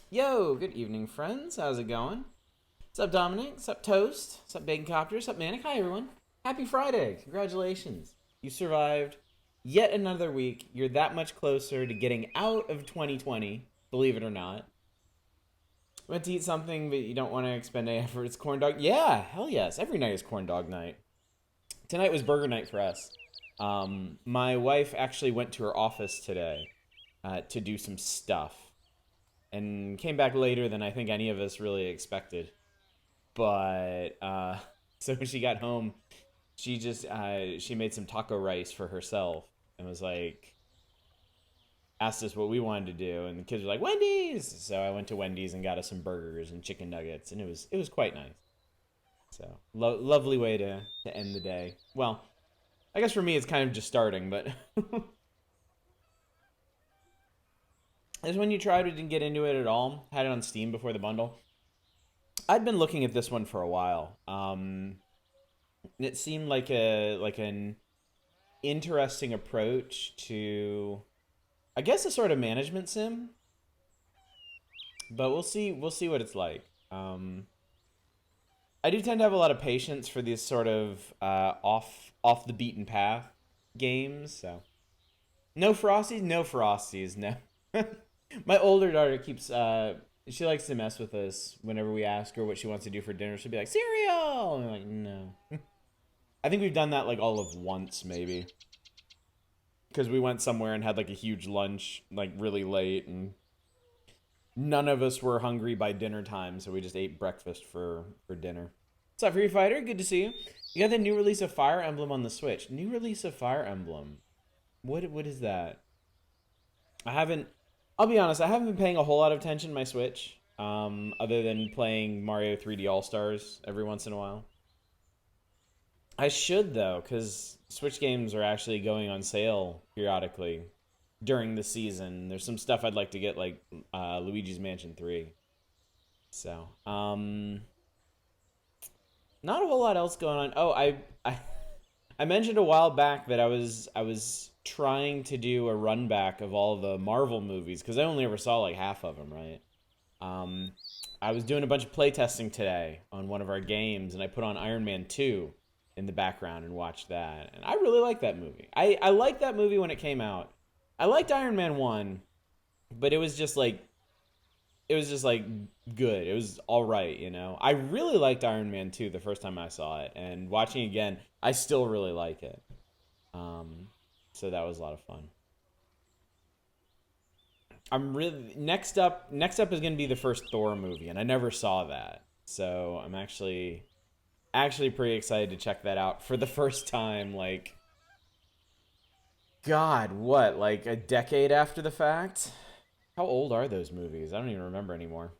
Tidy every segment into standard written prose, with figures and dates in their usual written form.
Yo, good evening, friends. How's it going? What's up, Dominic? What's up, Toast? What's up, Bacon Copter? What's up, Manic? Hi, everyone. Happy Friday. Congratulations. You survived yet another week. You're that much closer to getting out of 2020, believe it or not. Went to eat something, but you don't want to expend any effort. It's corn dog. Yeah, hell yes. Every night is corn dog night. Tonight was burger night for us. My wife actually went to her office today to do some stuff and came back later than I think any of us really expected. But so when she got home, she made some taco rice for herself and was like asked us what we wanted to do, and the kids were like Wendy's. So I went to Wendy's and got us some burgers and chicken nuggets, and it was quite nice. So lovely way to end the day. Well, I guess for me it's kind of just starting, but is when you tried it and get into it at all. Had it on Steam before the bundle. I'd been looking at this one for a while. It seemed like an interesting approach to, I guess, a sort of management sim. But we'll see what it's like. I do tend to have a lot of patience for these sort of off the beaten path games. So no Frosties, no Frosties, no. My older daughter keeps she likes to mess with us whenever we ask her what she wants to do for dinner. She'll be like, cereal! And I'm like, no. I think we've done that like all of once, maybe. Because we went somewhere and had like a huge lunch, like really late, and none of us were hungry by dinner time, so we just ate breakfast for dinner. What's up, Free Fighter? Good to see you. You got the new release of Fire Emblem on the Switch. New release of Fire Emblem. What is that? I haven't. I'll be honest. I haven't been paying a whole lot of attention to my Switch, other than playing Mario 3D All Stars every once in a while. I should though, because Switch games are actually going on sale periodically during the season. There's some stuff I'd like to get, like Luigi's Mansion 3. So, not a whole lot else going on. Oh, I mentioned a while back that I was trying to do a run back of all the Marvel movies because I only ever saw like half of them, right? Um, I was doing a bunch of playtesting today on one of our games, and I put on Iron Man 2 in the background and watched that. And I really like that movie. I liked that movie when it came out. I liked Iron Man 1, but it was just like good. It was all right, you know. I really liked Iron Man 2 the first time I saw it, and watching it again, I still really like it. Um, so that was a lot of fun. I'm really next up is going to be the first Thor movie, and I never saw that. So I'm actually pretty excited to check that out for the first time, like, god, what? Like a decade after the fact? How old are those movies? I don't even remember anymore.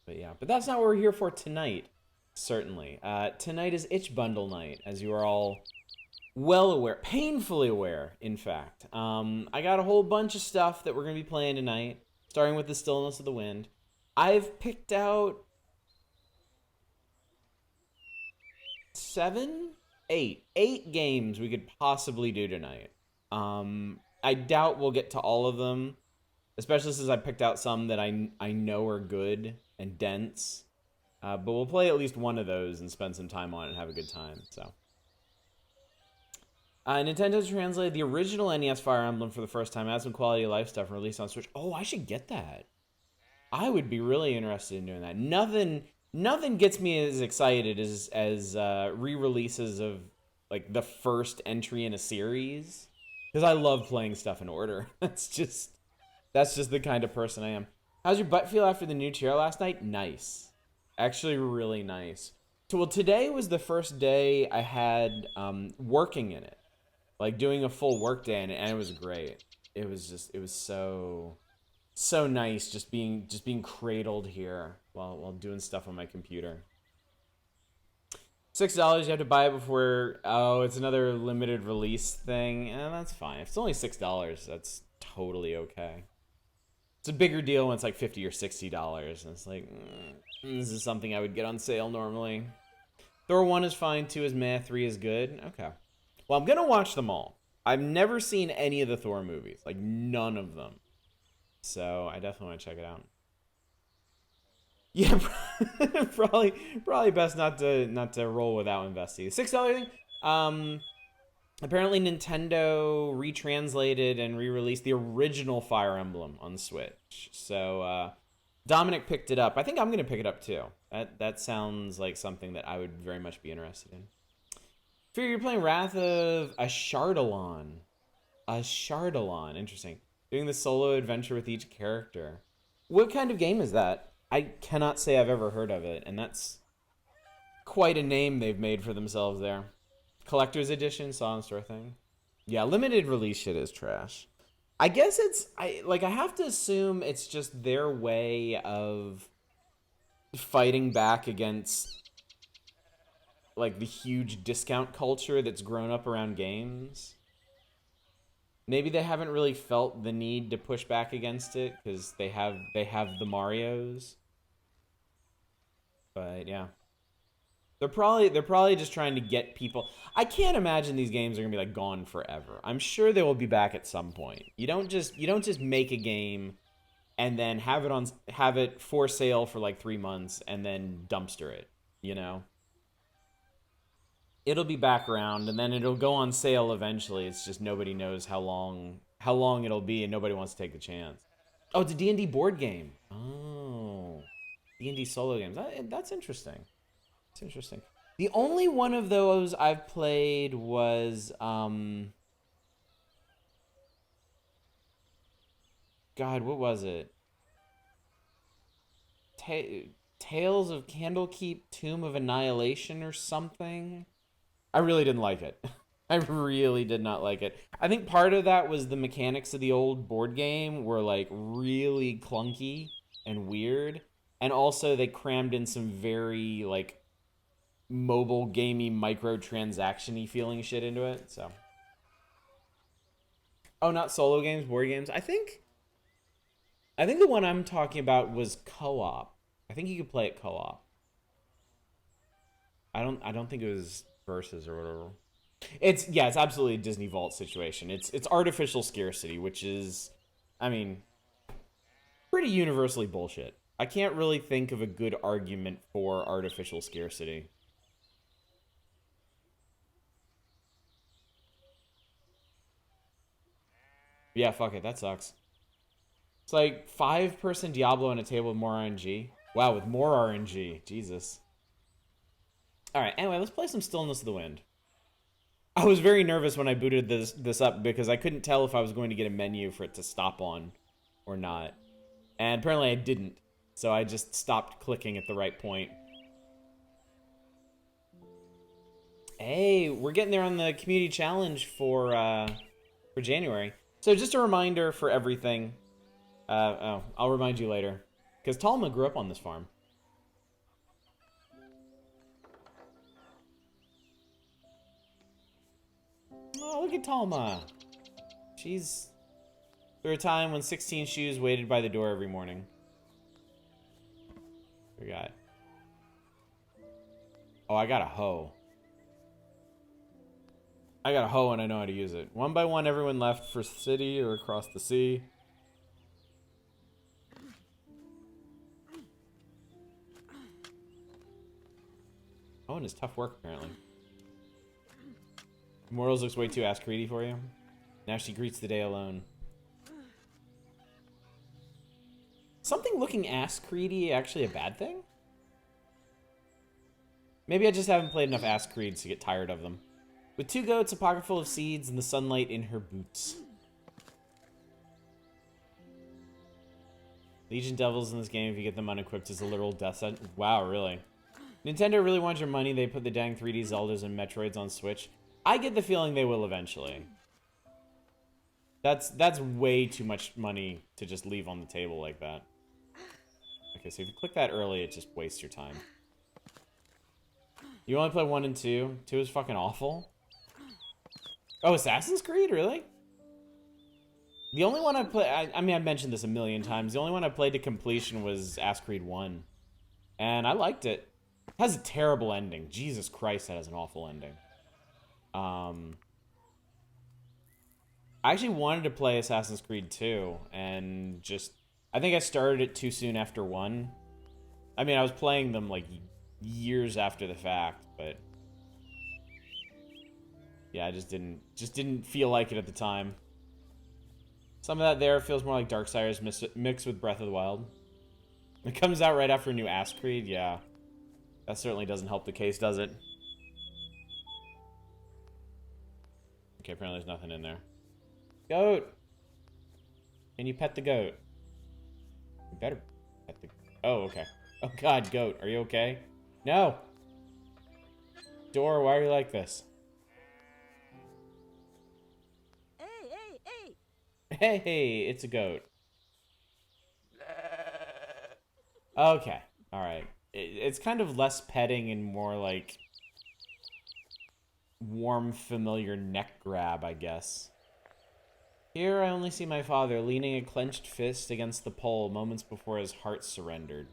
But yeah, but that's not what we're here for tonight. Certainly. Tonight is Itch Bundle night, as you are all well aware, painfully aware, in fact. I got a whole bunch of stuff that we're going to be playing tonight, starting with the Stillness of the Wind. I've picked out seven, eight games we could possibly do tonight. I doubt we'll get to all of them, especially since I picked out some that I know are good and dense. But we'll play at least one of those and spend some time on it and have a good time. So, Nintendo translated the original NES Fire Emblem for the first time, add some quality of life stuff, and released on Switch. Oh, I should get that. I would be really interested in doing that. Nothing gets me as excited as re-releases of like the first entry in a series, because I love playing stuff in order. That's just the kind of person I am. How's your butt feel after the new chair last night? Nice. Actually, really nice. So, well, today was the first day I had working in it, like doing a full work day in it, and it was great. It was so nice just being cradled here while doing stuff on my computer. $6 you have to buy it before. Oh, it's another limited release thing, and that's fine. If it's only $6, that's totally okay. It's a bigger deal when it's like $50 or $60, and it's like, this is something I would get on sale normally. Thor 1 is fine, 2 is meh, 3 is good. Okay. Well, I'm gonna watch them all. I've never seen any of the Thor movies, like none of them. So I definitely want to check it out. Yeah, probably best not to roll without investing. $6 thing. Um, Apparently Nintendo retranslated and re-released the original Fire Emblem on Switch. So Dominic picked it up. I think I'm gonna pick it up too. That sounds like something that I would very much be interested in. Fear, you're playing Wrath of Ashardalon. Ashardalon, interesting. Doing the solo adventure with each character. What kind of game is that? I cannot say I've ever heard of it, and that's quite a name they've made for themselves there. Collector's edition, saw in store thing. Yeah, limited release shit is trash. I guess I have to assume it's just their way of fighting back against like the huge discount culture that's grown up around games. Maybe they haven't really felt the need to push back against it because they have the Marios. But yeah. They're probably just trying to get people. I can't imagine these games are gonna be like gone forever. I'm sure they will be back at some point. You don't just make a game and then have it for sale for like 3 months and then dumpster it. You know, it'll be back around and then it'll go on sale eventually. It's just nobody knows how long it'll be and nobody wants to take the chance. Oh, it's a D&D board game. Oh, D&D solo games. That's interesting. It's interesting. The only one of those I've played was God, what was it? Tales of Candlekeep Tomb of Annihilation or something. I really didn't like it. I really did not like it. I think part of that was the mechanics of the old board game were like really clunky and weird, and also they crammed in some very like mobile gamey microtransaction-y feeling shit into it. So, oh, not solo games, board games. I think the one I'm talking about was co-op. I think you could play it co-op. I don't think it was versus or whatever. It's absolutely a Disney Vault situation. It's artificial scarcity, which is, I mean, pretty universally bullshit. I can't really think of a good argument for artificial scarcity. Yeah, fuck it. That sucks. It's like 5-person Diablo on a table with more RNG. Wow, with more RNG. Jesus. Alright, anyway, let's play some Stillness of the Wind. I was very nervous when I booted this up because I couldn't tell if I was going to get a menu for it to stop on or not. And apparently I didn't. So I just stopped clicking at the right point. Hey, we're getting there on the community challenge for January. So just a reminder for everything. I'll remind you later. Because Talma grew up on this farm. Oh, look at Talma. She's through a time when 16 shoes waited by the door every morning. We got. Oh, I got a hoe. I got a hoe and I know how to use it. One by one, everyone left for city or across the sea. Hoeing is tough work, apparently. Morals looks way too ass-greedy for you. Now she greets the day alone. Something looking ass-greedy actually a bad thing? Maybe I just haven't played enough ass-creeds to get tired of them. With 2 goats, a pocket full of seeds, and the sunlight in her boots. Legion Devils in this game, if you get them unequipped, is a literal death sentence. Wow, really? Nintendo really wants your money. They put the dang 3D Zeldas and Metroids on Switch. I get the feeling they will eventually. That's way too much money to just leave on the table like that. Okay, so if you click that early, it just wastes your time. You only play 1 and 2? 2 is fucking awful. Oh, Assassin's Creed? Really? The only one I played... I mean, I've mentioned this a million times. The only one I played to completion was Assassin's Creed 1. And I liked it. It has a terrible ending. Jesus Christ, that has an awful ending. I actually wanted to play Assassin's Creed 2, and just... I think I started it too soon after 1. I mean, I was playing them, like, years after the fact, but... Yeah, I just didn't feel like it at the time. Some of that there feels more like Darksiders mixed with Breath of the Wild. It comes out right after a new Ass Creed, yeah. That certainly doesn't help the case, does it? Okay, apparently there's nothing in there. Goat! Can you pet the goat? You better pet the... Oh, okay. Oh god, goat, are you okay? No! Door, why are you like this? Hey, it's a goat. Okay, alright. It's kind of less petting and more like... warm, familiar neck grab, I guess. Here I only see my father leaning a clenched fist against the pole moments before his heart surrendered.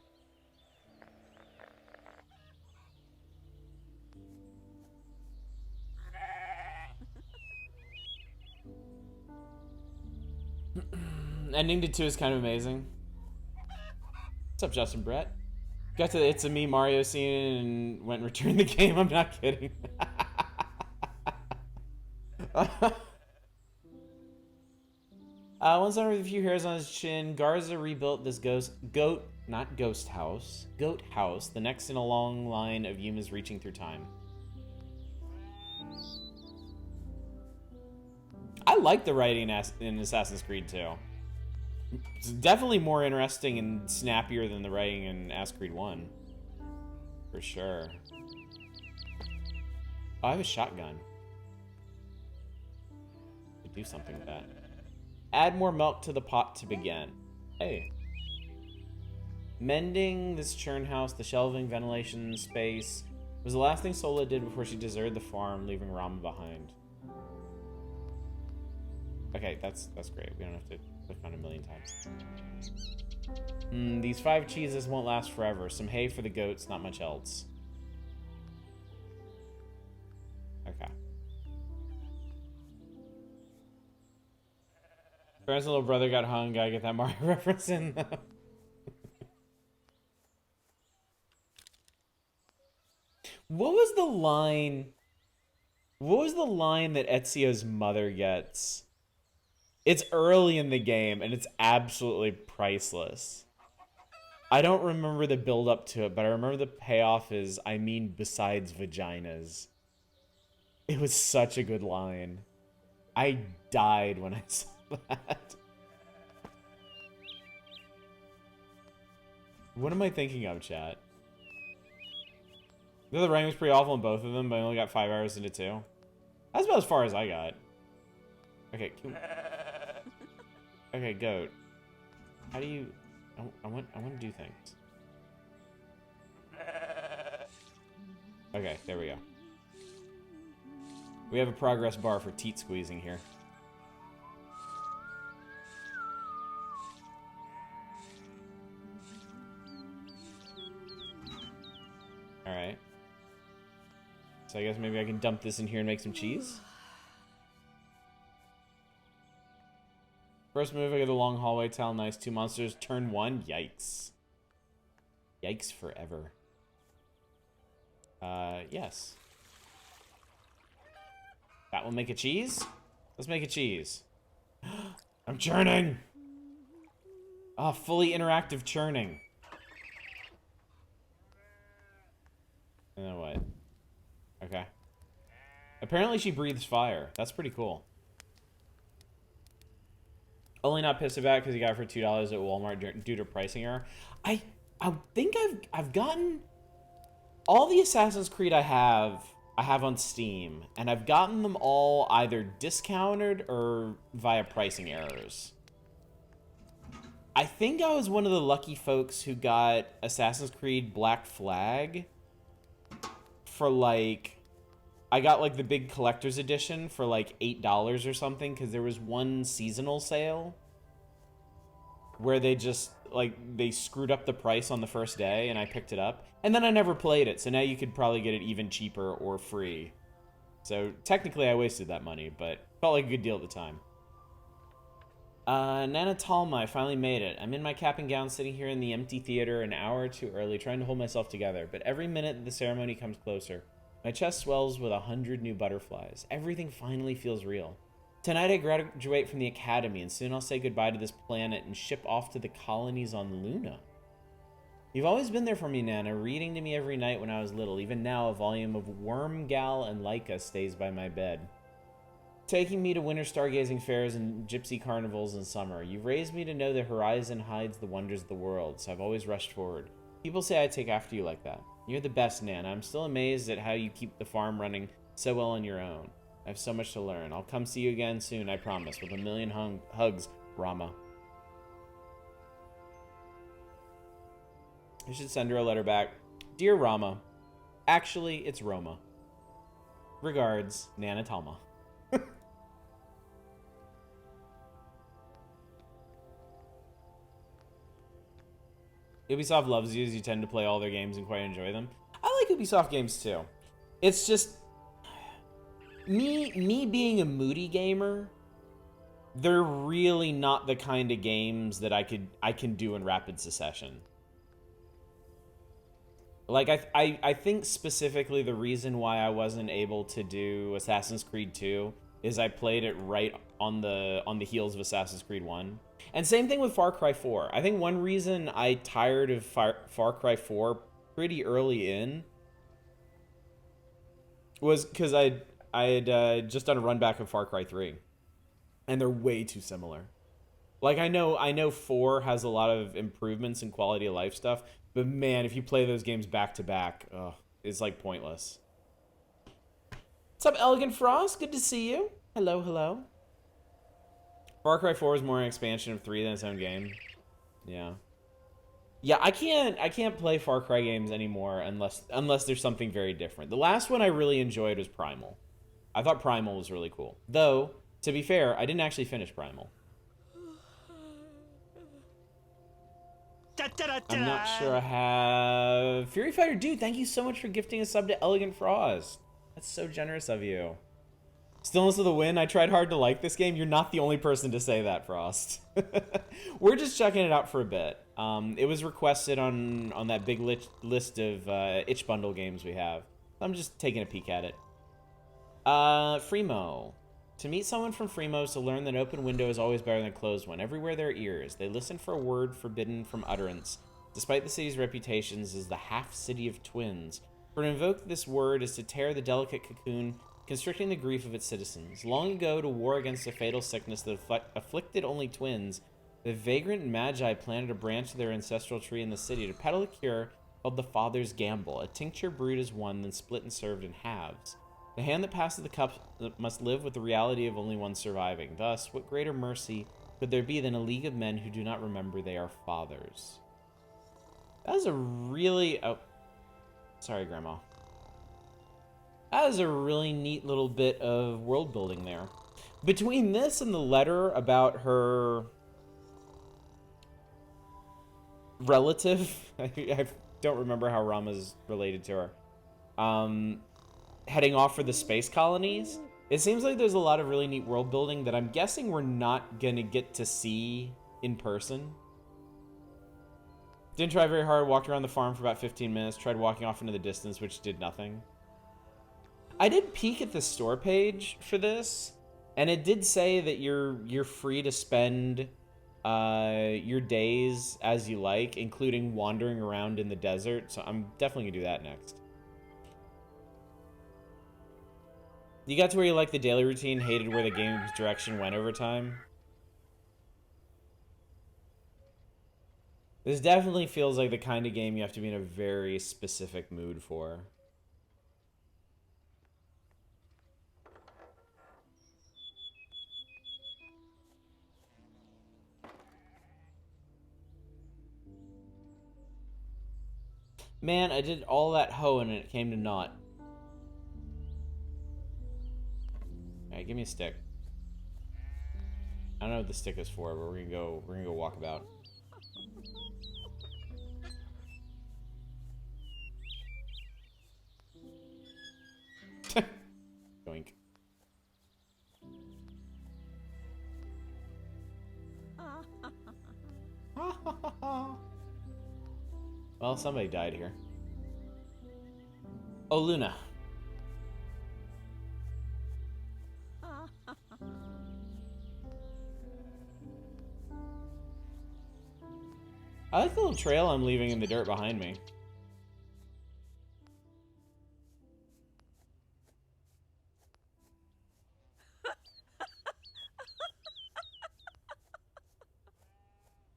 Ending to 2 is kind of amazing. What's up, Justin Brett? Got to the It's a Me Mario scene and went and returned the game. I'm not kidding. Once over with a few hairs on his chin, Garza rebuilt this house, the next in a long line of Yumas reaching through time. I like the writing in Assassin's Creed 2. It's definitely more interesting and snappier than the writing in Assassin's Creed 1. For sure. Oh, I have a shotgun. Could do something with that. Add more milk to the pot to begin. Hey. Mending this churn house, the shelving, ventilation space, was the last thing Sola did before she deserted the farm, leaving Rama behind. Okay, that's great. We don't have to click on a million times. These 5 cheeses won't last forever. Some hay for the goats, not much else. Okay. Parents and little brother got hung. Gotta get that Mario reference in. What was the line? What was the line that Ezio's mother gets? It's early in the game, and it's absolutely priceless. I don't remember the build-up to it, but I remember the payoff is, I mean, besides vaginas. It was such a good line. I died when I saw that. What am I thinking of, chat? The writing was pretty awful in both of them, but I only got 5 hours into 2. That's about as far as I got. Okay, okay, goat. How do you... I want to do things. Okay, there we go. We have a progress bar for teat squeezing here. Alright. So I guess maybe I can dump this in here and make some cheese? First move, I get a long hallway tile. Nice. 2 monsters. Turn 1. Yikes. Yikes forever. Yes. That will make a cheese? Let's make a cheese. I'm churning! Ah, fully interactive churning. And then what? Okay. Apparently she breathes fire. That's pretty cool. Only not pissed about it because you got it for $2 at Walmart due to pricing error. I think I've gotten all the Assassin's Creed I have on Steam, and I've gotten them all either discounted or via pricing errors. I think I was one of the lucky folks who got Assassin's Creed Black Flag for like... I got like the big collector's edition for like $8 or something because there was one seasonal sale where they just like they screwed up the price on the first day and I picked it up and then I never played it, so now you could probably get it even cheaper or free. So technically I wasted that money, but felt like a good deal at the time. Nana Talma, I finally made it. I'm in my cap and gown sitting here in the empty theater an hour or two early, trying to hold myself together. But every minute the ceremony comes closer, my chest swells with 100 new butterflies. Everything finally feels real. Tonight I graduate from the academy, and soon I'll say goodbye to this planet and ship off to the colonies on Luna. You've always been there for me, Nana, reading to me every night when I was little. Even now, a volume of Wormgal and Leica stays by my bed, taking me to winter stargazing fairs and gypsy carnivals in summer. You've raised me to know the horizon hides the wonders of the world, so I've always rushed forward. People say I take after you like that. You're the best, Nana. I'm still amazed at how you keep the farm running so well on your own. I have so much to learn. I'll come see you again soon, I promise, with a million hugs, Rama. I should send her a letter back. Dear Rama. Actually, it's Roma. Regards, Nana Talma. Ubisoft loves you as you tend to play all their games and quite enjoy them. I like Ubisoft games too. It's just me being a moody gamer, they're really not the kind of games that I can do in rapid succession. Like I think specifically the reason why I wasn't able to do Assassin's Creed 2 is I played it right on the heels of Assassin's Creed 1. And same thing with Far Cry 4. I think one reason I tired of Far Cry 4 pretty early in was because I had just done a run back of Far Cry 3, and they're way too similar. Like I know 4 has a lot of improvements in quality of life stuff, but man, if you play those games back to back, it's like pointless. What's up, Elegant Frost? Good to see you. Hello, hello. Far Cry 4 is more an expansion of 3 than its own game. Yeah. Yeah, I can't play Far Cry games anymore unless there's something very different. The last one I really enjoyed was Primal. I thought Primal was really cool. Though, to be fair, I didn't actually finish Primal. I'm not sure I have... Fury Fighter, dude, thank you so much for gifting a sub to Elegant Frost. That's so generous of you. Stillness of the Wind, I tried hard to like this game. You're not the only person to say that, Frost. We're just checking it out for a bit. It was requested on that big list of itch bundle games we have. I'm just taking a peek at it. Freemo. To meet someone from Freemo is to learn that an open window is always better than a closed one. Everywhere there are ears. They listen for a word forbidden from utterance, despite the city's reputations as the half-city of twins. For to invoke this word is to tear the delicate cocoon, constricting the grief of its citizens. Long ago, to war against a fatal sickness that afflicted only twins, the vagrant magi planted a branch of their ancestral tree in the city to peddle a cure called the Father's Gamble, a tincture brewed as one, then split and served in halves. The hand that passes the cup must live with the reality of only one surviving. Thus, what greater mercy could there be than a league of men who do not remember they are fathers? That is a really... Oh, sorry, Grandma. That is a really neat little bit of world building there. Between this and the letter about her relative, I don't remember how Rama's related to her, heading off for the space colonies, it seems like there's a lot of really neat world building that I'm guessing we're not gonna get to see in person. Didn't try very hard, walked around the farm for about 15 minutes, tried walking off into the distance, which did nothing. I did peek at the store page for this, and it did say that you're free to spend your days as you like, including wandering around in the desert, so I'm definitely gonna do that next. You got to where you liked the daily routine, hated where the game's direction went over time? This definitely feels like the kind of game you have to be in a very specific mood for. Man, I did all that hoeing and it came to naught. Alright, give me a stick. I don't know what the stick is for, but we're gonna go walk about. Yoink. Well, somebody died here. Oh, Luna. I like the little trail I'm leaving in the dirt behind me.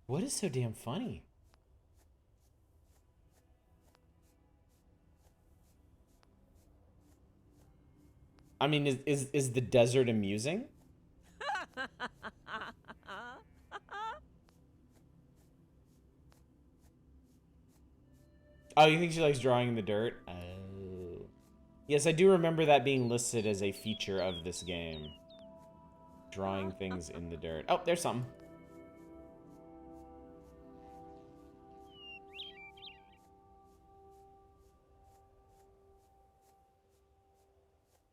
What is so damn funny? I mean, is the desert amusing? Oh, you think she likes drawing in the dirt? Oh. Yes, I do remember that being listed as a feature of this game. Drawing things in the dirt. Oh, there's something.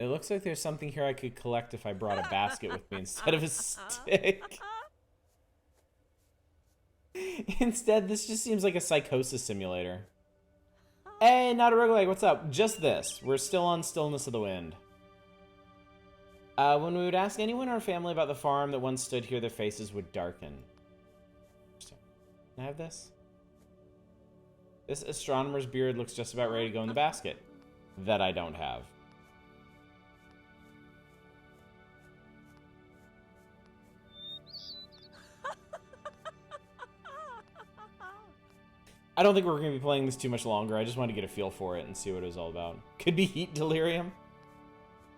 It looks like there's something here I could collect if I brought a basket with me instead of a stick. Instead, this just seems like a psychosis simulator. Hey, not a roguelike, what's up? Just this. We're still on Stillness of the Wind. When we would ask anyone in our family about the farm that once stood here, their faces would darken. Can I have this? This astronomer's beard looks just about ready to go in the basket. That I don't have. I don't think we're going to be playing this too much longer. I just wanted to get a feel for it and see what it was all about. Could be heat delirium.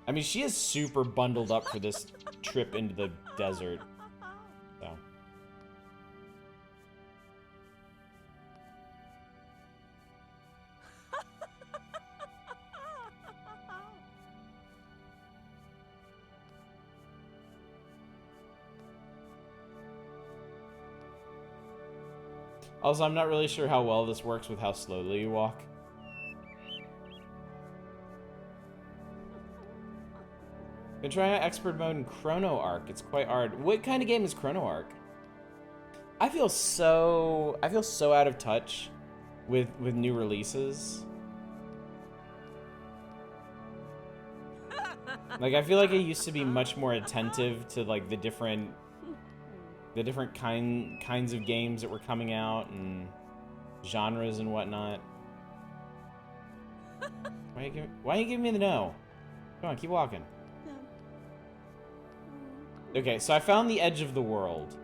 I mean, she is super bundled up for this trip into the desert. So. Also, I'm not really sure how well this works with how slowly you walk. Been trying out expert mode in Chrono Arc. It's quite hard. What kind of game is Chrono Arc? I feel so out of touch with new releases. Like, I feel like I used to be much more attentive to like the different kinds of games that were coming out and genres and whatnot. Why are you giving me the no? Come on, keep walking. Okay, so I found the edge of the world.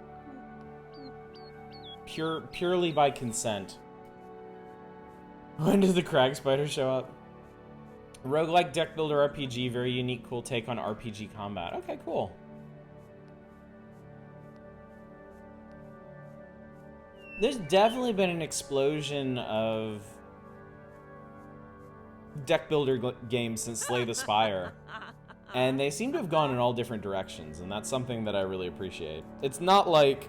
Purely by consent. When does the crag spider show up? Roguelike deck builder RPG, very unique, cool take on RPG combat. Okay, cool. There's definitely been an explosion of deck builder games since Slay the Spire. And they seem to have gone in all different directions, and that's something that I really appreciate. It's not like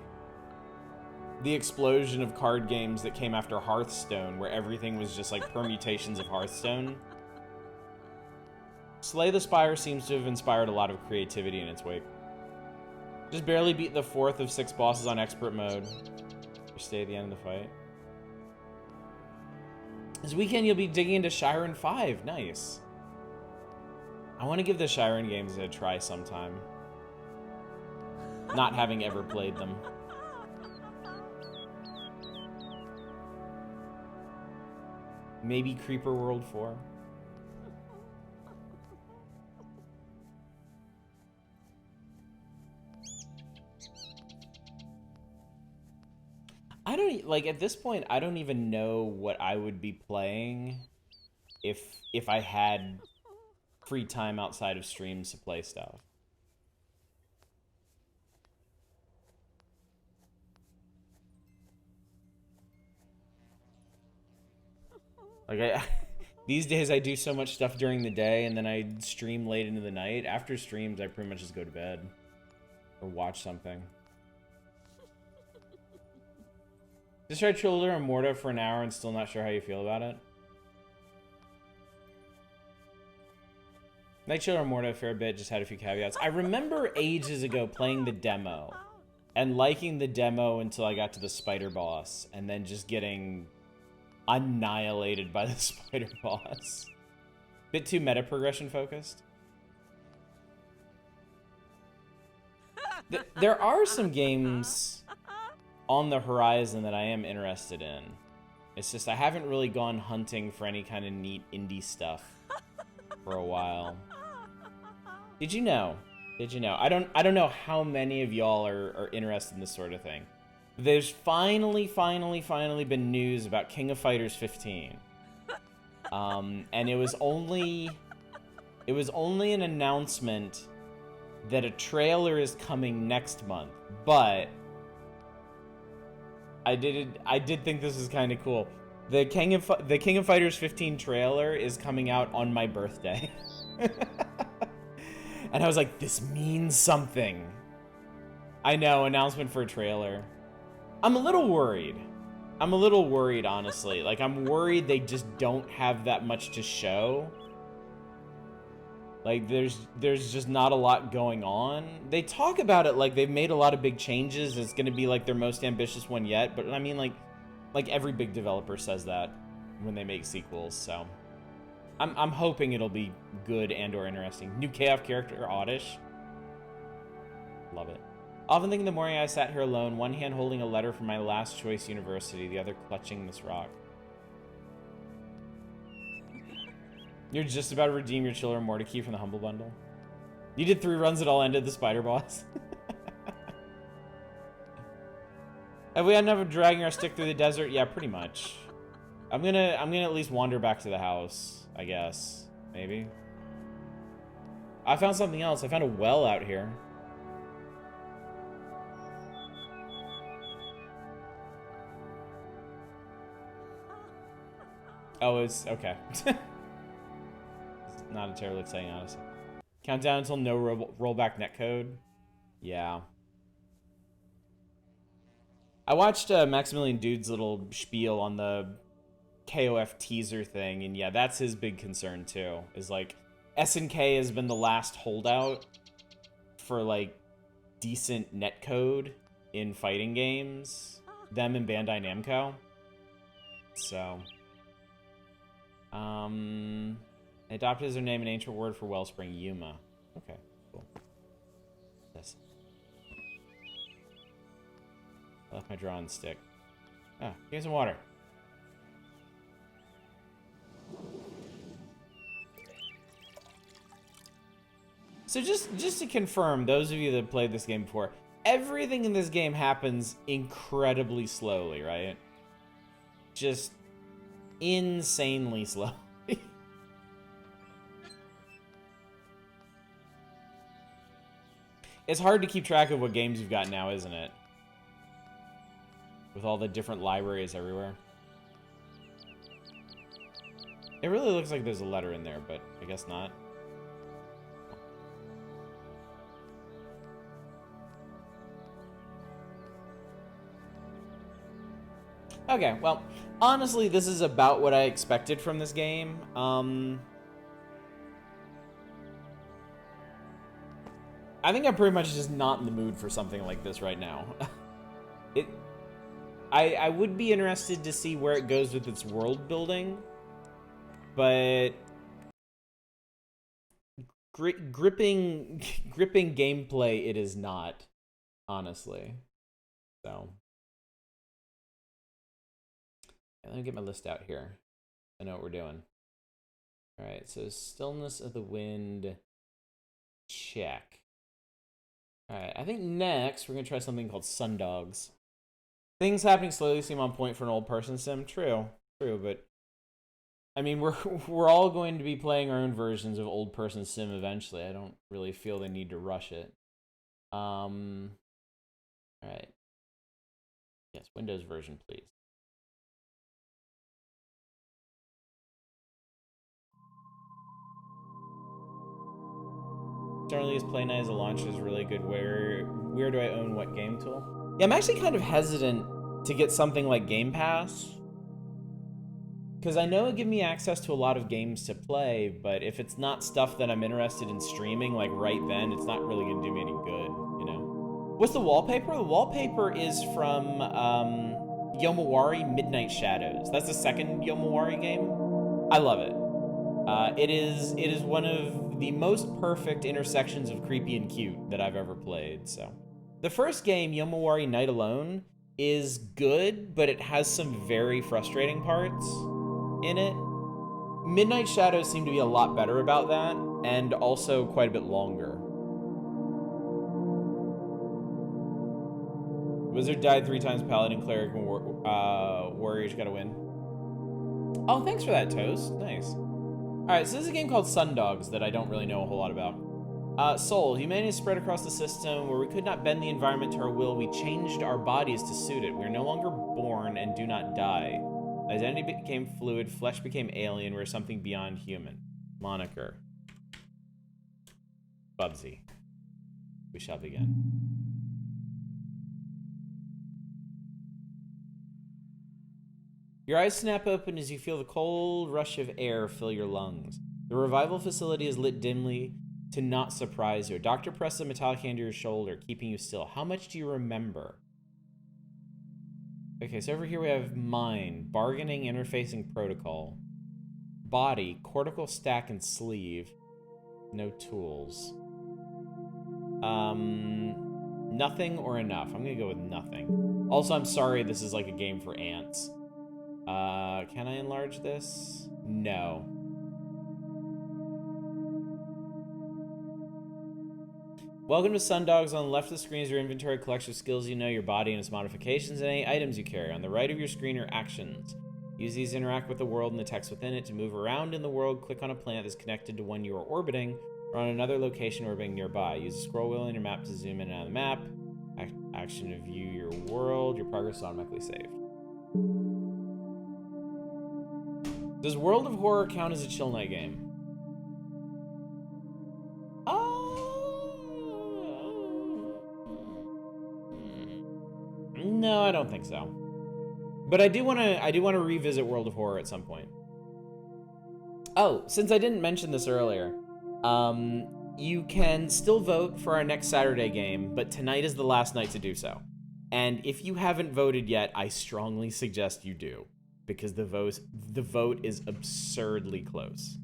the explosion of card games that came after Hearthstone, where everything was just like permutations of Hearthstone. Slay the Spire seems to have inspired a lot of creativity in its wake. Just barely beat the 4th of 6 bosses on expert mode. Stay at the end of the fight. This weekend you'll be digging into Shiren 5. Nice. I want to give the Shiren games a try sometime. Not having ever played them. Maybe Creeper World 4. I don't, like, at this point, I don't even know what I would be playing if I had free time outside of streams to play stuff. Like, these days I do so much stuff during the day, and then I stream late into the night. After streams, I pretty much just go to bed or watch something. Just tried Children of Morta for an hour and still not sure how you feel about it. Night Children of Morta a fair bit, just had a few caveats. I remember ages ago playing the demo and liking the demo until I got to the spider boss, and then just getting annihilated by the spider boss. Bit too meta progression focused. There are some games on the horizon that I am interested in. It's just I haven't really gone hunting for any kind of neat indie stuff for a while. Did you know? Did you know? I don't know how many of y'all are interested in this sort of thing. There's finally been news about King of Fighters 15. And it was only an announcement that a trailer is coming next month, but I did think this was kind of cool. The King of Fighters 15 trailer is coming out on my birthday. And I was like, this means something. I know, announcement for a trailer. I'm a little worried. Honestly. Like, I'm worried they just don't have that much to show. Like, there's just not a lot going on. They talk about it like they've made a lot of big changes. It's going to be, like, their most ambitious one yet. But, I mean, like every big developer says that when they make sequels, so... I'm hoping it'll be good and or interesting. New KF character, Oddish. Love it. Often thinking the morning I sat here alone, one hand holding a letter from my last choice university, the other clutching this rock. You're just about to redeem your Chiller Mordecai from the Humble Bundle. You did 3 runs that all ended the spider boss. Have we had enough of dragging our stick through the desert? Yeah, pretty much. I'm gonna at least wander back to the house, I guess. Maybe. I found something else. I found a well out here. Oh, it's okay. It's not a terribly exciting, honestly. Countdown until no rollback netcode. Yeah. I watched Maximilian Dude's little spiel on the KOF teaser thing, and yeah, that's his big concern too. Is like SNK has been the last holdout for like decent netcode in fighting games. Them and Bandai Namco. So, they adopted as their name an ancient word for wellspring, Yuma. Okay, cool. Yes. I left my drawing stick. Ah, give me some water. So just to confirm, those of you that played this game before, everything in this game happens incredibly slowly, right? Just insanely slow. It's hard to keep track of what games you've got now, isn't it? With all the different libraries everywhere. It really looks like there's a letter in there, but I guess not. Okay, well, honestly, this is about what I expected from this game. I think I'm pretty much just not in the mood for something like this right now. I would be interested to see where it goes with its world building, but gripping gameplay it is not, honestly. So. Let me get my list out here. I know what we're doing. Alright, so Stillness of the Wind. Check. Alright, I think next we're going to try something called Sundogs. Things happening slowly seem on point for an old person sim. True, but... I mean, we're all going to be playing our own versions of old person sim eventually. I don't really feel the need to rush it. Alright. Yes, Windows version, please. Certainly his play night as a launch is really good. Where do I own what game tool? Yeah, I'm actually kind of hesitant to get something like Game Pass. Because I know it gives me access to a lot of games to play, but if it's not stuff that I'm interested in streaming, like right then, it's not really going to do me any good, you know? What's the wallpaper? The wallpaper is from Yomawari Midnight Shadows. That's the second Yomawari game. I love it. It is one of the most perfect intersections of creepy and cute that I've ever played. So, the first game, Yomawari Night Alone, is good, but it has some very frustrating parts in it. Midnight Shadows seem to be a lot better about that, and also quite a bit longer. Wizard died 3 times, Paladin, Cleric, and Warriors gotta win. Oh, thanks for that, Toast. Nice. Alright, so this is a game called Sundogs that I don't really know a whole lot about. Soul, humanity is spread across the system where we could not bend the environment to our will. We changed our bodies to suit it. We are no longer born and do not die. Identity became fluid, flesh became alien, we're something beyond human. Moniker. Bubsy. We shall begin. Your eyes snap open as you feel the cold rush of air fill your lungs. The revival facility is lit dimly to not surprise you. A doctor presses a metallic hand to your shoulder, keeping you still. How much do you remember? Okay, so over here we have mind, bargaining, interfacing protocol. Body, cortical stack and sleeve. No tools. Nothing or enough. I'm gonna go with nothing. Also, I'm sorry this is like a game for ants. Can I enlarge this? No. Welcome to Sundogs. On the left of the screen is your inventory, collection of skills you know, your body and its modifications, and any items you carry. On the right of your screen are actions. Use these to interact with the world and the text within it. To move around in the world, click on a planet that's connected to one you are orbiting, or on another location orbiting nearby. Use the scroll wheel on your map to zoom in and out of the map. Action to view your world. Your progress is automatically saved. Does World of Horror count as a chill night game? No, I don't think so. But I do want to revisit World of Horror at some point. Oh, since I didn't mention this earlier, you can still vote for our next Saturday game, but tonight is the last night to do so. And if you haven't voted yet, I strongly suggest you do, because the vote is absurdly close.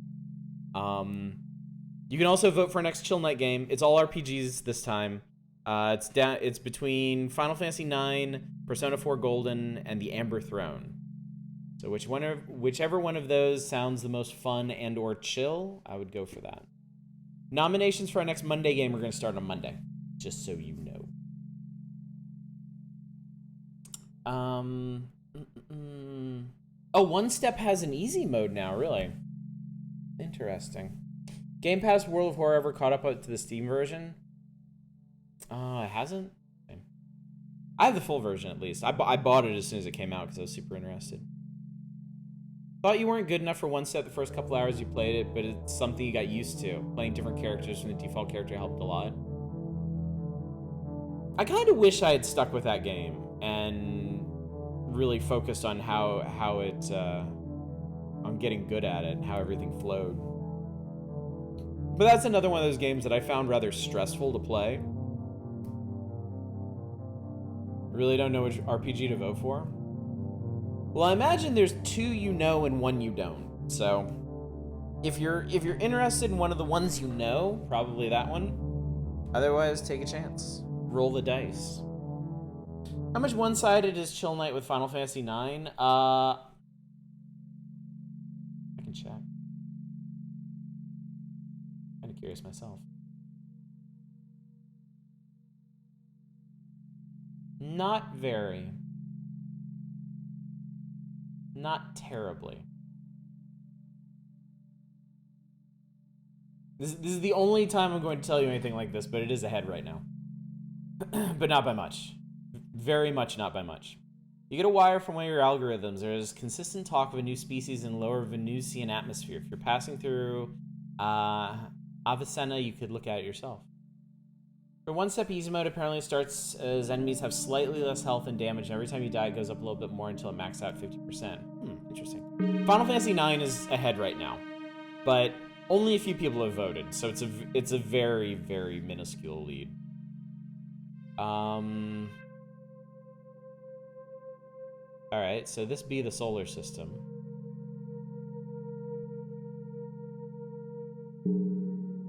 You can also vote for our next chill night game. It's all RPGs this time. It's between Final Fantasy IX, Persona 4 Golden, and the Amber Throne. So whichever one of those sounds the most fun and or chill, I would go for that. Nominations for our next Monday game are going to start on Monday, just so you know. Oh, One Step has an easy mode now, really. Interesting. Game Pass World of Horror ever caught up to the Steam version? It hasn't? Okay. I have the full version, at least. I bought it as soon as it came out because I was super interested. Thought you weren't good enough for One Step the first couple hours you played it, but it's something you got used to. Playing different characters from the default character helped a lot. I kind of wish I had stuck with that game and really focused on how it, on getting good at it and how everything flowed. But that's another one of those games that I found rather stressful to play. Really don't know which RPG to vote for. Well, I imagine there's 2 you know and 1 you don't. So, if you're interested in one of the ones you know, probably that one. Otherwise, take a chance. Roll the dice. How much one-sided is Chill Night with Final Fantasy IX? I can check. Kind of curious myself. Not very. Not terribly. This is the only time I'm going to tell you anything like this, but it is ahead right now. But not by much. Very much not by much. You get a wire from one of your algorithms. There is consistent talk of a new species in lower Venusian atmosphere. If you're passing through Avicenna, you could look at it yourself. For One Step easy mode, apparently it starts as enemies have slightly less health and damage, and every time you die, it goes up a little bit more until it maxes out 50%. Interesting. Final Fantasy IX is ahead right now, but only a few people have voted, so it's a very, very minuscule lead. I Alright, so this be the solar system.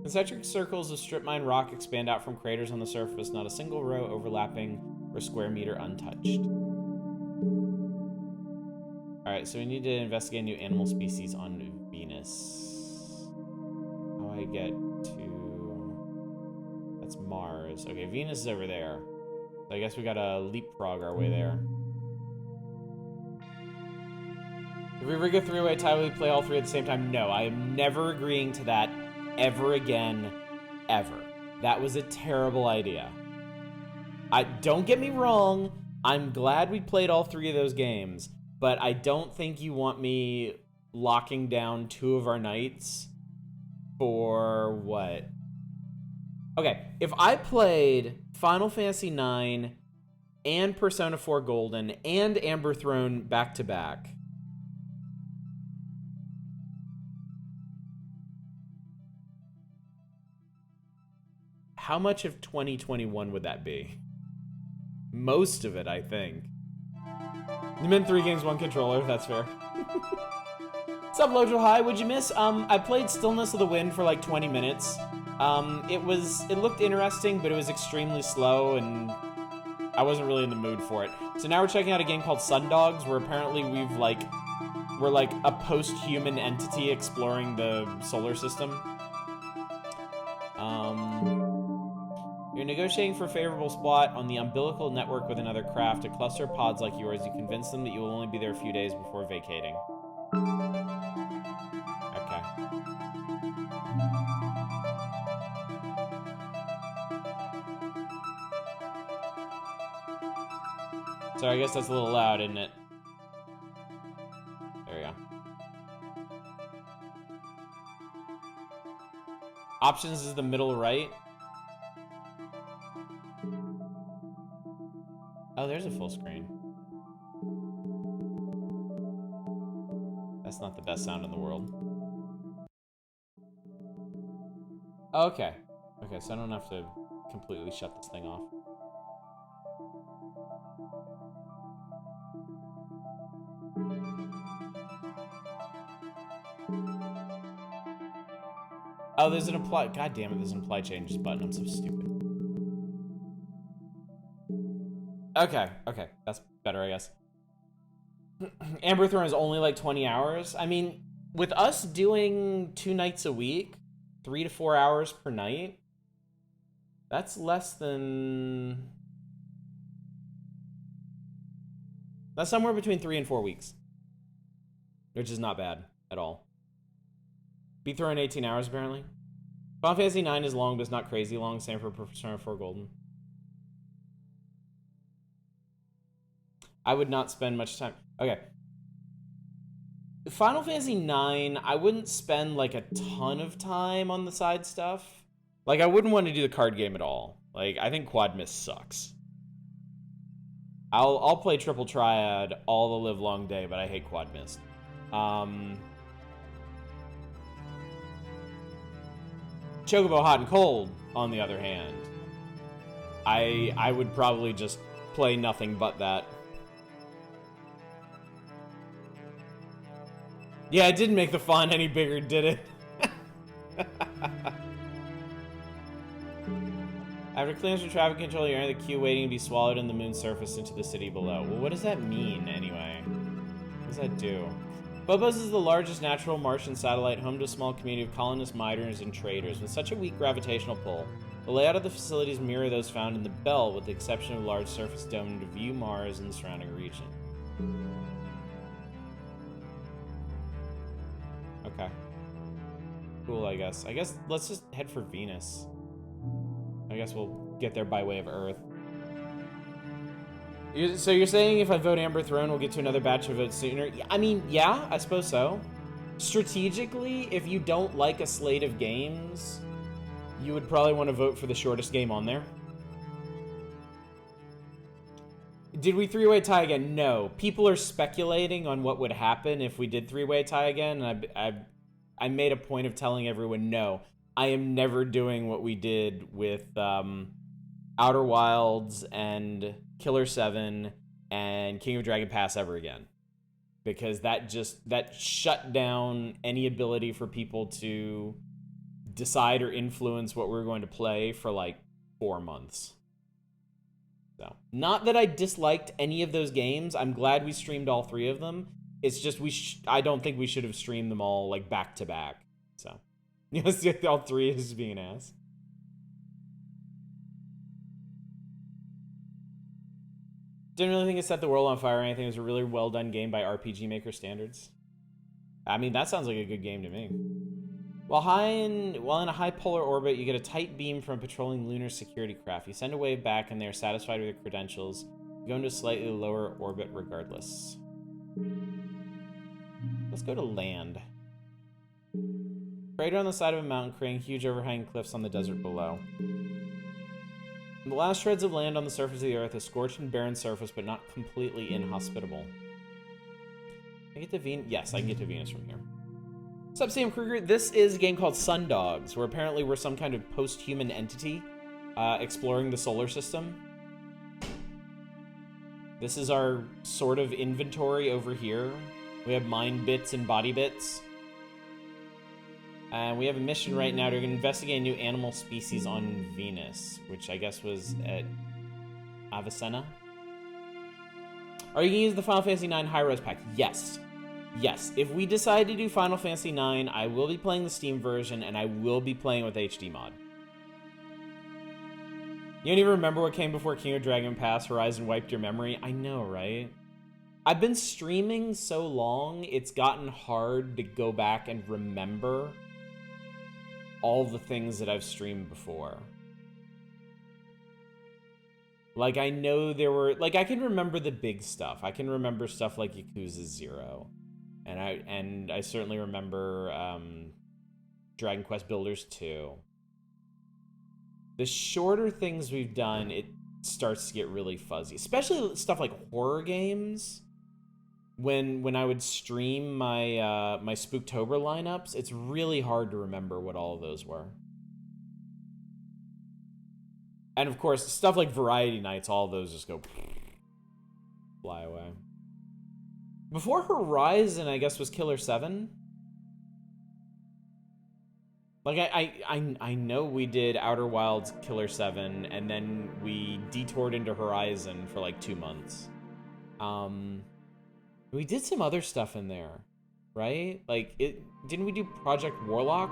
Concentric circles of strip mine rock expand out from craters on the surface, not a single row overlapping or square meter untouched. Alright, so we need to investigate new animal species on Venus. How do I get to... That's Mars. Okay, Venus is over there. So I guess we gotta leapfrog our way there. If we rig a three-way tie, will we play all three at the same time? No, I am never agreeing to that ever again, ever. That was a terrible idea. Don't get me wrong, I'm glad we played all three of those games, but I don't think you want me locking down 2 of our nights for what? Okay, if I played Final Fantasy IX and Persona 4 Golden and Amber Throne back-to-back, how much of 2021 would that be? Most of it, I think. You meant 3 games, 1 controller. That's fair. What's up, Lojo? Hi. What'd you miss? I played Stillness of the Wind for like 20 minutes. It looked interesting, but it was extremely slow, and I wasn't really in the mood for it. So now we're checking out a game called Sundogs, where apparently we're like a post-human entity exploring the solar system. You're negotiating for a favorable spot on the umbilical network with another craft. A cluster of pods like yours. You convince them that you will only be there a few days before vacating. Okay. So I guess that's a little loud, isn't it? There we go. Options is the middle right. Oh, there's a full screen. That's not the best sound in the world. Okay. Okay, so I don't have to completely shut this thing off. Oh, there's an apply. God damn it, there's an apply changes button. I'm so stupid. Okay, okay. That's better, I guess. Amber Throne is only like 20 hours. I mean, with us doing 2 nights a week, 3 to 4 hours per night, that's less than... That's somewhere between 3 and 4 weeks. Which is not bad at all. Beat Throne 18 hours, apparently. Final Fantasy IX is long, but it's not crazy long. Same for Persona 4 Golden. I would not spend much time. Okay. Final Fantasy IX, I wouldn't spend like a ton of time on the side stuff. Like, I wouldn't want to do the card game at all. Like, I think Quad Miss sucks. I'll play Triple Triad all the live long day, but I hate Quad Mist. Chocobo Hot and Cold, on the other hand, I would probably just play nothing but that. Yeah, it didn't make the font any bigger, did it? After clearance from traffic control, you're in the queue waiting to be swallowed in the moon's surface into the city below. Well, what does that mean, anyway? What does that do? Phobos is the largest natural Martian satellite, home to a small community of colonists, miners, and traders. With such a weak gravitational pull, the layout of the facilities mirror those found in the Belt, with the exception of a large surface dome to view Mars and the surrounding region. Okay. Cool, I guess. I guess let's just head for Venus. I guess we'll get there by way of Earth. So you're saying if I vote Amber Throne, we'll get to another batch of votes sooner? I mean, yeah, I suppose so. Strategically, if you don't like a slate of games, you would probably want to vote for the shortest game on there. Did we three-way tie again? No. People are speculating on what would happen if we did three-way tie again, and I made a point of telling everyone, no, I am never doing what we did with Outer Wilds and Killer 7 and King of Dragon Pass ever again. Because that shut down any ability for people to decide or influence what we were going to play for like 4 months. So, not that I disliked any of those games. I'm glad we streamed all 3 of them. It's just I don't think we should have streamed them all like back to back. So, all 3 is being an ass. Didn't really think it set the world on fire or anything. It was a really well done game by RPG Maker standards. I mean, that sounds like a good game to me. While in a high polar orbit, you get a tight beam from a patrolling lunar security craft. You send a wave back, and they are satisfied with your credentials. You go into a slightly lower orbit regardless. Let's go to land. Crater on the side of a mountain, creating huge overhanging cliffs on the desert below. The last shreds of land on the surface of the Earth, a scorched and barren surface, but not completely inhospitable. Can I get to Venus? Yes, I can get to Venus from here. What's up, Sam Kruger? This is a game called Sundogs, where apparently we're some kind of post-human entity exploring the solar system. This is our sort of inventory over here. We have mind bits and body bits. And we have a mission right now to investigate a new animal species on Venus, which I guess was at Avicenna. Are you going to use the Final Fantasy IX High-Res Pack? Yes. Yes. If we decide to do Final Fantasy IX, I will be playing the Steam version, and I will be playing with HD mod. You don't even remember what came before King of Dragon Pass? Horizon wiped your memory? I know, right? I've been streaming so long, it's gotten hard to go back and remember all the things that I've streamed before. Like, I know there were... Like, I can remember the big stuff. I can remember stuff like Yakuza 0. And I certainly remember Dragon Quest Builders 2. The shorter things we've done, it starts to get really fuzzy. Especially stuff like horror games. When I would stream my my Spooktober lineups, it's really hard to remember what all of those were. And of course, stuff like Variety Nights, all of those just go fly away. Before Horizon, I guess, was Killer 7. Like, I know we did Outer Wilds Killer 7, and then we detoured into Horizon for like 2 months. We did some other stuff in there, right? Like, didn't we do Project Warlock?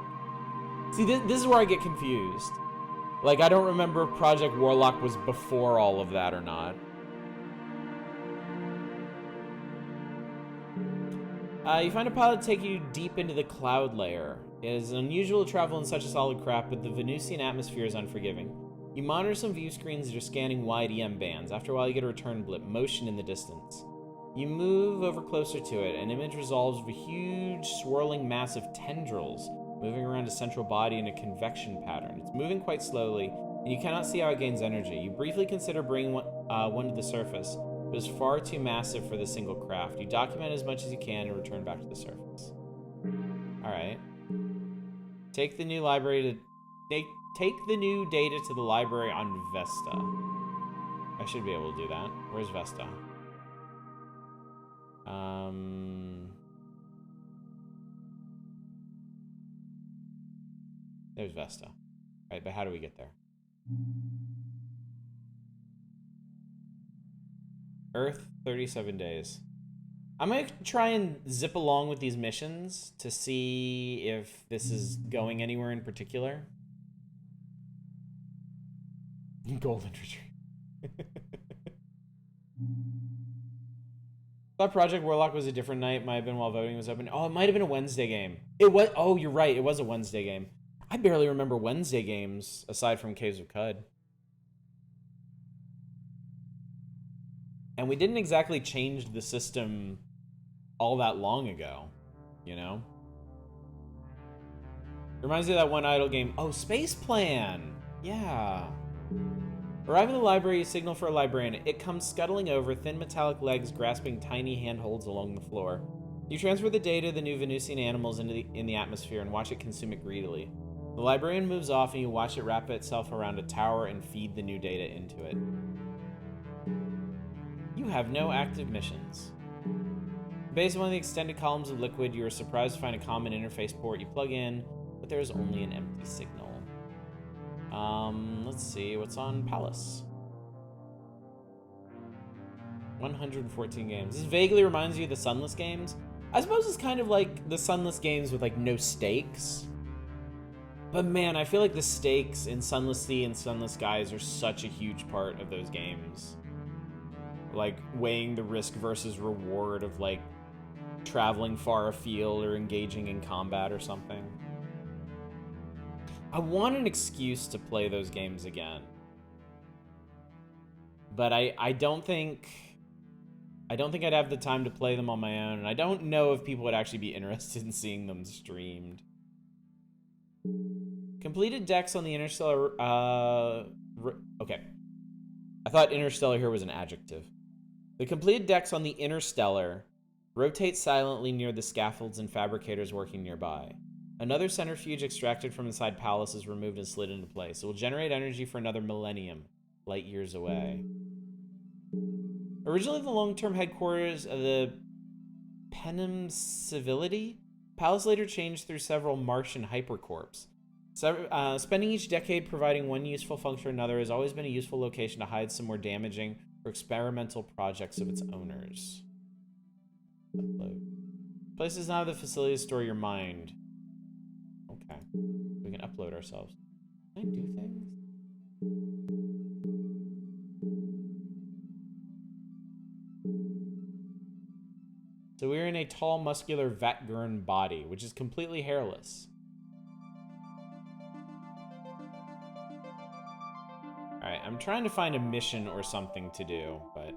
See, this is where I get confused. Like, I don't remember if Project Warlock was before all of that or not. You find a pilot taking you deep into the cloud layer. It is unusual to travel in such a solid craft, but the Venusian atmosphere is unforgiving. You monitor some view screens that are scanning wide EM bands. After a while, you get a return blip, motion in the distance. You move over closer to it. An image resolves with a huge, swirling mass of tendrils moving around a central body in a convection pattern. It's moving quite slowly, and you cannot see how it gains energy. You briefly consider bringing one to the surface, but it's far too massive for the single craft. You document as much as you can and return back to the surface. Alright. Take the new library to... Take the new data to the library on Vesta. I should be able to do that. Where's Vesta? There's Vesta. Right, but how do we get there? Earth, 37 days. I'm gonna try and zip along with these missions to see if this is going anywhere in particular. Golden Retriever. Thought Project Warlock was a different night. Might have been while voting was open. Oh, it might have been a Wednesday game. It was. Oh, you're right. It was a Wednesday game. I barely remember Wednesday games aside from Caves of Cud. And we didn't exactly change the system all that long ago, you know? Reminds me of that one idle game. Oh, Space Plan! Yeah. Arriving at the library, you signal for a librarian. It comes scuttling over, thin metallic legs grasping tiny handholds along the floor. You transfer the data of the new Venusian animals in the atmosphere and watch it consume it greedily. The librarian moves off and you watch it wrap itself around a tower and feed the new data into it. You have no active missions. Based on one of the extended columns of liquid, you are surprised to find a common interface port you plug in, but there is only an empty signal. Let's see, what's on Palace? 114 games. This vaguely reminds you of the Sunless games. I suppose it's kind of like the Sunless games with like no stakes. But man, I feel like the stakes in Sunless Sea and Sunless Skies are such a huge part of those games. Like weighing the risk versus reward of like traveling far afield or engaging in combat or something. I want an excuse to play those games again. But I don't think I'd have the time to play them on my own, and I don't know if people would actually be interested in seeing them streamed. Completed decks on the Interstellar, okay. I thought Interstellar here was an adjective. The completed decks on the Interstellar rotate silently near the scaffolds and fabricators working nearby. Another centrifuge extracted from inside Palace is removed and slid into place. It will generate energy for another millennium, light years away. Originally the long-term headquarters of the Penem Civility, Palace later changed through several Martian hypercorps. Spending each decade providing one useful function or another has always been a useful location to hide some more damaging or experimental projects of its owners. Upload. Place is now the facility to store your mind. Okay. We can upload ourselves. Can I do things? So we're in a tall, muscular Vatgurn body, which is completely hairless. Alright, I'm trying to find a mission or something to do, but...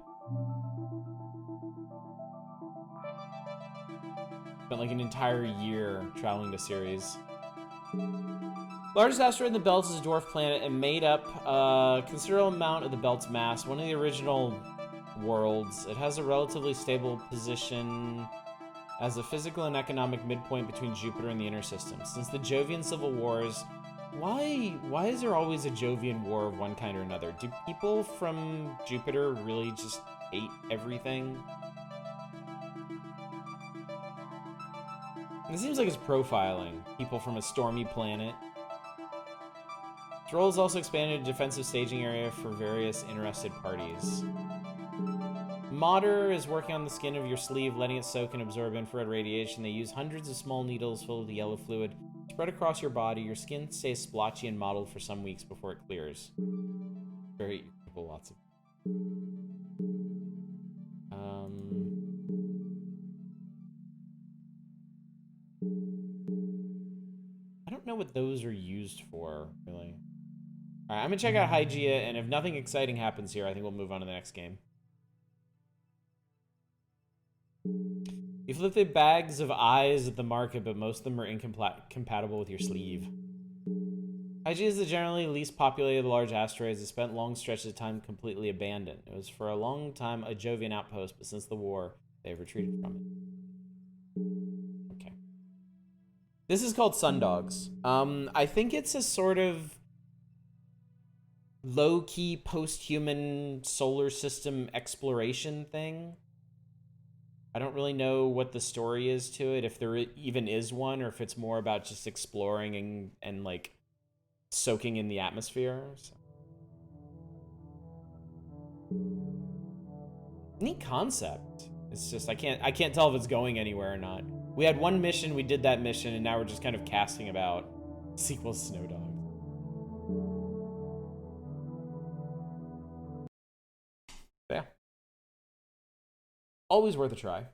Spent like an entire year traveling to Ceres. Largest asteroid in the belt is a dwarf planet and made up a considerable amount of the belt's mass. One of the original worlds. It has a relatively stable position as a physical and economic midpoint between Jupiter and the inner system. Since the Jovian Civil Wars, why is there always a Jovian war of one kind or another? Do people from Jupiter really just hate everything? It seems like it's profiling people from a stormy planet. Its role is also expanded to a defensive staging area for various interested parties. Modder is working on the skin of your sleeve, letting it soak and absorb infrared radiation. They use hundreds of small needles filled with yellow fluid spread across your body. Your skin stays splotchy and mottled for some weeks before it clears. Very people, lots of. I don't know what those are used for, really. Alright, I'm gonna check out Hygeia, and if nothing exciting happens here, I think we'll move on to the next game. You've lifted bags of eyes at the market, but most of them are incompatible with your sleeve. Hygeia is the generally least populated of the large asteroids. It spent long stretches of time completely abandoned. It was for a long time a Jovian outpost, but since the war, they have retreated from it. Okay. This is called Sundogs. I think it's a sort of low-key post-human solar system exploration thing. I don't really know what the story is to it, if there even is one, or if it's more about just exploring and like soaking in the atmosphere. So. Neat concept. It's just I can't tell if it's going anywhere or not. We had one mission, we did that mission, and now we're just kind of casting about sequels to Snow Dogs. Yeah. Always worth a try.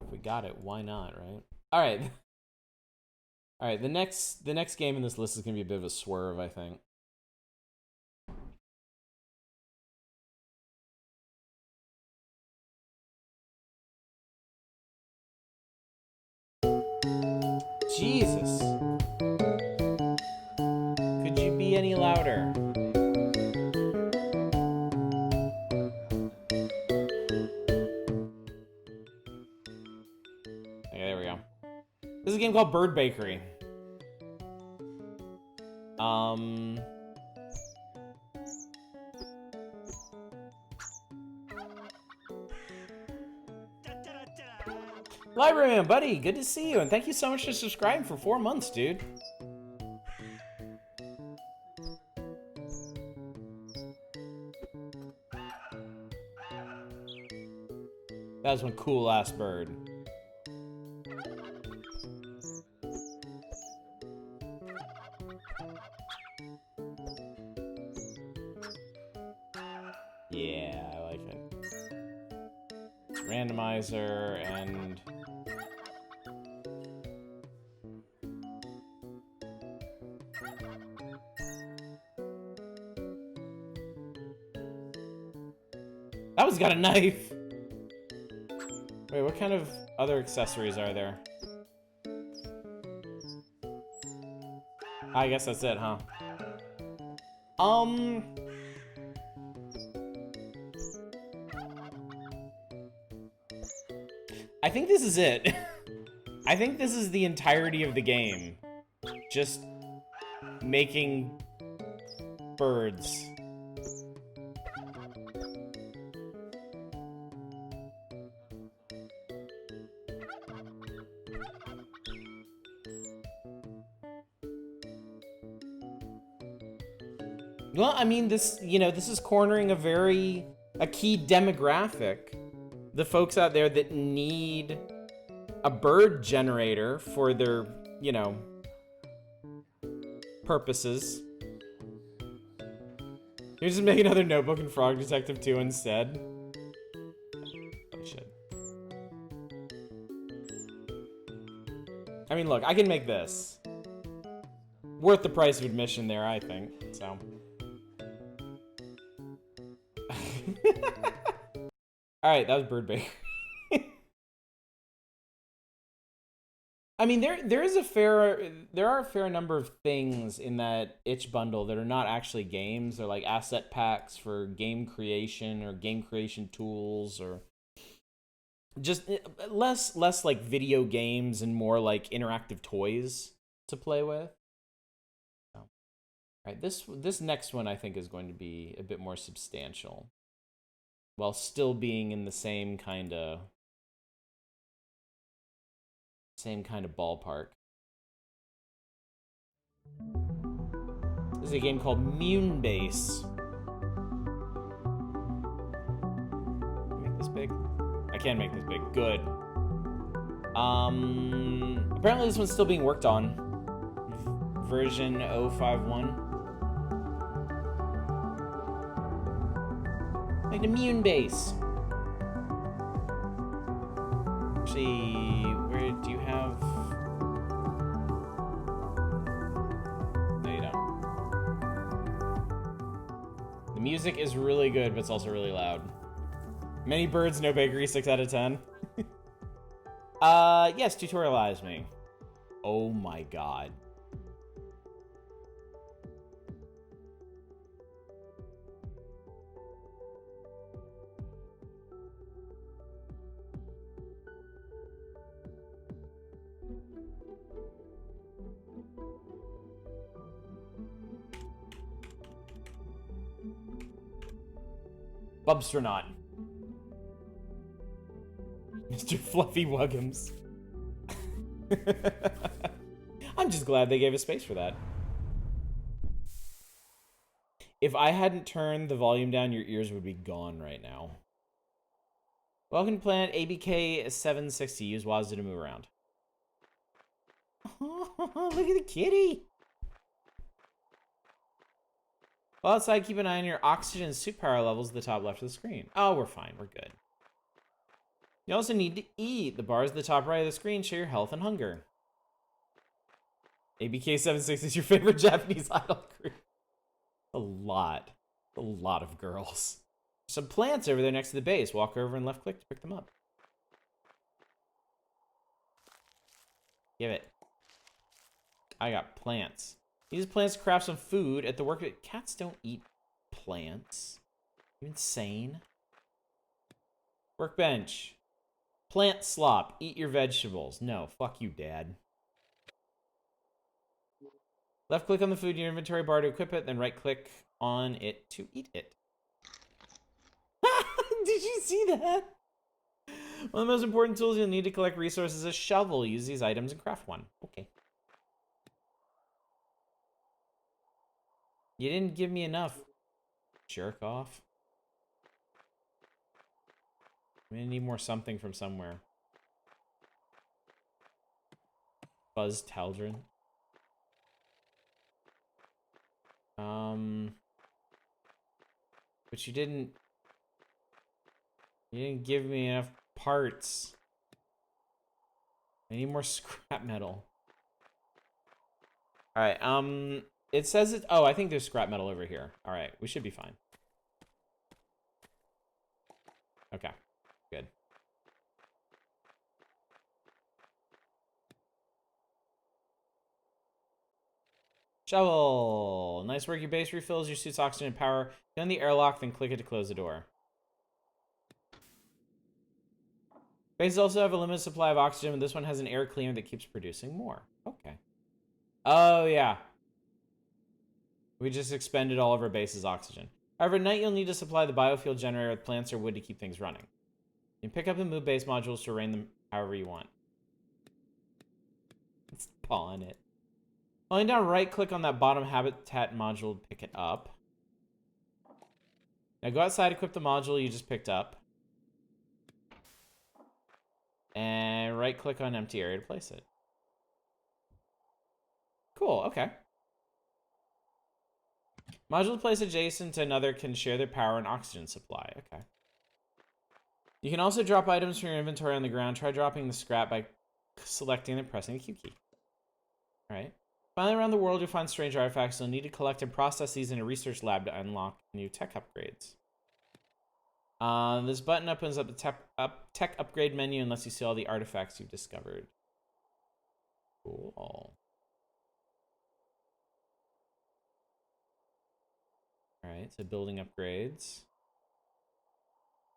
If we got it, why not, right? Alright. Alright, the next game in this list is gonna be a bit of a swerve, I think. Jesus. Could you be any louder? Okay, there we go. This is a game called Bird Bakery. Library Man, buddy, good to see you, and thank you so much for subscribing for 4 months, dude. That was one cool-ass bird. Yeah, I like it. Randomizer and... That one's got a knife! Wait, what kind of other accessories are there? I guess that's it, huh? I think this is it. I think this is the entirety of the game. Just making birds. Well, I mean, this, you know, this is cornering a key demographic. The folks out there that need a bird generator for their, you know, purposes. You're just making another Notebook and Frog Detective 2 instead. Oh, shit. I mean, look, I can make this. Worth the price of admission there, I think, so. Alright, that was Bird Baker. I mean, there are a fair number of things in that itch bundle that are not actually games. They're like asset packs for game creation or game creation tools, or just less like video games and more like interactive toys to play with. So, all right, this next one I think is going to be a bit more substantial, while still being in the same kind of ballpark. This is a game called Mewnbase. Make this big? I can make this big. Good. Apparently this one's still being worked on. Version 051. Make the Mewnbase. Actually, where do you have... No, you don't. The music is really good, but it's also really loud. Many birds, no bakery, 6 out of 10. Yes, tutorialize me. Oh my god. Bubstronaut. Mr. Fluffy Wuggums. I'm just glad they gave us space for that. If I hadn't turned the volume down, your ears would be gone right now. Welcome to Planet ABK 760. Use Wazoo to move around. Oh, look at the kitty. While outside, keep an eye on your oxygen and suit power levels at the top left of the screen. Oh, we're fine. We're good. You also need to eat. The bars at the top right of the screen show your health and hunger. ABK 760 is your favorite Japanese idol group. A lot of girls. Some plants over there next to the base. Walk over and left click to pick them up. Give it. I got plants. Use plants to craft some food at the work. Cats don't eat plants. You insane? Workbench. Plant slop. Eat your vegetables. No, fuck you, Dad. Left click on the food in your inventory bar to equip it, then right click on it to eat it. Did you see that? One of the most important tools you'll need to collect resources is a shovel. Use these items and craft one. Okay. You didn't give me enough. Jerk off. I'm gonna need more something from somewhere. Buzz Taldrin. But you didn't give me enough parts. I need more scrap metal. Alright, it says it. Oh, I think there's scrap metal over here. Alright, we should be fine. Okay, good. Shovel. Nice work. Your base refills your suit's oxygen and power. Go in the airlock, then click it to close the door. Bases also have a limited supply of oxygen, but this one has an air cleaner that keeps producing more. Okay. Oh, yeah. We just expended all of our base's oxygen. However, at night you'll need to supply the biofuel generator with plants or wood to keep things running. You can pick up the Mewnbase modules to arrange them however you want. Let's pawn it. Holding down right click on that bottom habitat module to pick it up. Now go outside, equip the module you just picked up. And right click on empty area to place it. Cool, okay. Module placed adjacent to another can share their power and oxygen supply. Okay. You can also drop items from your inventory on the ground. Try dropping the scrap by selecting and pressing the Q key. Alright. Finally, around the world, you'll find strange artifacts. You'll need to collect and process these in a research lab to unlock new tech upgrades. This button opens up the tech upgrade menu and lets you see all the artifacts you've discovered. Cool. Alright, so building upgrades.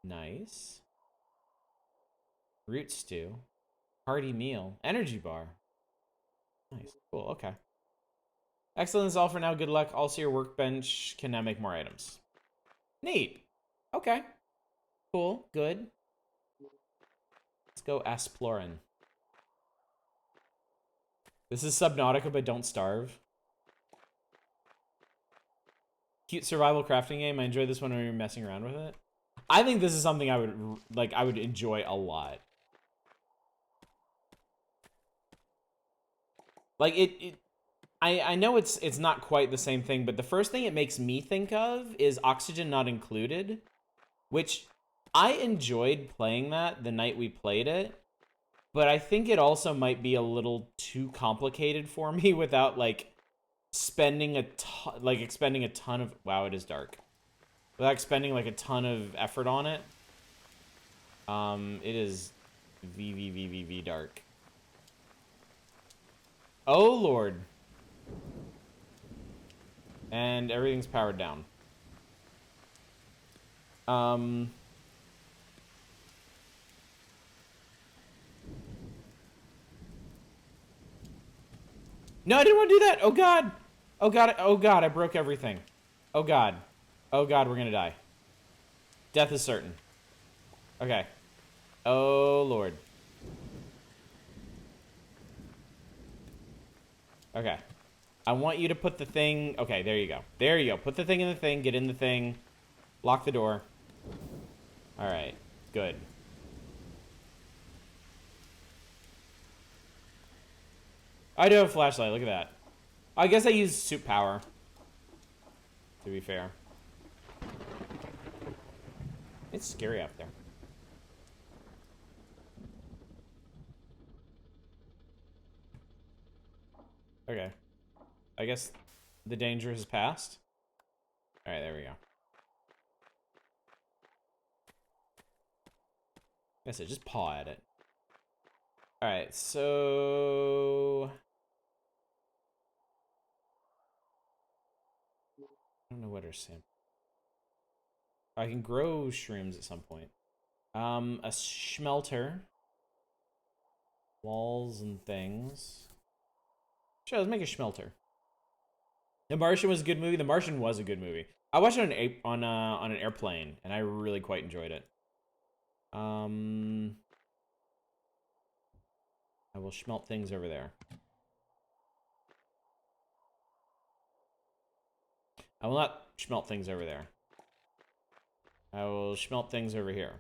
Nice. Root stew. Hearty meal. Energy bar. Nice. Cool, okay. Excellent, that's all for now. Good luck. Also, your workbench can now make more items. Neat. Okay. Cool. Good. Let's go exploring. This is Subnautica, but don't starve. Cute survival crafting game. I enjoy this one when you're messing around with it. I think this is something I would enjoy a lot. Like I know it's not quite the same thing, but the first thing it makes me think of is oxygen not included, which I enjoyed playing that the night we played it, but I think it also might be a little too complicated for me without like expending a ton of it is dark. Without expending like a ton of effort on it. It is v dark. Oh Lord. And everything's powered down. No, I didn't want to do that. Oh God. Oh God. Oh God. I broke everything. Oh God. Oh God. We're gonna die. Death is certain. Okay. Oh Lord. Okay. I want you to put the thing... Okay, there you go. There you go. Put the thing in the thing. Get in the thing. Lock the door. Alright. Good. I do have a flashlight. Look at that. I guess I use suit power. To be fair. It's scary out there. Okay. I guess the danger has passed. Alright, there we go. That's it, just paw at it. Alright, so... I don't know what are sample. I can grow shrooms at some point. A smelter. Walls and things. Sure, let's make a smelter. The Martian was a good movie. The Martian was a good movie. I watched it on an airplane, and I really quite enjoyed it. I will smelt things over there. I will not smelt things over there. I will smelt things over here.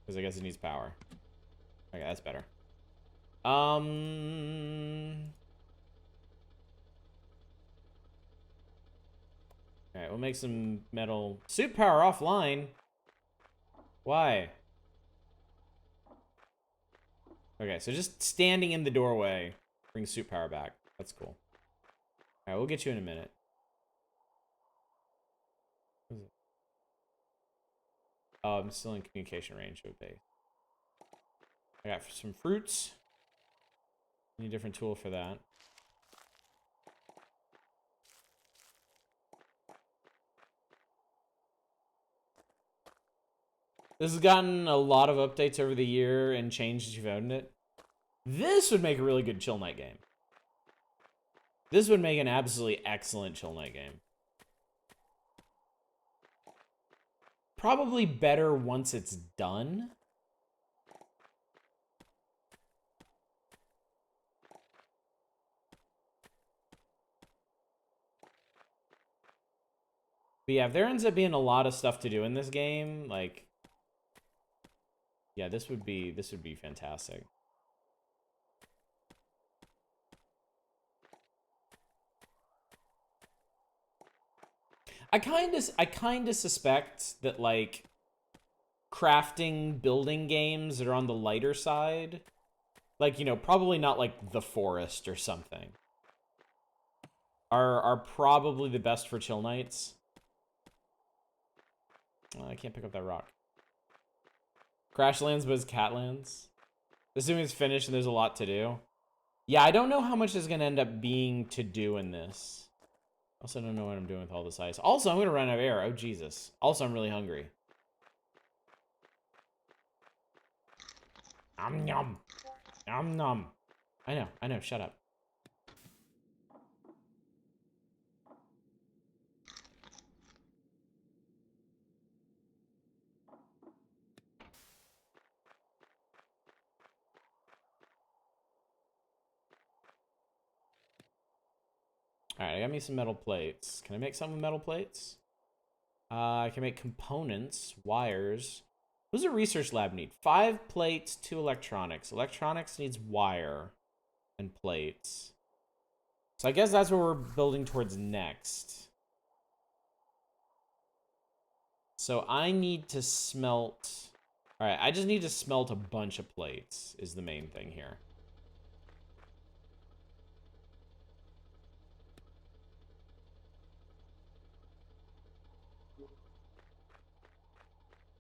Because I guess it needs power. Okay, that's better. Alright, we'll make some metal. Suit power offline? Why? Okay, so just standing in the doorway brings suit power back. That's cool. Alright, we'll get you in a minute. Oh, I'm still in communication range with base. I got some fruits. Need a different tool for that. This has gotten a lot of updates over the year and changed as you've owned it. This would make a really good chill night game. This would make an absolutely excellent chill night game. Probably better once it's done. But yeah, if there ends up being a lot of stuff to do in this game, like, yeah, this would be fantastic. I kind of suspect that, like, crafting building games that are on the lighter side, like, you know, probably not like The Forest or something, are probably the best for chill nights. I can't pick up that rock. Crashlands was Catlands. Assuming it's finished and there's a lot to do. Yeah, I don't know how much is going to end up being to do in this. Also, don't know what I'm doing with all this ice. Also, I'm going to run out of air. Oh, Jesus. Also, I'm really hungry. Nom. Nom. I know. Shut up. Alright, I got me some metal plates. Can I make some with metal plates? I can make components, wires. What does a research lab need? 5 plates, 2 electronics. Electronics needs wire and plates. So I guess that's what we're building towards next. So I need to smelt... Alright, I just need to smelt a bunch of plates is the main thing here.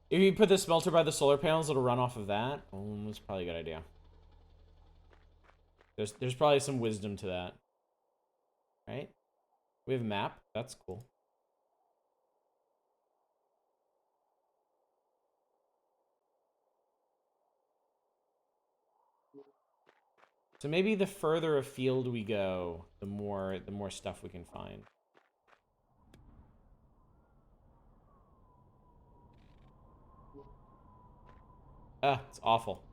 If you put the smelter by the solar panels, it'll run off of that. Oh, that's probably a good idea. There's probably some wisdom to that. Right? We have a map. That's cool. So maybe the further afield we go, the more stuff we can find. Ah, it's awful.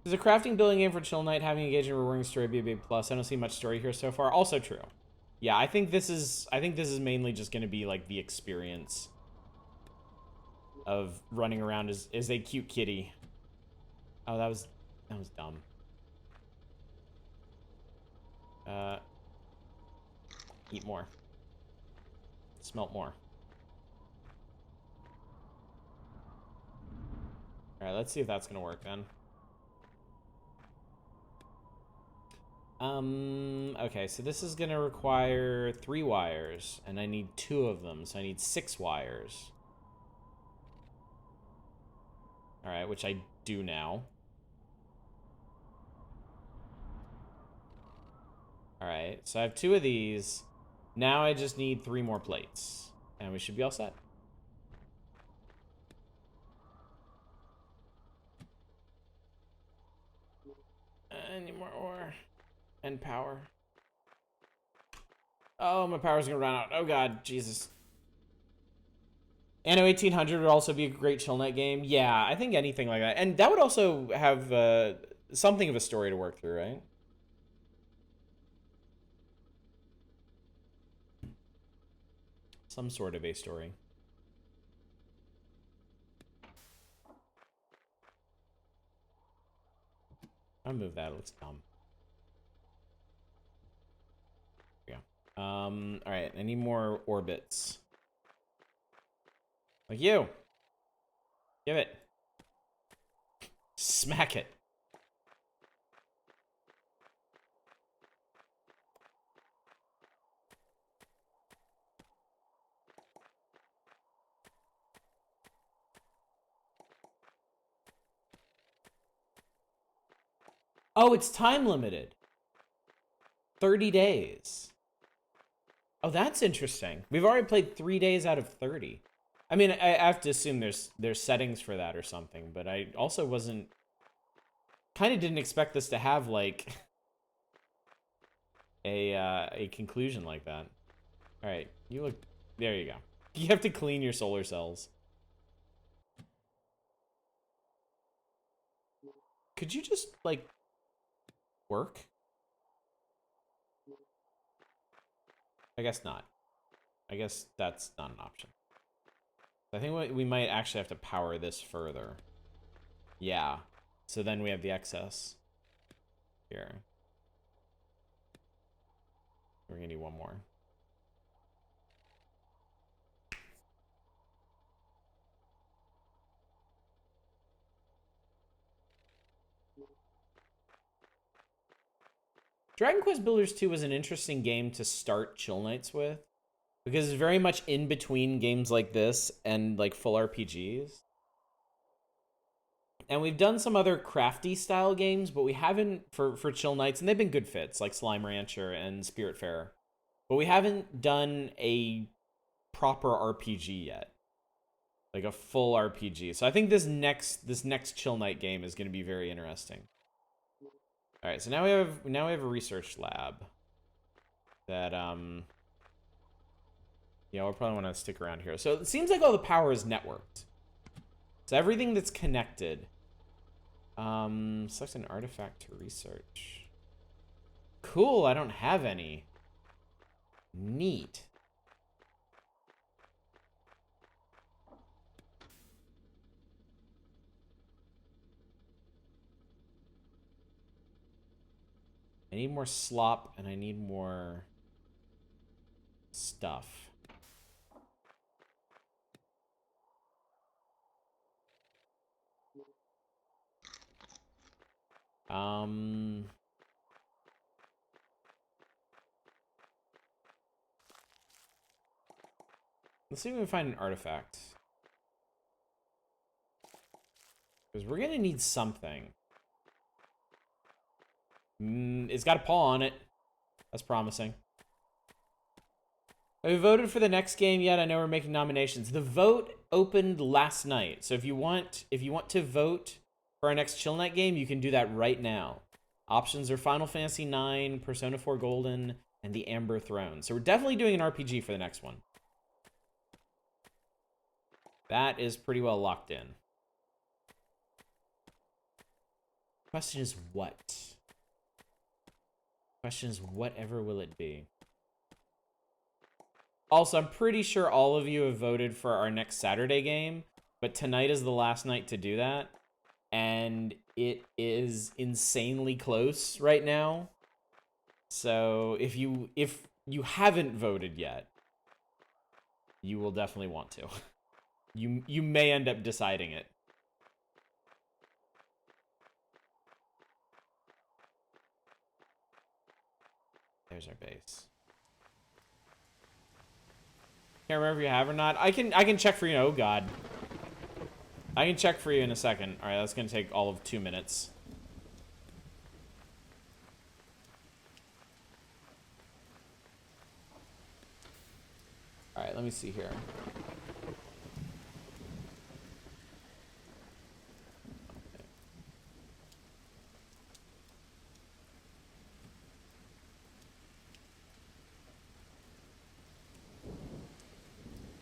Is a crafting building game for chill night having engaging rewarding story be a big plus? I don't see much story here so far. Also true. Yeah, I think this is mainly just going to be like the experience of running around as a cute kitty. Oh, that was dumb. Eat more. Smelt more. Alright, let's see if that's gonna work then. Okay, so this is gonna require 3 wires, and I need 2 of them, so I need 6 wires. Alright, which I do now. Alright, so I have 2 of these. Now I just need 3 more plates, and we should be all set. I need more ore and power. Oh, my power's gonna run out. Oh god, Jesus. Anno 1800 would also be a great chill night game. Yeah, I think anything like that. And that would also have something of a story to work through, right? Some sort of a story. I'll move that. Let's come. Yeah. All right. I need more orbits. Like you. Give it. Smack it. Oh, it's time limited. 30 days. Oh, that's interesting. We've already played 3 days out of 30. I mean, I have to assume there's settings for that or something, but I also wasn't... Kind of didn't expect this to have, like, a conclusion like that. All right, you look... There you go. You have to clean your solar cells. Could you just, like, work? I guess not. I guess that's not an option. I think we might actually have to power this further. Yeah. So then we have the excess. Here. We're gonna need one more. Dragon Quest Builders 2 was an interesting game to start chill nights with, because it's very much in between games like this and like full RPGs. And we've done some other crafty style games, but we haven't for chill nights, and they've been good fits like Slime Rancher and Spiritfarer. But we haven't done a proper RPG yet. Like a full RPG. So I think this next chill night game is going to be very interesting. All right, so now we have a research lab that yeah, we'll probably want to stick around here. So it seems like all the power is networked. So everything that's connected. Select an artifact to research. Cool, I don't have any. Neat. I need more slop, and I need more stuff. Let's see if we can find an artifact. Because we're gonna need something. It's got a paw on it. That's promising. Have we voted for the next game yet? I know we're making nominations. The vote opened last night. So if you want to vote for our next Chill Night game, you can do that right now. Options are Final Fantasy IX, Persona 4 Golden, and the Amber Throne. So we're definitely doing an RPG for the next one. That is pretty well locked in. Question is what? Question is whatever will it be? Also, I'm pretty sure all of you have voted for our next Saturday game, but tonight is the last night to do that, and it is insanely close right now. So if you haven't voted yet, you will definitely want to. You may end up deciding it. There's our base. Can't remember if you have or not. I can check for you. Oh god. I can check for you in a second. All right, that's gonna take all of 2 minutes. All right, let me see here.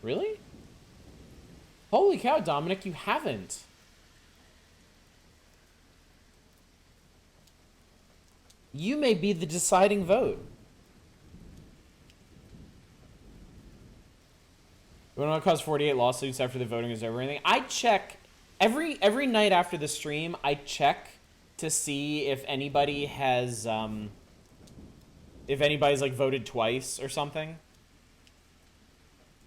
Really? Holy cow, Dominic, you haven't. You may be the deciding vote. We don't want to cause 48 lawsuits after the voting is over or anything. I check every night after the stream. I check to see if anybody has if anybody's like voted twice or something.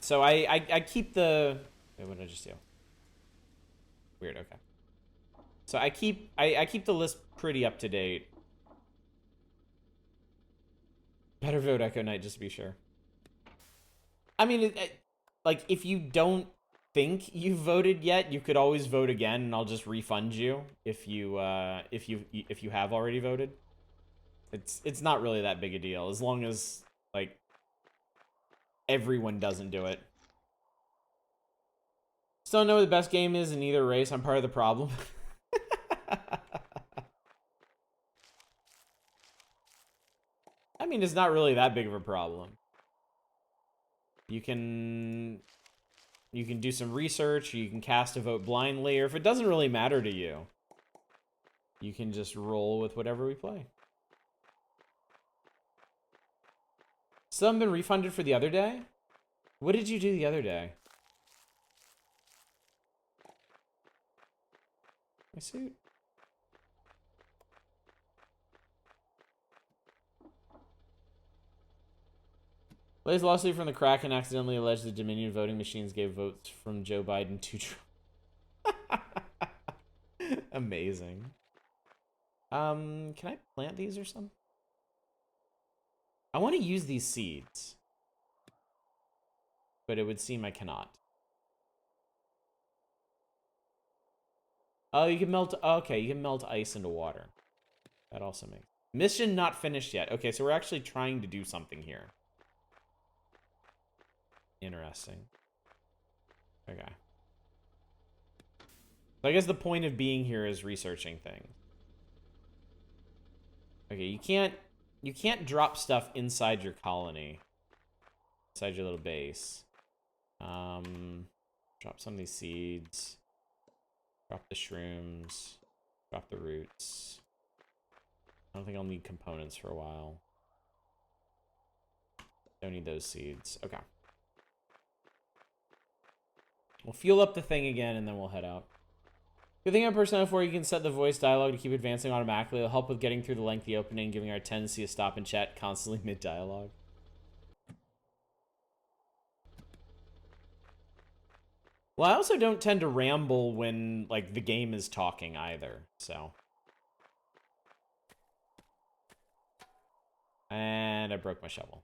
So I keep the wait, what did I just do? Weird. Okay. So I keep the list pretty up to date. Better vote Echo Knight just to be sure. I mean, like if you don't think you've voted yet, you could always vote again, and I'll just refund you if you have already voted. It's not really that big a deal as long as like everyone doesn't do it. Still don't know what the best game is in either race. I'm part of the problem. I mean, it's not really that big of a problem. You can do some research, you can cast a vote blindly, or if it doesn't really matter to you, you can just roll with whatever we play. Still haven't been refunded for the other day? What did you do the other day? My suit? Lay's lawsuit from the Kraken accidentally alleged the Dominion voting machines gave votes from Joe Biden to Trump. Amazing. Can I plant these or something? I want to use these seeds, but it would seem I cannot. Oh, you can melt. Okay, you can melt ice into water. That also makes mission not finished yet. Okay, so we're actually trying to do something here. Interesting. Okay. So I guess the point of being here is researching things. Okay, you can't drop stuff inside your colony. Inside your little base. Drop some of these seeds. Drop the shrooms. Drop the roots. I don't think I'll need components for a while. Don't need those seeds. Okay. We'll fuel up the thing again, and then we'll head out. Good thing on Persona 4, you can set the voice dialogue to keep advancing automatically. It'll help with getting through the lengthy opening, giving our tendency to stop and chat constantly mid-dialogue. Well, I also don't tend to ramble when, like, the game is talking either, so. And I broke my shovel.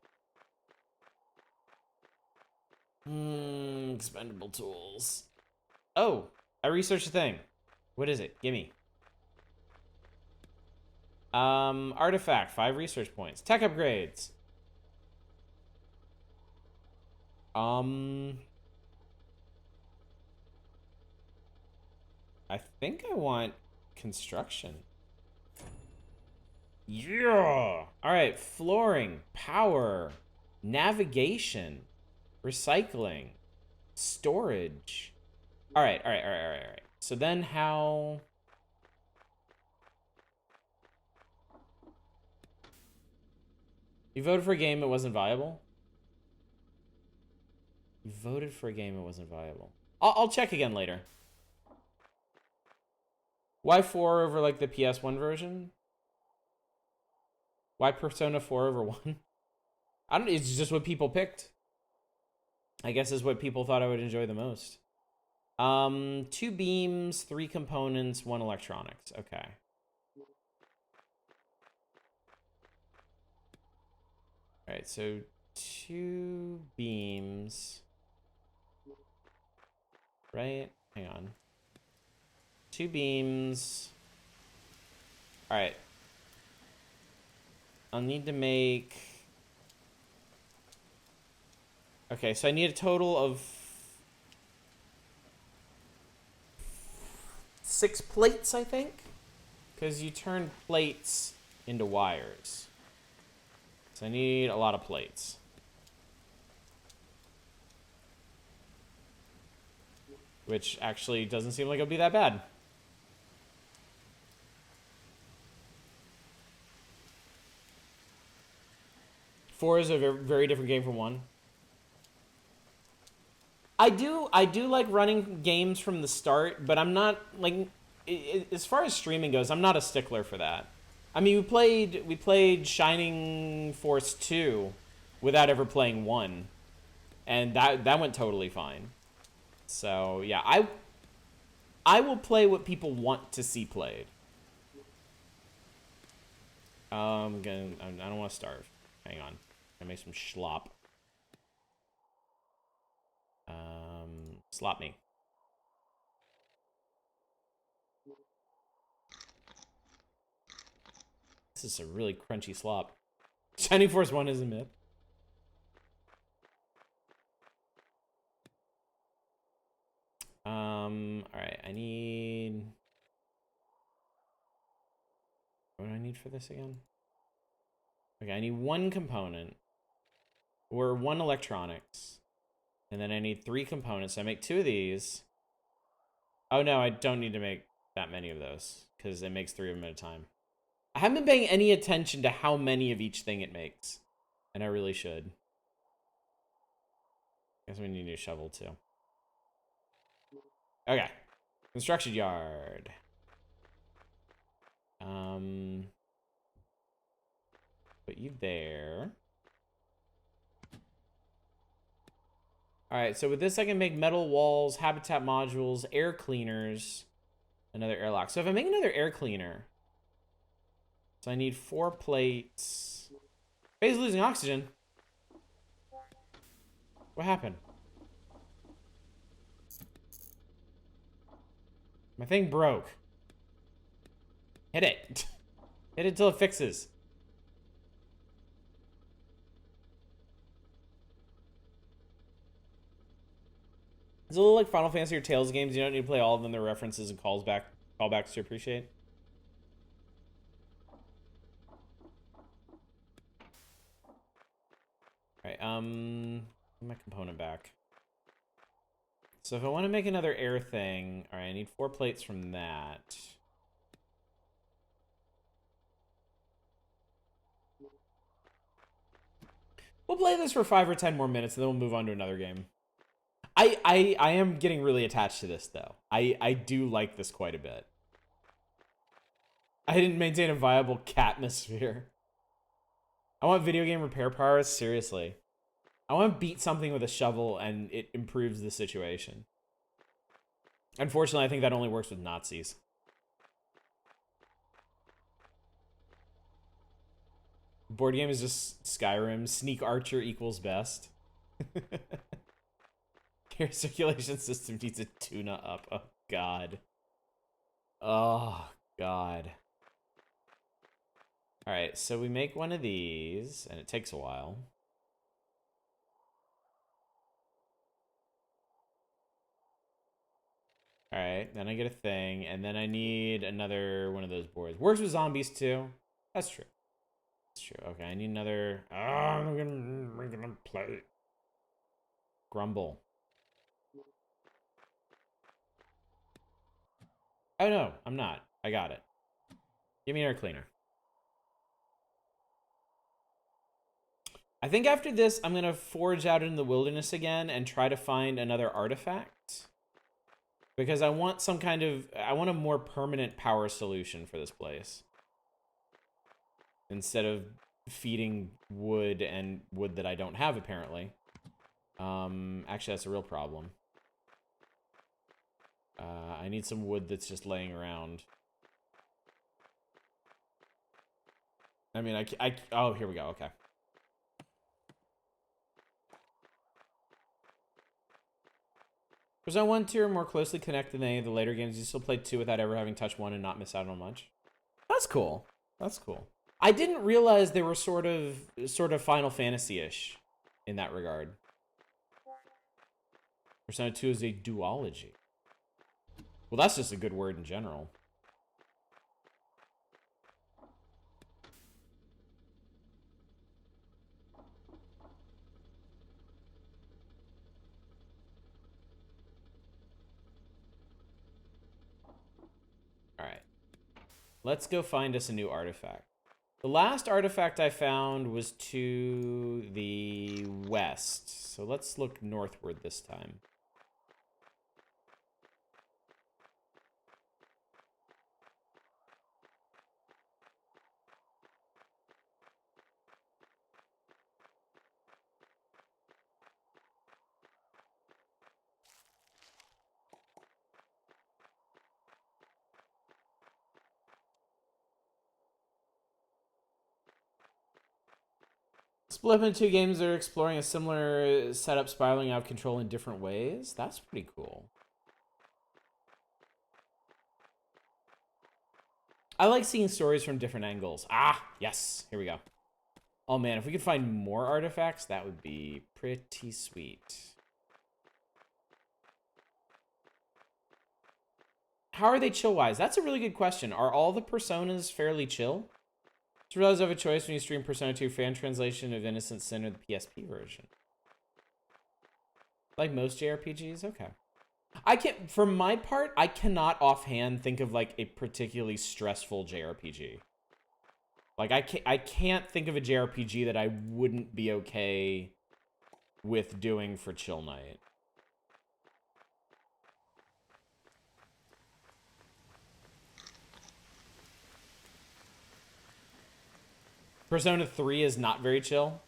Expendable tools. Oh, I researched a thing. What is it? Gimme. Artifact, 5 research points. Tech upgrades. I think I want construction. Yeah! Alright, flooring, power, navigation, recycling, storage. Alright. So then how... You voted for a game that wasn't viable? You voted for a game that wasn't viable. I'll check again later. Why 4 over, like, the PS1 version? Why Persona 4 over 1? I don't... It's just what people picked. I guess is what people thought I would enjoy the most. 2 beams, 3 components, 1 electronics. Okay. Alright, so 2 beams. Right? Hang on. 2 beams. Alright. I'll need to make... Okay, so I need a total of 6 plates, I think? Because you turn plates into wires. So I need a lot of plates. which actually doesn't seem like it'll be that bad. Four is a very different game from one. I do like running games from the start, but I'm not like as far as streaming goes, I'm not a stickler for that. I mean, we played Shining Force 2 without ever playing 1, and that went totally fine. So, yeah, I will play what people want to see played. I don't want to starve. Hang on. I make some schlop. Slop me. This is a really crunchy slop. Shining Force 1 is a myth. Alright, I need... What do I need for this again? Okay, I need one component. Or one electronics. And then I need 3 components. So I make 2 of these. Oh no, I don't need to make that many of those, because it makes 3 of them at a time. I haven't been paying any attention to how many of each thing it makes. And I really should. I guess we need a new shovel too. Okay. Construction yard. Put you there. Alright, so with this I can make metal walls, habitat modules, air cleaners, another airlock. So if I make another air cleaner, so I need 4 plates. Phase losing oxygen. What happened? My thing broke. Hit it. Hit it till it fixes. It's a little like Final Fantasy or Tales games. You don't need to play all of them. Their references and callbacks to appreciate. Alright, put my component back. So if I want to make another air thing, alright, I need 4 plates from that. We'll play this for 5 or 10 more minutes, and then we'll move on to another game. I am getting really attached to this, though. I do like this quite a bit. I didn't maintain a viable catmosphere. I want video game repair powers, seriously. I want to beat something with a shovel, and it improves the situation. Unfortunately, I think that only works with Nazis. Board game is just Skyrim. Sneak Archer equals best. Your circulation system needs a tune-up. Oh, God. Oh, God. Alright, so we make one of these, and it takes a while. Alright, then I get a thing, and then I need another one of those boards. Works with zombies, too. That's true. That's true. Okay, I need another... Oh, I'm gonna play. Grumble. Oh, no, I'm not. I got it. Give me an air cleaner. I think after this, I'm going to forge out in the wilderness again and try to find another artifact. Because I want some kind of... I want a more permanent power solution for this place. Instead of feeding wood and wood that I don't have, apparently. Actually, that's a real problem. I need some wood that's just laying around. I mean, oh, here we go. Okay. Persona 1, 2 are more closely connected than any of the later games. You still play 2 without ever having touched 1 and not miss out on much. That's cool. That's cool. I didn't realize they were sort of Final Fantasy-ish in that regard. Persona 2 is a duology. Well, that's just a good word in general. Let's go find us a new artifact. The last artifact I found was to the west. So let's look northward this time. Split up into two games that are exploring a similar setup, spiraling out of control in different ways. That's pretty cool. I like seeing stories from different angles. Ah, yes. Here we go. Oh, man. If we could find more artifacts, that would be pretty sweet. How are they chill-wise? That's a really good question. Are all the personas fairly chill? Just realize I have a choice when you stream Persona 2 fan translation of Innocent Sin or the PSP version. Like most JRPGs? Okay. I can't, for my part, I cannot offhand think of like a particularly stressful JRPG. Like I can't think of a JRPG that I wouldn't be okay with doing for chill night. Persona 3 is not very chill.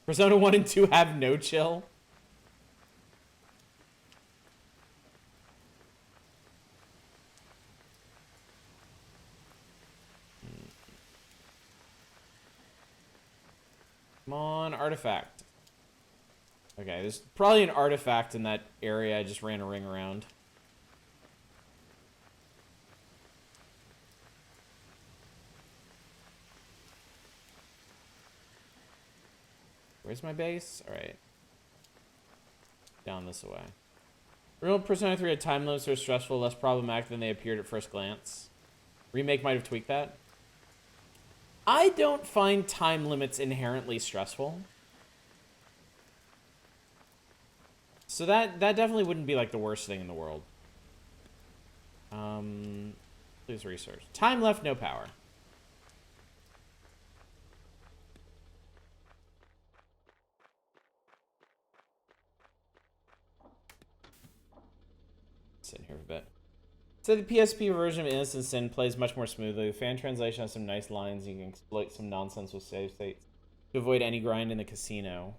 Persona 1 and 2 have no chill. Come on, artifact. Okay, there's probably an artifact in that area I just ran a ring around. Where's my base? Alright. Down this way. Real Persona 3 had time limits that are stressful, less problematic than they appeared at first glance. Remake might have tweaked that. I don't find time limits inherently stressful. So that definitely wouldn't be like the worst thing in the world. Please research. Time left, no power. Sit here for a bit. So the PSP version of Innocent Sin plays much more smoothly. The fan translation has some nice lines. You can exploit some nonsense with save states to avoid any grind in the casino.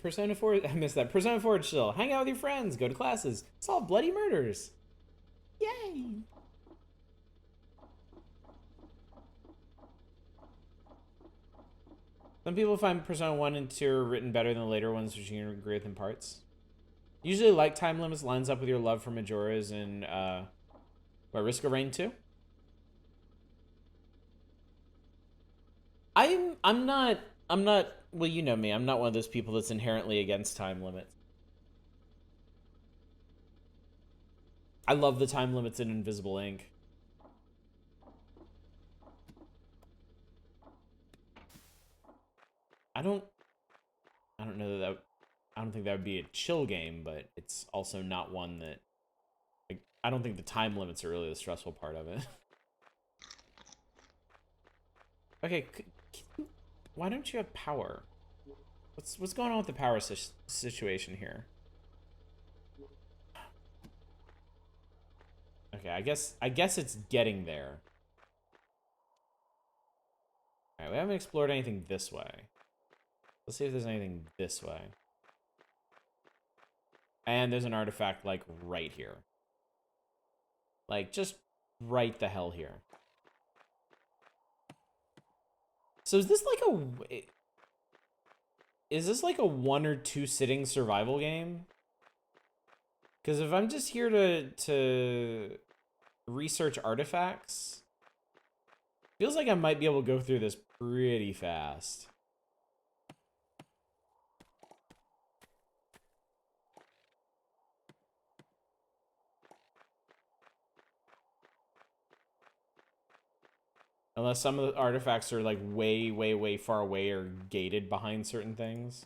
Persona 4, I missed that. Persona 4 chill. Hang out with your friends. Go to classes. Solve bloody murders. Yay! Some people find Persona 1 and 2 are written better than the later ones, which you can agree with in parts. Usually like time limits lines up with your love for Majora's and Risk of Rain 2? I'm not, well, you know me, I'm not one of those people that's inherently against time limits. I love the time limits in Invisible Ink. I don't know that I don't think that would be a chill game, but it's also not one that, like, I don't think the time limits are really the stressful part of it. Okay, why don't you have power? What's going on with the power situation here? Okay, I guess it's getting there. All right, we haven't explored anything this way. Let's see if there's anything this way. And there's an artifact, like, right here. Like, just right the hell here. So is this like a... Is this like a 1 or 2 sitting survival game? Because if I'm just here to research artifacts, feels like I might be able to go through this pretty fast. Unless some of the artifacts are like way, way, way far away or gated behind certain things.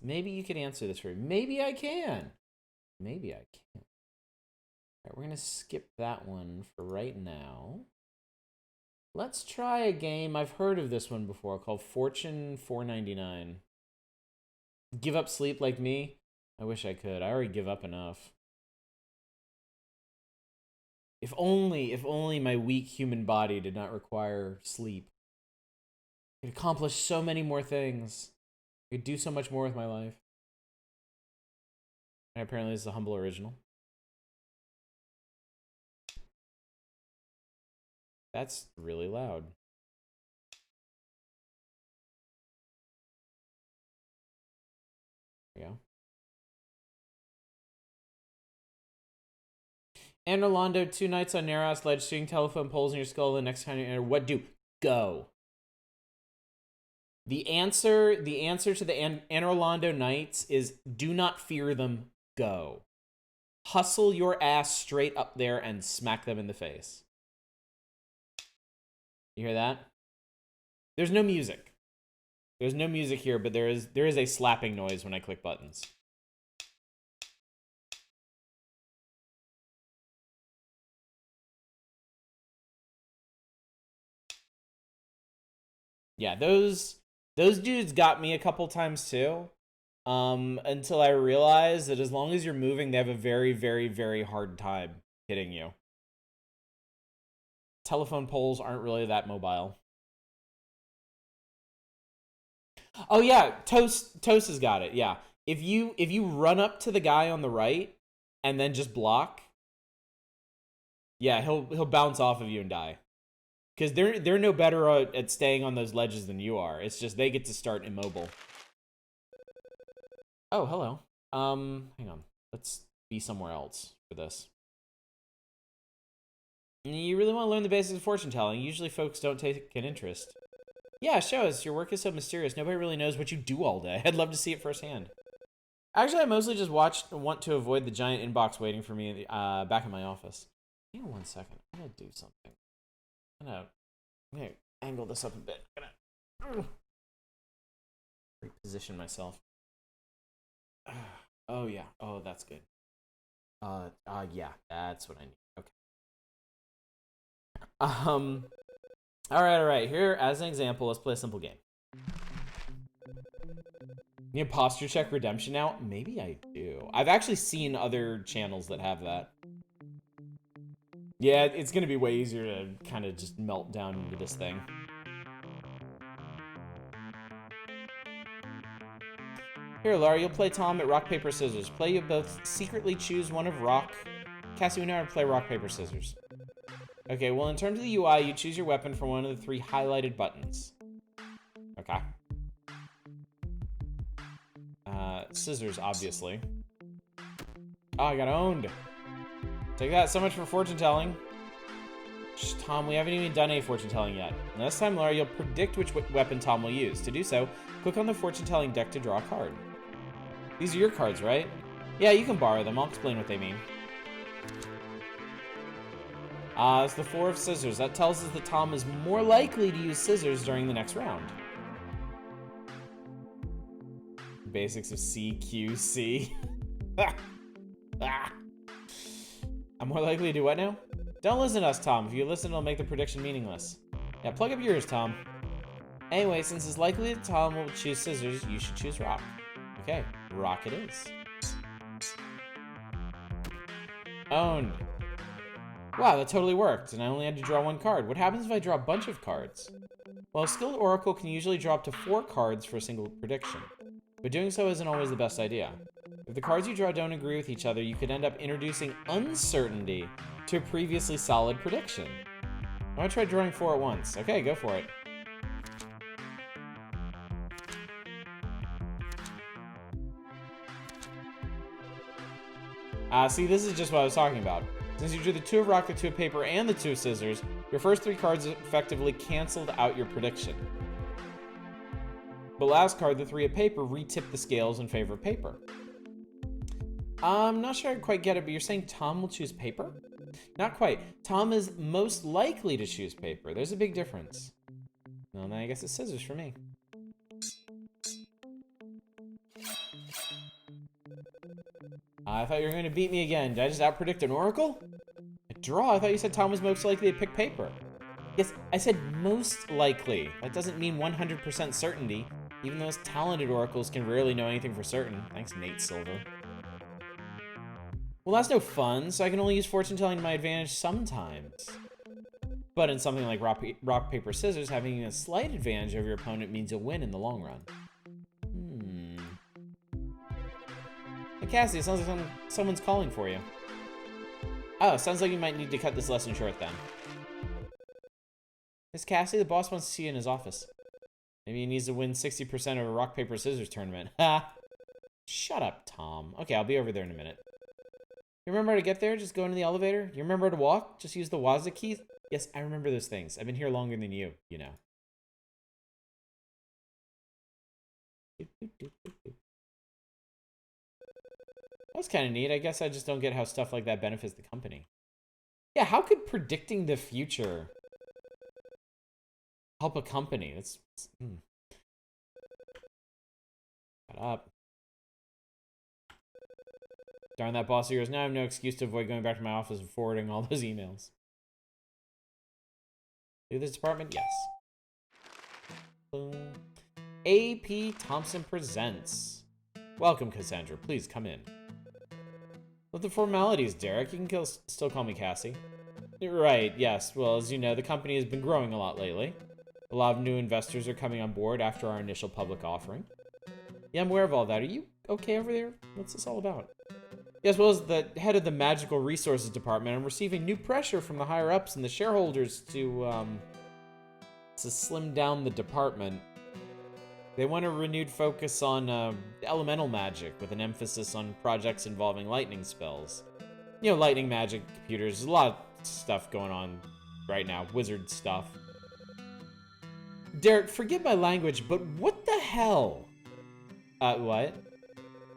Maybe you could answer this for me. Maybe I can. Maybe I can. All right, we're going to skip that one for right now. Let's try a game. I've heard of this one before called Fortune 499. Give up sleep like me? I wish I could. I already give up enough. If only my weak human body did not require sleep. I could accomplish so many more things. I could do so much more with my life. And apparently this is a humble original. That's really loud. There we go. And Orlando, 2 nights on Narrows ledge, shooting telephone poles in your skull. The next time you enter, what do? Go. The answer to the Anne Orlando Nights is do not fear them. Go. Hustle your ass straight up there and smack them in the face. You hear that? There's no music. There's no music here, but there is a slapping noise when I click buttons. Yeah, those dudes got me a couple times too. Until I realized that as long as you're moving, they have a very, very, very hard time hitting you. Telephone poles aren't really that mobile. Oh yeah, Toast has got it. Yeah. If you run up to the guy on the right and then just block, yeah, he'll bounce off of you and die. Because they're no better at staying on those ledges than you are. It's just they get to start immobile. Oh, hello. Hang on. Let's be somewhere else for this. You really want to learn the basics of fortune telling. Usually folks don't take an interest. Yeah, show us. Your work is so mysterious. Nobody really knows what you do all day. I'd love to see it firsthand. Actually, I mostly just want to avoid the giant inbox waiting for me back in my office. Hang on 1 second. I'm going to do something. I'm gonna angle this up a bit. I'm gonna reposition myself. Oh yeah. Oh, that's good. Yeah, that's what I need. Okay. All right. Here, as an example, let's play a simple game. You have posture check redemption now? Maybe I do. I've actually seen other channels that have that. Yeah, it's gonna be way easier to kind of just melt down into this thing. Here, Laura, you'll play Tom at rock, paper, scissors. Play you both secretly choose one of rock. Cassie, we know how to play rock, paper, scissors. Okay, well, in terms of the UI, you choose your weapon from one of the 3 highlighted buttons. Okay. Scissors, obviously. Oh, I got owned. Take that. So much for fortune telling. Shh, Tom, we haven't even done any fortune telling yet. Next time, Laura, you'll predict which weapon Tom will use. To do so, click on the fortune telling deck to draw a card. These are your cards, right? Yeah, you can borrow them. I'll explain what they mean. It's the 4 of scissors. That tells us that Tom is more likely to use scissors during the next round. Basics of CQC. I'm more likely to do what now? Don't listen to us, Tom. If you listen, it'll make the prediction meaningless. Yeah, plug up yours, Tom. Anyway, since it's likely that Tom will choose scissors, you should choose rock. Okay, rock it is. Owned. Wow, that totally worked, and I only had to draw 1 card. What happens if I draw a bunch of cards? Well, a skilled oracle can usually draw up to 4 cards for a single prediction, but doing so isn't always the best idea. If the cards you draw don't agree with each other, you could end up introducing uncertainty to a previously solid prediction. I'm gonna try drawing 4 at once. Okay, go for it. See, this is just what I was talking about. Since you drew the 2 of rock, the 2 of paper, and the 2 of scissors, your first 3 cards effectively canceled out your prediction. The last card, the 3 of paper, re-tipped the scales in favor of paper. I'm not sure I quite get it, but you're saying Tom will choose paper? Not quite. Tom is most likely to choose paper. There's a big difference. Well, then I guess it's scissors for me. I thought you were going to beat me again. Did I just outpredict an oracle? A draw? I thought you said Tom was most likely to pick paper. Yes, I said most likely. That doesn't mean 100% certainty. Even the most talented oracles can rarely know anything for certain. Thanks, Nate Silver. Well, that's no fun, so I can only use fortune telling to my advantage sometimes. But in something like rock, paper, scissors, having a slight advantage over your opponent means you'll win in the long run. Hey, Cassie, it sounds like someone's calling for you. Oh, sounds like you might need to cut this lesson short then. Miss Cassie, the boss wants to see you in his office. Maybe he needs to win 60% of a rock, paper, scissors tournament. Ha! Shut up, Tom. Okay, I'll be over there in a minute. You remember how to get there? Just go into the elevator? You remember how to walk? Just use the WASD keys? Yes, I remember those things. I've been here longer than you know. That's kind of neat. I guess I just don't get how stuff like that benefits the company. Yeah, how could predicting the future help a company? Shut up. Darn that boss of yours. Now I have no excuse to avoid going back to my office and forwarding all those emails. Do this department? Yes. Boom. AP Thompson presents. Welcome, Cassandra. Please come in. With the formalities, Derek. You can still call me Cassie. Right, yes. Well, as you know, the company has been growing a lot lately. A lot of new investors are coming on board after our initial public offering. Yeah, I'm aware of all that. Are you okay over there? What's this all about? Yes, well, as the head of the Magical Resources Department, I'm receiving new pressure from the higher-ups and the shareholders to slim down the department. They want a renewed focus on elemental magic with an emphasis on projects involving lightning spells. You know, lightning magic, computers, there's a lot of stuff going on right now, wizard stuff. Derek, forgive my language, but what the hell? What?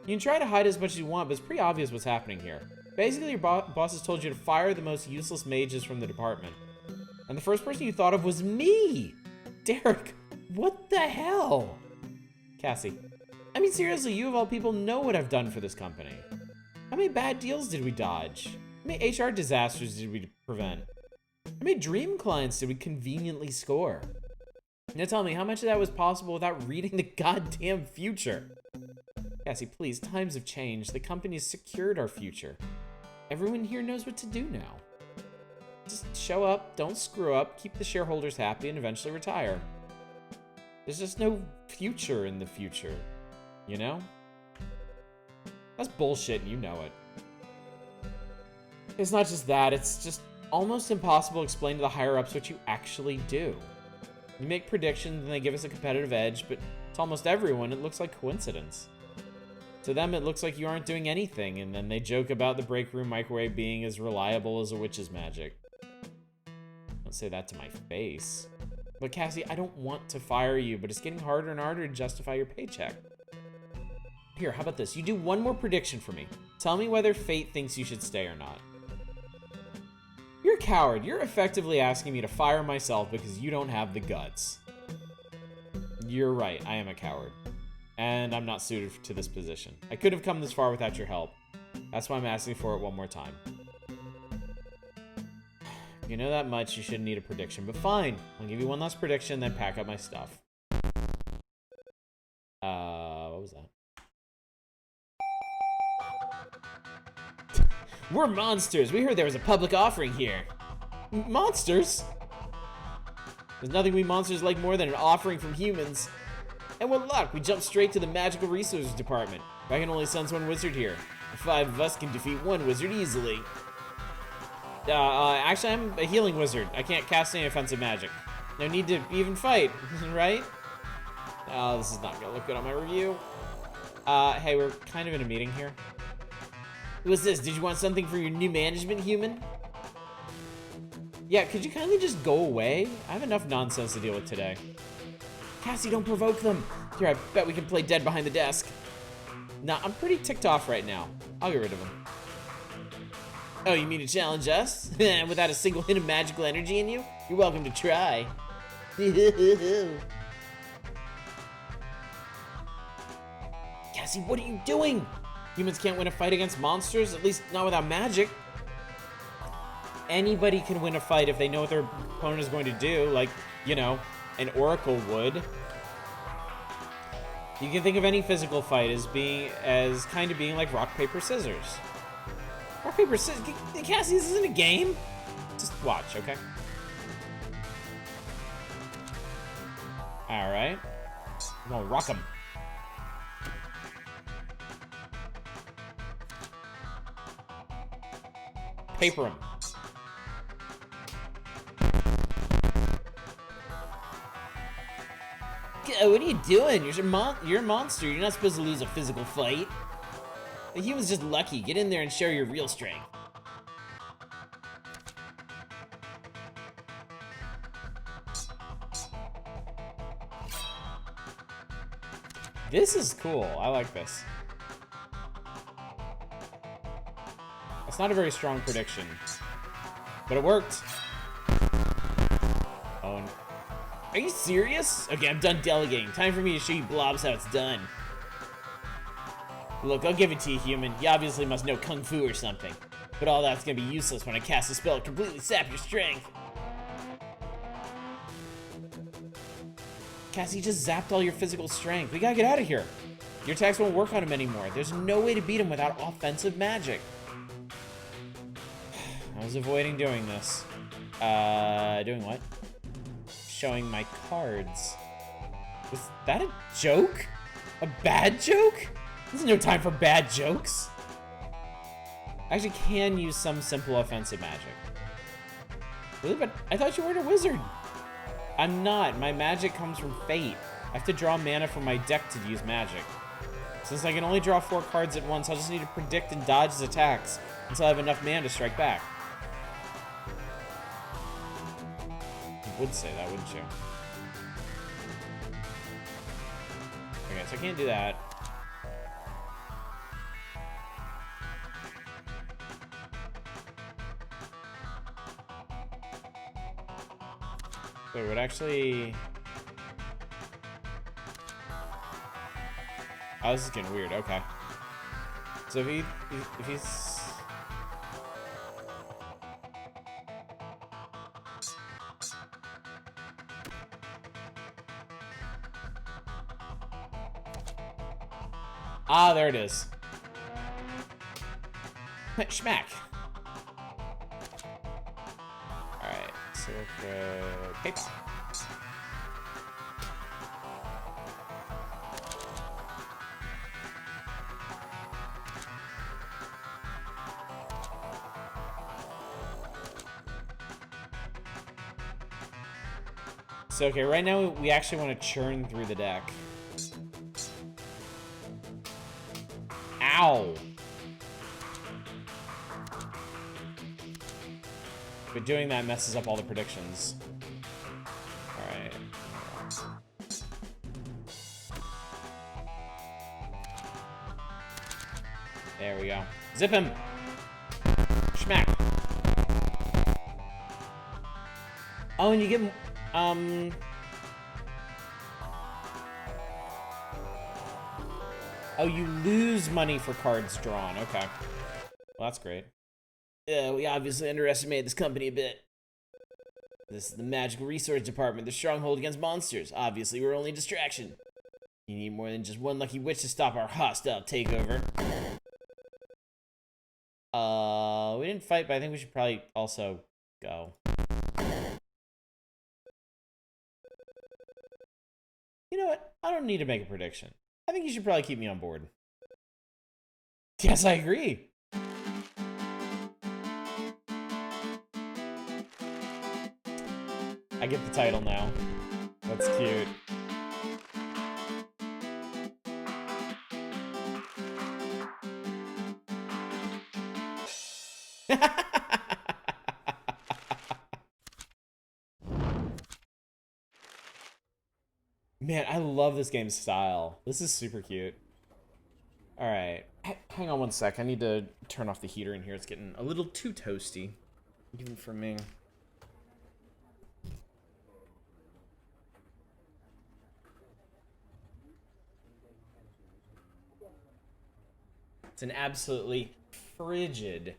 You can try to hide as much as you want, but it's pretty obvious what's happening here. Basically, your boss has told you to fire the most useless mages from the department. And the first person you thought of was me! Derek, what the hell? Cassie, I mean, seriously, you of all people know what I've done for this company. How many bad deals did we dodge? How many HR disasters did we prevent? How many dream clients did we conveniently score? Now tell me, how much of that was possible without reading the goddamn future? Cassie, please, times have changed. The company's secured our future. Everyone here knows what to do now. Just show up, don't screw up, keep the shareholders happy, and eventually retire. There's just no future in the future, you know? That's bullshit, and you know it. It's not just that, it's just almost impossible to explain to the higher-ups what you actually do. You make predictions, and they give us a competitive edge, but to almost everyone, it looks like coincidence. To them, it looks like you aren't doing anything, and then they joke about the break room microwave being as reliable as a witch's magic. Don't say that to my face. But Cassie, I don't want to fire you, but it's getting harder and harder to justify your paycheck. Here, how about this? You do one more prediction for me. Tell me whether fate thinks you should stay or not. You're a coward. You're effectively asking me to fire myself because you don't have the guts. You're right, I am a coward. And I'm not suited to this position. I could have come this far without your help. That's why I'm asking for it one more time. If you know that much, you shouldn't need a prediction, but fine. I'll give you one last prediction, then pack up my stuff. What was that? We're monsters! We heard there was a public offering here. Monsters? There's nothing we monsters like more than an offering from humans. And what luck, we jumped straight to the Magical Resources Department. I can only sense one wizard here. The 5 of us can defeat one wizard easily. Actually, I'm a healing wizard. I can't cast any offensive magic. No need to even fight, right? Oh, this is not gonna look good on my review. Hey, we're kind of in a meeting here. What's this? Did you want something for your new management, human? Yeah, could you kindly just go away? I have enough nonsense to deal with today. Cassie, don't provoke them. Here, I bet we can play dead behind the desk. Nah, I'm pretty ticked off right now. I'll get rid of them. Oh, you mean to challenge us? Without a single hint of magical energy in you? You're welcome to try. Cassie, what are you doing? Humans can't win a fight against monsters, at least not without magic. Anybody can win a fight if they know what their opponent is going to do, like, you know, an oracle would. You can think of any physical fight as kind of being like rock, paper, scissors. Rock, paper, scissors? Cassie, this isn't a game. Just watch, okay? Alright. I'm gonna rock 'em. Paper 'em. What are you doing? You're a monster. You're not supposed to lose a physical fight. He was just lucky. Get in there and show your real strength. This is cool. I like this. It's not a very strong prediction, but it worked. Oh, no. Are you serious? Okay, I'm done delegating. Time for me to show you blobs how it's done. Look, I'll give it to you, human. You obviously must know Kung Fu or something. But all that's gonna be useless when I cast a spell to completely sap your strength. Cassie just zapped all your physical strength. We gotta get out of here. Your attacks won't work on him anymore. There's no way to beat him without offensive magic. I was avoiding doing this. Doing what? Showing my cards. Was that a joke? A bad joke? There's no time for bad jokes. I actually can use some simple offensive magic. Really? But I thought you weren't a wizard. I'm not. My magic comes from fate. I have to draw mana from my deck to use magic. Since I can only draw 4 cards at once, I'll just need to predict and dodge his attacks until I have enough mana to strike back. You would say that, wouldn't you? Okay, so I can't do that. So it would actually... Oh, this is getting weird. Okay. So if he's... Ah, there it is. Schmack. Alright, so paper. So, okay, right now we actually want to churn through the deck. Ow! But doing that messes up all the predictions. Alright. There we go. Zip him! Schmack! Oh, and you get... Oh, you lose money for cards drawn. Okay. Well, that's great. Yeah, we obviously underestimated this company a bit. This is the Magical Resource Department, the stronghold against monsters. Obviously, we're only a distraction. You need more than just one lucky witch to stop our hostile takeover. We didn't fight, but I think we should probably also go. You know what? I don't need to make a prediction. I think you should probably keep me on board. Yes, I agree. I get the title now. That's cute. Man, I love this game's style. This is super cute. Alright. Hang on one sec. I need to turn off the heater in here. It's getting a little too toasty. Even for me. It's an absolutely frigid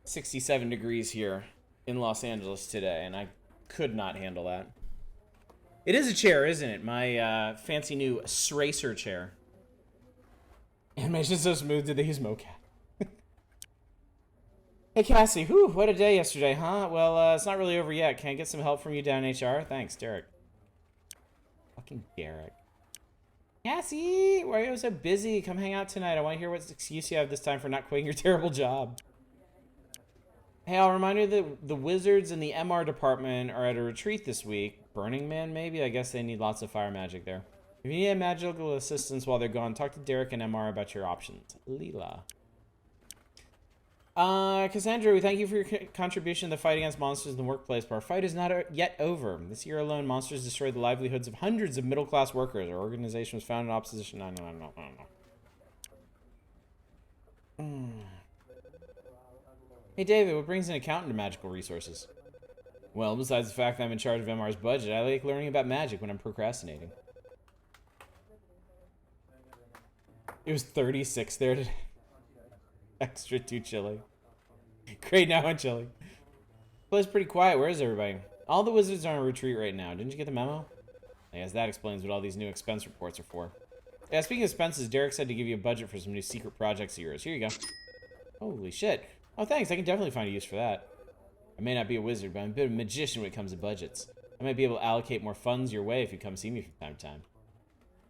67 degrees here in Los Angeles today, and I could not handle that. It is a chair, isn't it? My fancy new Sracer chair. Animation's so smooth, did they use mocap? Hey Cassie, whew, what a day yesterday, huh? Well, it's not really over yet. Can I get some help from you down in HR? Thanks, Derek. Fucking Derek. Cassie, why are you so busy? Come hang out tonight. I want to hear what excuse you have this time for not quitting your terrible job. Hey, I'll remind you that the wizards in the MR department are at a retreat this week. Burning Man, maybe? I guess they need lots of fire magic there. If you need magical assistance while they're gone, talk to Derek and MR about your options. Leela. Cassandra, we thank you for your contribution to the fight against monsters in the workplace, but our fight is not yet over. This year alone, monsters destroyed the livelihoods of hundreds of middle-class workers. Our organization was founded in opposition. No. Hey, David, what brings an accountant to magical resources? Well, besides the fact that I'm in charge of MR's budget, I like learning about magic when I'm procrastinating. It was 36 there today. Extra too chilly. Great, now I'm chilly. Place pretty quiet. Where is everybody? All the wizards are on retreat right now. Didn't you get the memo? I guess that explains what all these new expense reports are for. Yeah, speaking of expenses, Derek said to give you a budget for some new secret projects of yours. Here you go. Holy shit. Oh, thanks. I can definitely find a use for that. I may not be a wizard, but I'm a bit of a magician when it comes to budgets. I might be able to allocate more funds your way if you come see me from time to time.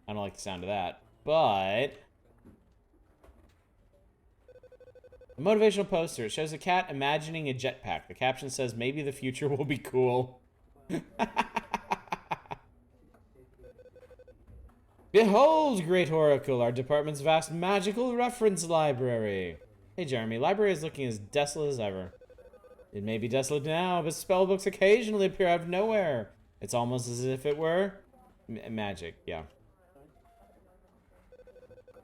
I don't like the sound of that, but... A motivational poster. It shows a cat imagining a jetpack. The caption says, maybe the future will be cool. Behold, great oracle, our department's vast magical reference library. Hey, Jeremy, library is looking as desolate as ever. It may be desolate now, but spellbooks occasionally appear out of nowhere. It's almost as if it were magic, yeah.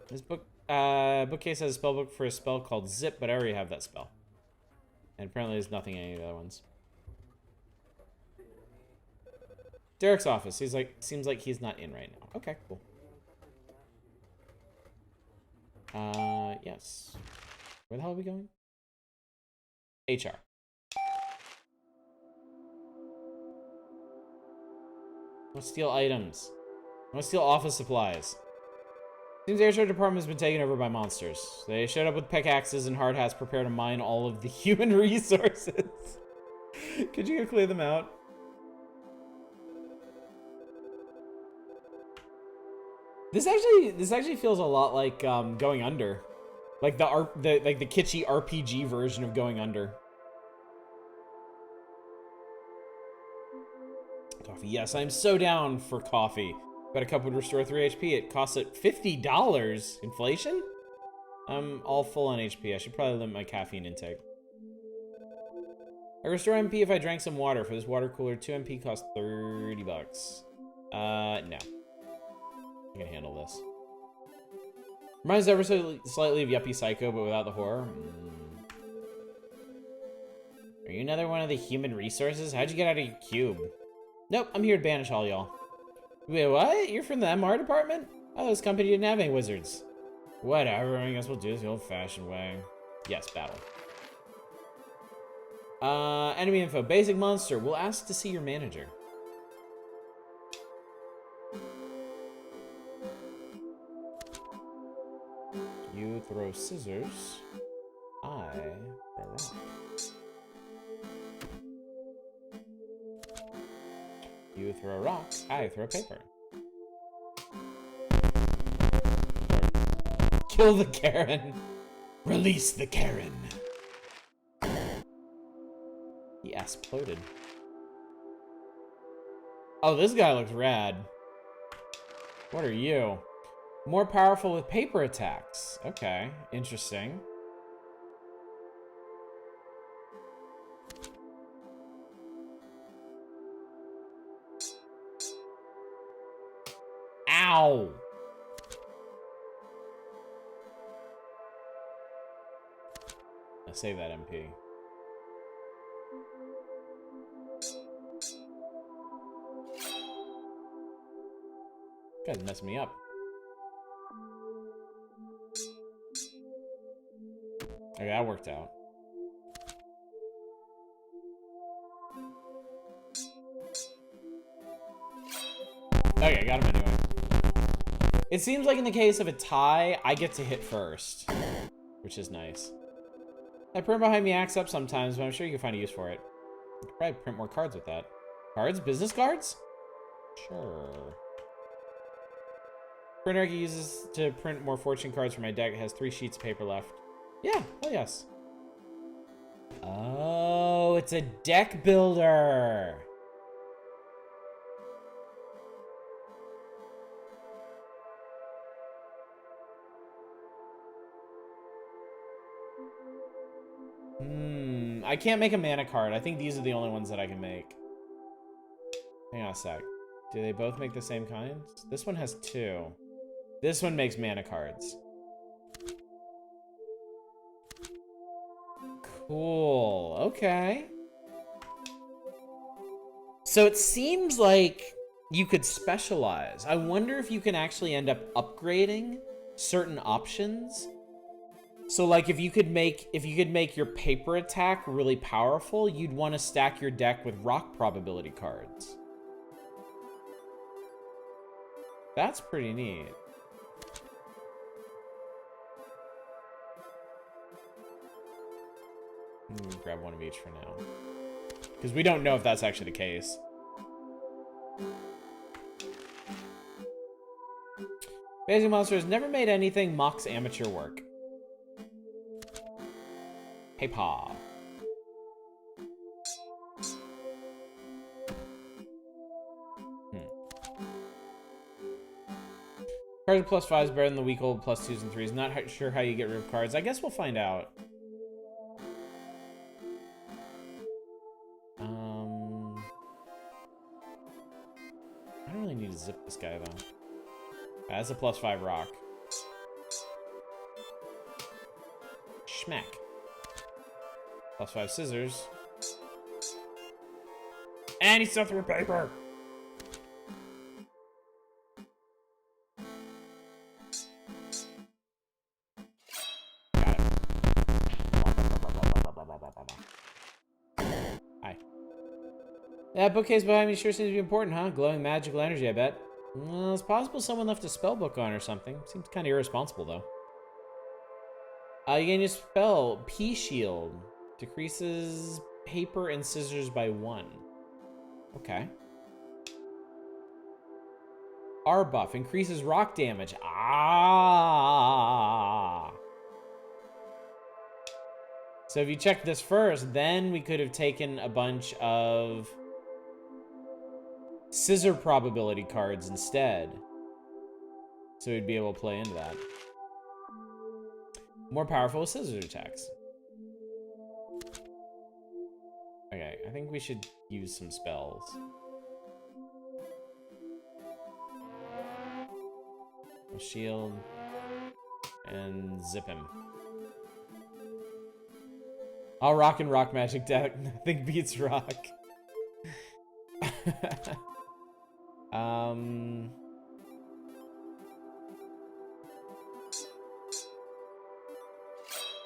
This bookcase has a spellbook for a spell called Zip, but I already have that spell. And apparently there's nothing in any of the other ones. Derek's office. Seems like he's not in right now. Okay, cool. Yes. Where the hell are we going? HR. I want to steal items. I want to steal office supplies. Seems the HR department has been taken over by monsters. They showed up with pickaxes and hard hats prepared to mine all of the human resources. Could you go clear them out? This actually feels a lot like Going Under. Like the kitschy RPG version of Going Under. Coffee. Yes, I'm so down for coffee. But a cup would restore 3 HP. It costs it $50. Inflation? I'm all full on HP. I should probably limit my caffeine intake. I restore MP if I drank some water. For this water cooler, 2 MP costs $30. No. I can handle this. Reminds ever so slightly of Yuppie Psycho, but without the horror. Are you another one of the human resources? How'd you get out of your cube? Nope, I'm here to banish all y'all. Wait, what? You're from the MR department? Oh, this company didn't have any wizards. Whatever, I guess we'll do this the old-fashioned way. Yes, battle. Enemy info. Basic monster. We'll ask to see your manager. You throw scissors. I throw rocks. You throw rocks. I throw paper. Kill the Karen. Release the Karen. He exploded. Oh, this guy looks rad. What are you? More powerful with paper attacks. Okay, interesting. Ow! I'll save that MP. Guy's messing me up. Okay, that worked out. Okay, got him anyway. It seems like in the case of a tie, I get to hit first, which is nice. That print behind me acts up sometimes, but I'm sure you can find a use for it. You could probably print more cards with that. Cards? Business cards? Sure. Printer I can use to print more fortune cards for my deck. It has 3 sheets of paper left. Yeah, oh yes. Oh, it's a deck builder. I can't make a mana card. I think these are the only ones that I can make. Hang on a sec. Do they both make the same kinds? This one has 2. This one makes mana cards. Cool. Okay. So it seems like you could specialize. I wonder if you can actually end up upgrading certain options. So like if you could make your paper attack really powerful, you'd want to stack your deck with rock probability cards. That's pretty neat. Grab one of each for now. Because we don't know if that's actually the case. Basic Monster has never made anything Mock's amateur work. Hey, paw. Cards plus 5 is better than the weak old plus 2s and 3s. Not sure how you get rid of cards. I guess we'll find out. I don't really need to zip this guy, though. That's a plus 5 rock. Schmack. Plus 5 scissors. And he still threw paper! Got it. Hi. That bookcase behind me sure seems to be important, huh? Glowing magical energy, I bet. Well, it's possible someone left a spell book on or something. Seems kind of irresponsible, though. You gain a spell, P-Shield. Decreases paper and scissors by 1. Okay. R buff, increases rock damage. Ah! So if you check this first, then we could have taken a bunch of scissor probability cards instead. So we'd be able to play into that. More powerful scissors attacks. Okay, I think we should use some spells. Shield. And zip him. I'll rock and rock magic deck. Nothing beats rock.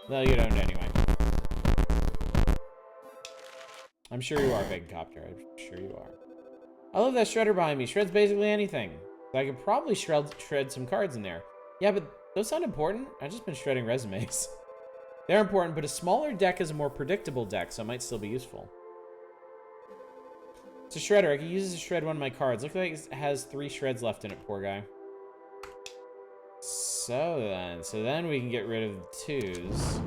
No, you don't anyway. I'm sure you are, Big Copter. I'm sure you are. I love that shredder behind me. Shreds basically anything. So I could probably shred some cards in there. Yeah, but those sound important. I've just been shredding resumes. They're important, but a smaller deck is a more predictable deck, so it might still be useful. It's a shredder. I can use it to shred one of my cards. Looks like it has 3 shreds left in it, poor guy. So then we can get rid of the 2s.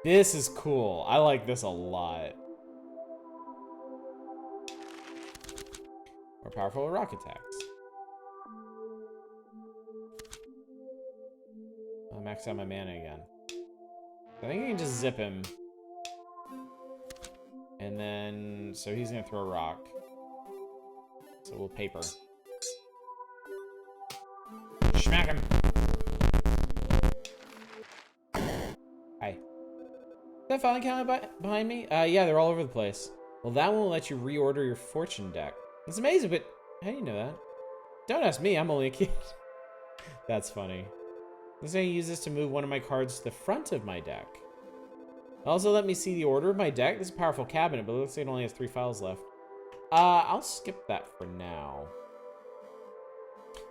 This is cool. I like this a lot. More powerful rock attacks. I'll max out my mana again. I think I can just zip him. And then, so he's gonna throw a rock. So we'll paper. Smack him! Hi. Is that filing cabinet behind me? Yeah, they're all over the place. Well, that won't let you reorder your fortune deck. It's amazing, but how do you know that? Don't ask me, I'm only a kid. That's funny. I'm going to use this to move one of my cards to the front of my deck. Also, let me see the order of my deck. This is a powerful cabinet, but it looks like it only has 3 files left. I'll skip that for now.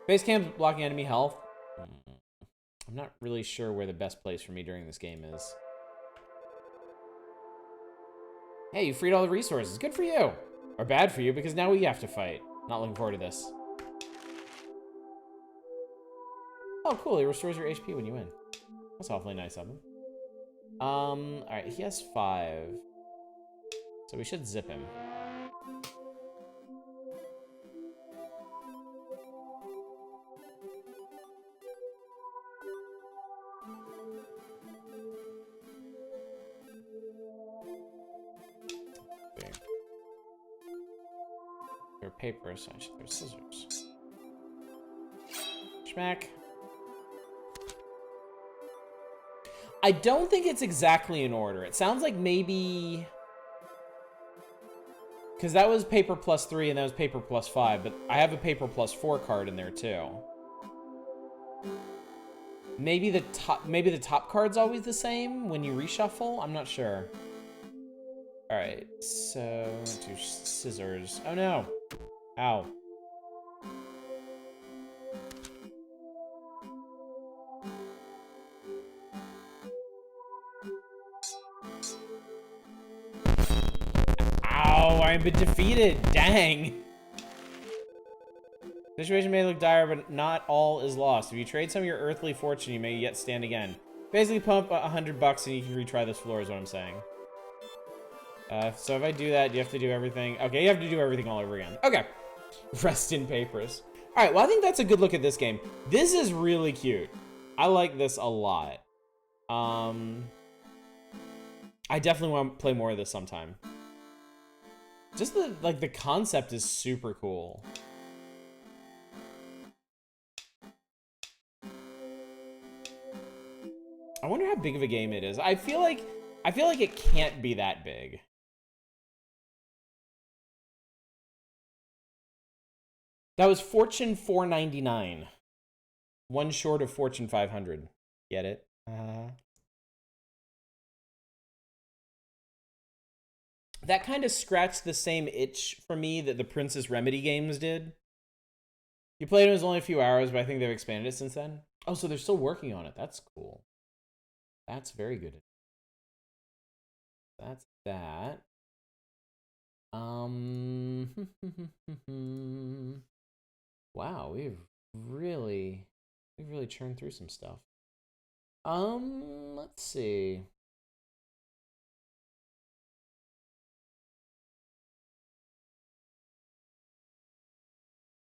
Base camp's blocking enemy health. I'm not really sure where the best place for me during this game is. Hey, you freed all the resources. Good for you. Or bad for you, because now we have to fight. Not looking forward to this. Oh, cool. It restores your HP when you win. That's awfully nice of him. Alright, he has 5. So we should zip him. There are papers, so I should throw scissors. Schmack. I don't think it's exactly in order. It sounds like maybe... Because that was paper plus 3 and that was paper plus 5, but I have a paper plus 4 card in there too. Maybe the top card's always the same when you reshuffle? I'm not sure. Alright, so... do scissors. Oh no! Ow. I've been defeated. Dang. The situation may look dire, but not all is lost. If you trade some of your earthly fortune, you may yet stand again. Basically, pump $100 and you can retry this floor, is what I'm saying. So if I do that, you have to do everything. Okay, you have to do everything all over again. Okay. Rest in papers. All right, well, I think that's a good look at this game. This is really cute. I like this a lot. I definitely want to play more of this sometime. Just the concept is super cool. I wonder how big of a game it is. I feel like it can't be that big. That was Fortune 499. One short of Fortune 500. Get it? That kind of scratched the same itch for me that the Princess Remedy games did. You played it, it was only a few hours, but I think they've expanded it since then. Oh, so they're still working on it. That's cool. That's very good. That's that. Wow, we've really churned through some stuff. Let's see.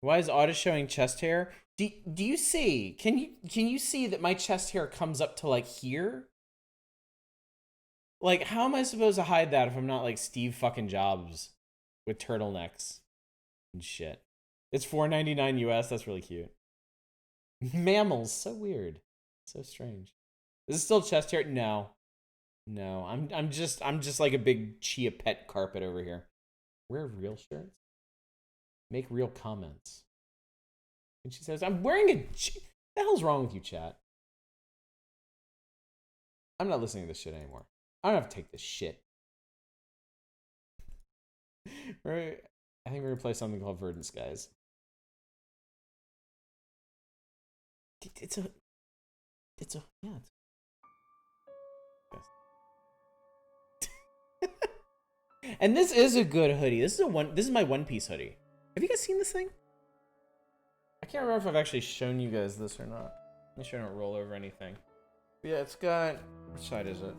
Why is Audis showing chest hair? Do you see? Can you see that my chest hair comes up to like here? Like, how am I supposed to hide that if I'm not like Steve fucking Jobs with turtlenecks and shit? It's $4.99 US. That's really cute. Mammals, so weird, so strange. Is this still chest hair? No. I'm just like a big chia pet carpet over here. Wear real shirts. Make real comments. And she says, I'm wearing a... What the hell's wrong with you, chat? I'm not listening to this shit anymore. I don't have to take this shit. Right? I think we're going to play something called Verdant Skies. Yeah. And this is a good hoodie. This is my One Piece hoodie. Have you guys seen this thing? I can't remember if I've actually shown you guys this or not. Make sure I don't roll over anything. Yeah, it's got... Which side is it?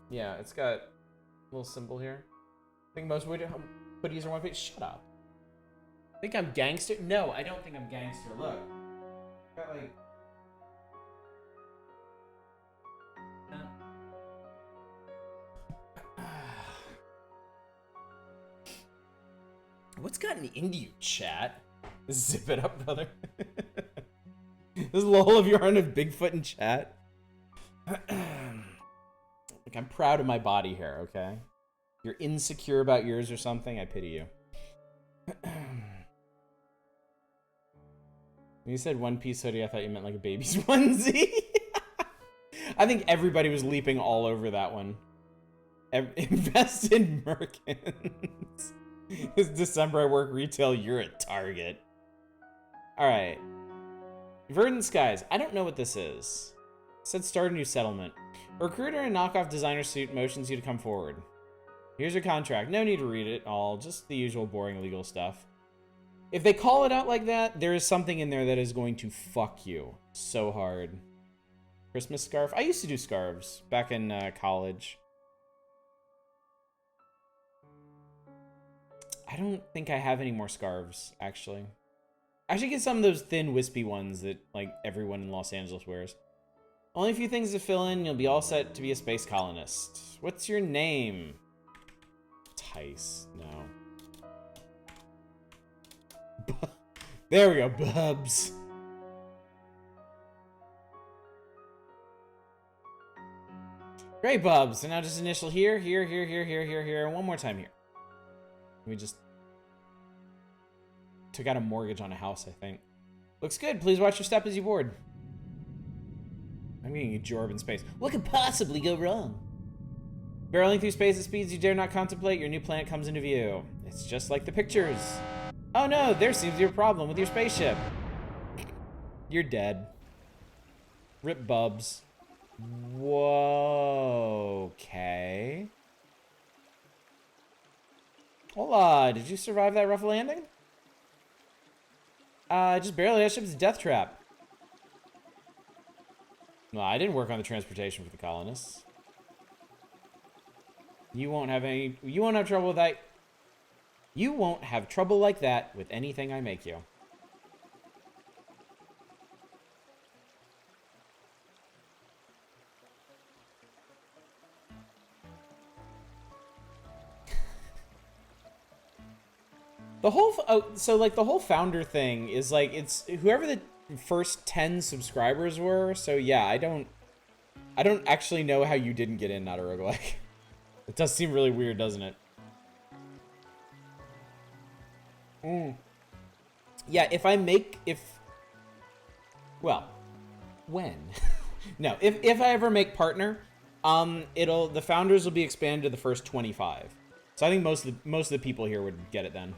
Yeah, it's got a little symbol here. I think most hoodies are one piece. Shut up. Think I'm gangster? No, I don't think I'm gangster. Look. Got like... What's gotten into you, chat? Zip it up, brother. This lull of your on a Bigfoot in chat. Look, I'm proud of my body hair, okay? You're insecure about yours or something, I pity you. When you said One Piece hoodie, I thought you meant like a baby's onesie. I think everybody was leaping all over that one. Invest in Merkins. It's December, I work retail, you're at Target. Alright. Verdant Skies. I don't know what this is. It said start a new settlement. A recruiter in a knockoff designer suit motions you to come forward. Here's your contract. No need to read it all. Just the usual boring legal stuff. If they call it out like that, there is something in there that is going to fuck you so hard. Christmas scarf. I used to do scarves back in college. I don't think I have any more scarves, actually. I should get some of those thin, wispy ones that, like, everyone in Los Angeles wears. Only a few things to fill in. You'll be all set to be a space colonist. What's your name? Tice. No. There we go. Bubs. Great, Bubs. And now just initial here, here, here, here, here, here, here, and one more time here. We just took out a mortgage on a house, I think. Looks good. Please watch your step as you board. I'm getting a jorb in space. What could possibly go wrong? Barreling through space at speeds you dare not contemplate, your new planet comes into view. It's just like the pictures. Oh no, there seems to be a problem with your spaceship. You're dead. Rip Bubs. Whoa. Okay. Hola, did you survive that rough landing? Just barely. That ship's a death trap. No, I didn't work on the transportation for the colonists. You won't have trouble with that. You won't have trouble like that with anything I make you. The whole the whole founder thing is like it's whoever the first 10 subscribers were. So yeah, I don't actually know how you didn't get in, not a roguelike. It does seem really weird, doesn't it? Yeah, when? No, if I ever make partner, the founders will be expanded to the first 25. So I think most of the people here would get it then.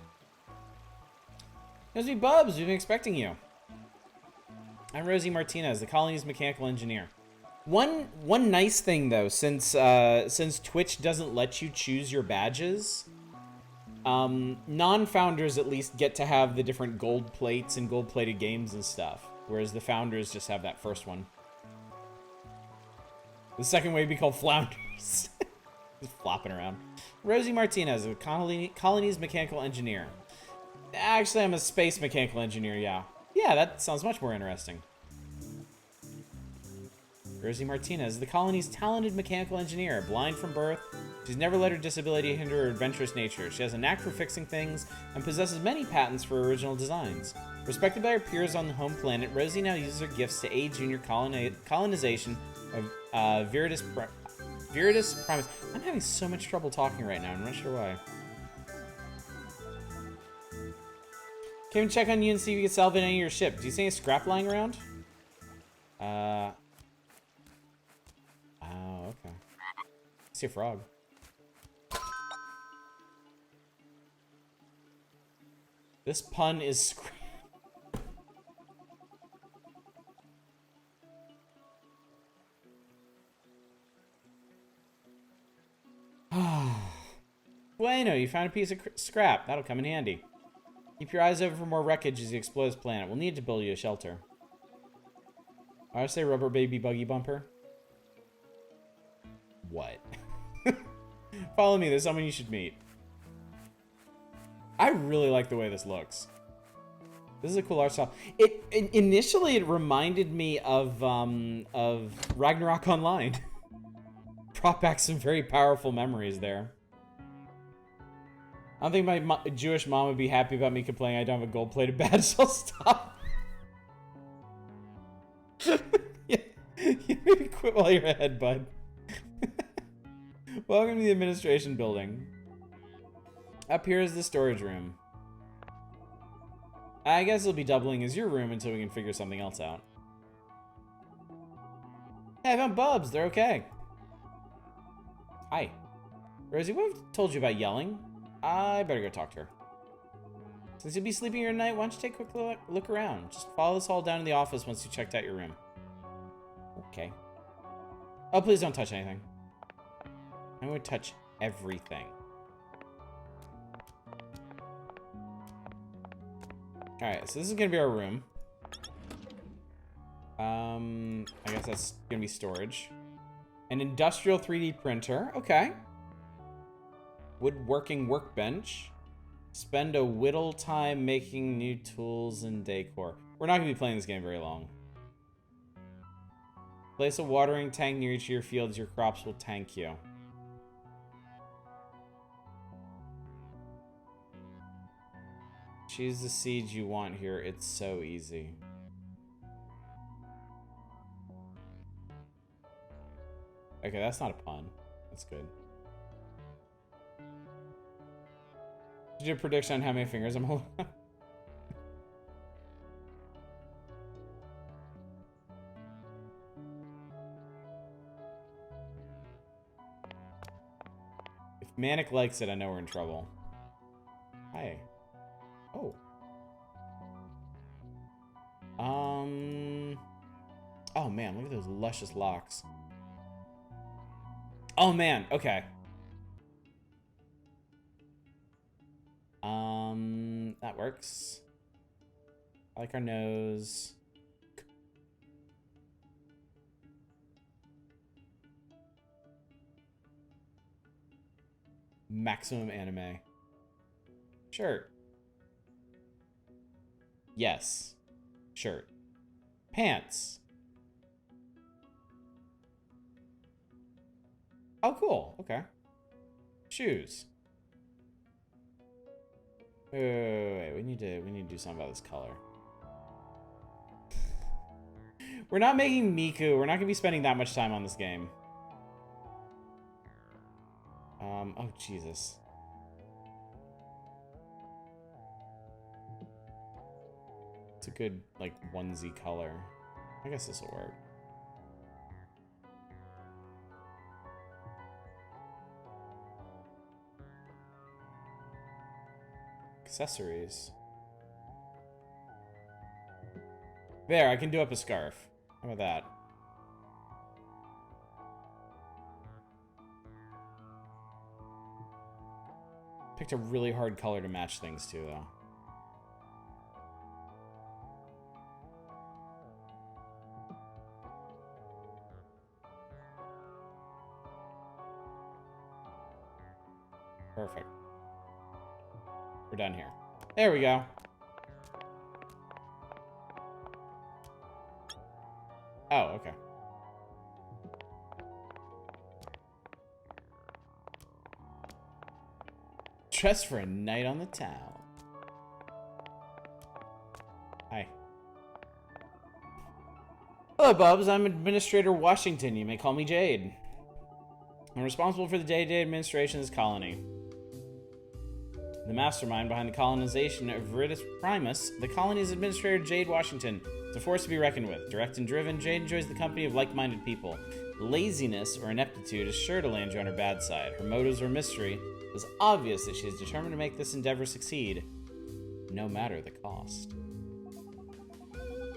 Rosie Bubs, we've been expecting you. I'm Rosie Martinez, the colony's mechanical engineer. One nice thing though, since Twitch doesn't let you choose your badges, non-founders at least get to have the different gold plates and gold-plated games and stuff, whereas the founders just have that first one. The second way would be called Flounders. Just flopping around. Rosie Martinez, the colony's mechanical engineer. Actually, I'm a space mechanical engineer, yeah. Yeah, that sounds much more interesting. Rosie Martinez, the colony's talented mechanical engineer, blind from birth. She's never let her disability hinder her adventurous nature. She has a knack for fixing things and possesses many patents for original designs. Respected by her peers on the home planet, Rosie now uses her gifts to aid junior colonization of Veritas Primus. I'm having so much trouble talking right now. I'm not sure why. Came and check on you and see if you could salvage any of your ship. Do you see any scrap lying around? Oh, okay. I see a frog. This pun is Bueno, you found a piece of scrap. That'll come in handy. Keep your eyes open for more wreckage as you explore this planet. We'll need to build you a shelter. I say rubber baby buggy bumper. What? Follow me. There's someone you should meet. I really like the way this looks. This is a cool art style. Initially it reminded me of Ragnarok Online. Brought back some very powerful memories there. I don't think my Jewish mom would be happy about me complaining I don't have a gold-plated badge, so I'll stop. Yeah, maybe quit while you're ahead, bud. Welcome to the administration building. Up here is the storage room. I guess it'll be doubling as your room until we can figure something else out. Hey, I found Bubs. They're okay. Hi. Rosie, what have I told you about yelling? I better go talk to her. Since you'll be sleeping here tonight, why don't you take a quick look around? Just follow this hall down to the office once you checked out your room. Okay. Oh, please don't touch anything. I'm going to touch everything. Alright, so this is going to be our room. I guess that's going to be storage. An industrial 3D printer. Okay. Woodworking workbench. Spend a whittle time making new tools and decor. We're not going to be playing this game very long. Place a watering tank near each of your fields. Your crops will thank you. Choose the seeds you want here. It's so easy. Okay, that's not a pun. That's good. Did you do a prediction on how many fingers I'm holding? If Manic likes it, I know we're in trouble. Hi. Oh. Oh man, look at those luscious locks. Oh man, okay. That works. I like our nose. Maximum anime. Shirt. Yes. Shirt. Pants. Oh, cool. Okay. Shoes. Wait. We need to do something about this color. We're not making Miku. We're not gonna be spending that much time on this game. Oh Jesus. It's a good, like, onesie color. I guess this will work. Accessories. There, I can do up a scarf. How about that? Picked a really hard color to match things to, though. Perfect. We're done here. There we go. Oh, okay. Dressed for a night on the town. Hi. Hello, Bubs. I'm Administrator Washington. You may call me Jade. I'm responsible for the day-to-day administration of this colony. The mastermind behind the colonization of Veritas Primus, the colony's administrator Jade Washington is a force to be reckoned with. Direct and driven, Jade enjoys the company of like-minded people. Laziness or ineptitude is sure to land you on her bad side. Her motives are a mystery. It is obvious that she is determined to make this endeavor succeed, no matter the cost.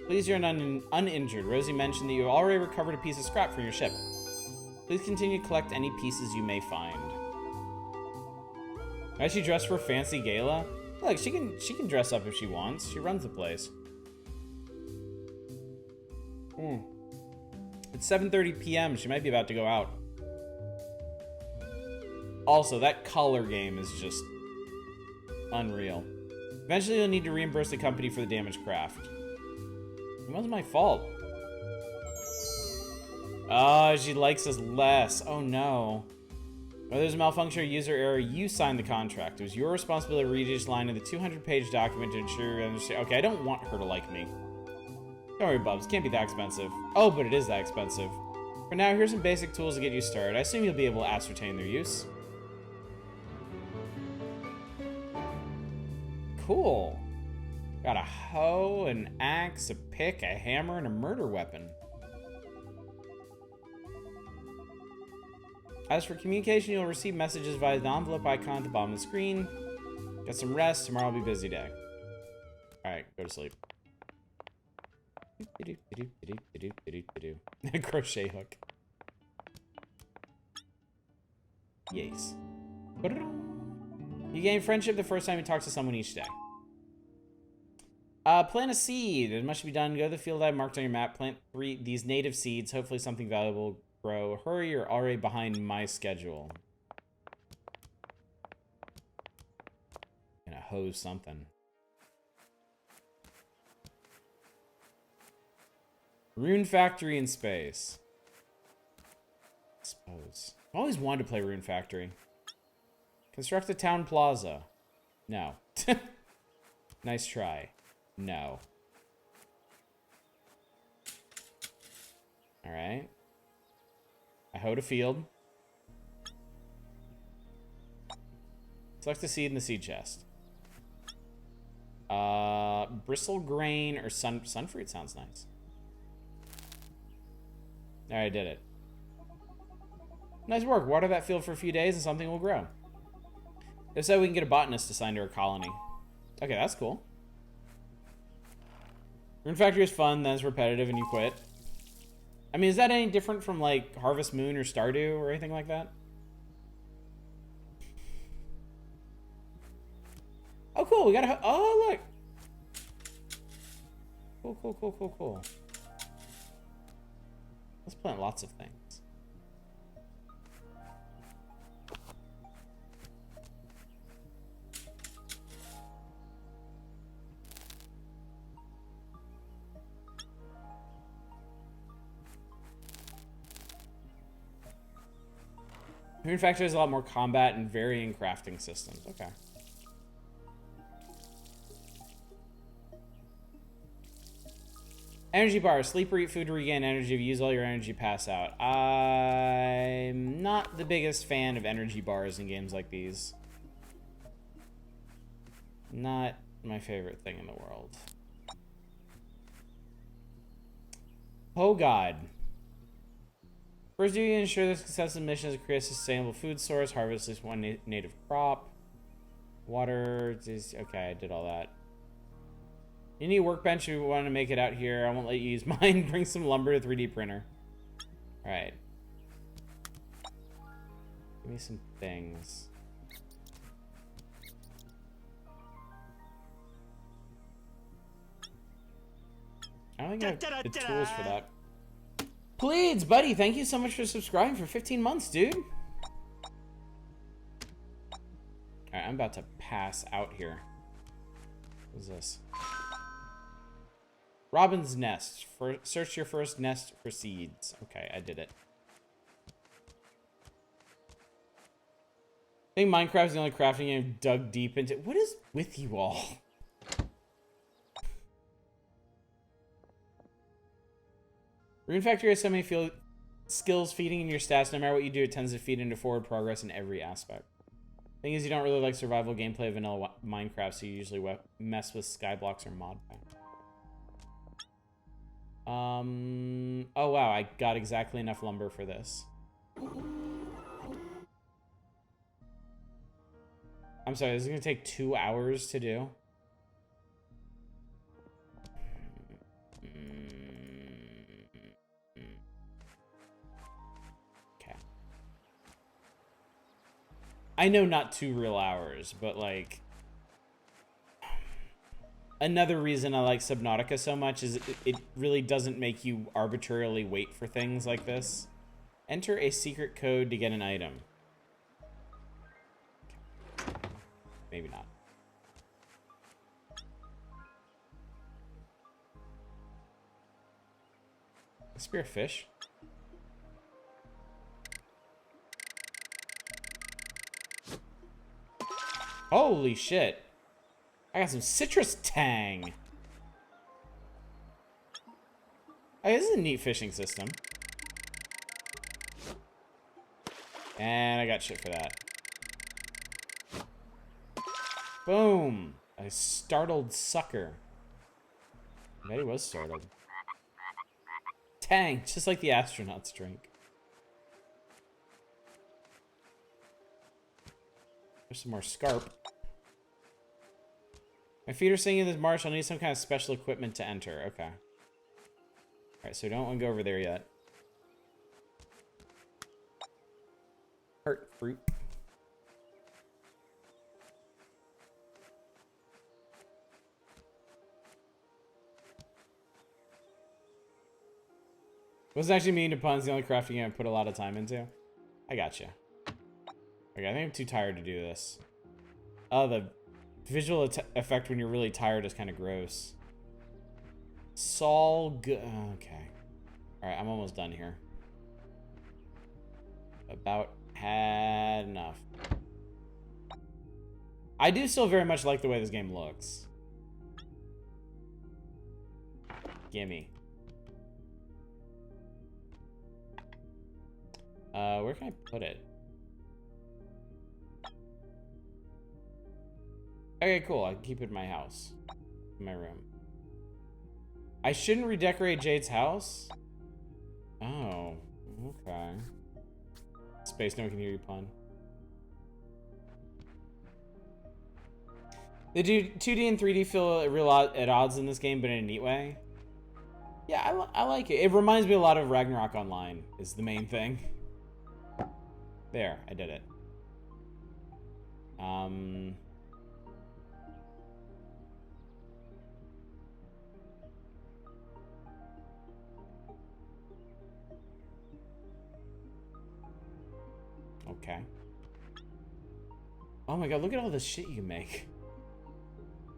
Please, you're uninjured. Rosie mentioned that you have already recovered a piece of scrap from your ship. Please continue to collect any pieces you may find. Why is she dressed for a fancy gala? Look, she can dress up if she wants. She runs the place. It's 7:30 p.m. She might be about to go out. Also, that color game is just unreal. Eventually, you'll need to reimburse the company for the damaged craft. It wasn't my fault. Oh, she likes us less. Oh no. Whether there's a malfunction or user error, you signed the contract. It was your responsibility to read each line of the 200-page document to ensure you understand. Okay, I don't want her to like me. Don't worry, Bubs. It can't be that expensive. Oh, but it is that expensive. For now, here's some basic tools to get you started. I assume you'll be able to ascertain their use. Cool. Got a hoe, an axe, a pick, a hammer, and a murder weapon. As for communication, you'll receive messages via the envelope icon at the bottom of the screen. Get some rest. Tomorrow will be a busy day. Alright, go to sleep. Crochet hook. Yes. You gain friendship the first time you talk to someone each day. Plant a seed. It must be done. Go to the field I marked on your map. Plant 3 these native seeds. Hopefully something valuable will grow. Hurry, you're already behind my schedule. Gonna hose something. Rune Factory in space. I suppose. I've always wanted to play Rune Factory. Construct a town plaza. No. Nice try. No. Alright. I hoed a field. Select the seed in the seed chest. Bristle grain or sunfruit sounds nice. Alright, I did it. Nice work. Water that field for a few days and something will grow. If so, we can get a botanist assigned to our colony. Okay, that's cool. Rune Factory is fun, then it's repetitive and you quit. I mean, is that any different from, like, Harvest Moon or Stardew or anything like that? Oh, cool. We got a... Oh, look. Cool, cool, cool, cool, cool. Let's plant lots of things. Rune Factory has a lot more combat and varying crafting systems. Okay. Energy bar. Sleep or eat food to regain energy. If you use all your energy, pass out. I'm not the biggest fan of energy bars in games like these. Not my favorite thing in the world. Oh, God. First duty, ensure the success of the mission is to create a sustainable food source. Harvest at least one native crop. Water. Okay, I did all that. You need a workbench if you want to make it out here. I won't let you use mine. Bring some lumber to 3D printer. Alright. Give me some things. I don't think I have the tools for that. Please, buddy, thank you so much for subscribing for 15 months, dude. Alright, I'm about to pass out here. What is this? Robin's Nest. Search your first nest for seeds. Okay, I did it. I think Minecraft is the only crafting game I've dug deep into. What is with you all? Rune Factory has so many skills feeding in your stats. No matter what you do, it tends to feed into forward progress in every aspect. Thing is, you don't really like survival gameplay of vanilla Minecraft, so you usually mess with skyblocks or mod pack. Oh wow, I got exactly enough lumber for this. I'm sorry, this is gonna take 2 hours to do. Okay. I know not 2 real hours, but like... Another reason I like Subnautica so much is it really doesn't make you arbitrarily wait for things like this. Enter a secret code to get an item. Maybe not. A spear fish. Holy shit. I got some citrus tang. Hey, this is a neat fishing system. And I got shit for that. Boom. A startled sucker. I bet he was startled. Tang, just like the astronauts drink. There's some more scarp. My feet are singing in this marsh. I'll need some kind of special equipment to enter. Okay. Alright, so don't want to go over there yet. Heart fruit. Wasn't actually mean to puns. The only crafting game I put a lot of time into. I gotcha. Okay, I think I'm too tired to do this. Oh, the visual effect when you're really tired is kind of gross. Okay. Alright, I'm almost done here. About had enough. I do still very much like the way this game looks. Gimme. Where can I put it? Okay, cool. I can keep it in my house. In my room. I shouldn't redecorate Jade's house? Oh, okay. Space, no one can hear you, pun. They do 2D and 3D feel real at odds in this game, but in a neat way. Yeah, I like it. It reminds me a lot of Ragnarok Online, is the main thing. There, I did it. Okay. Oh my god, look at all the shit you make.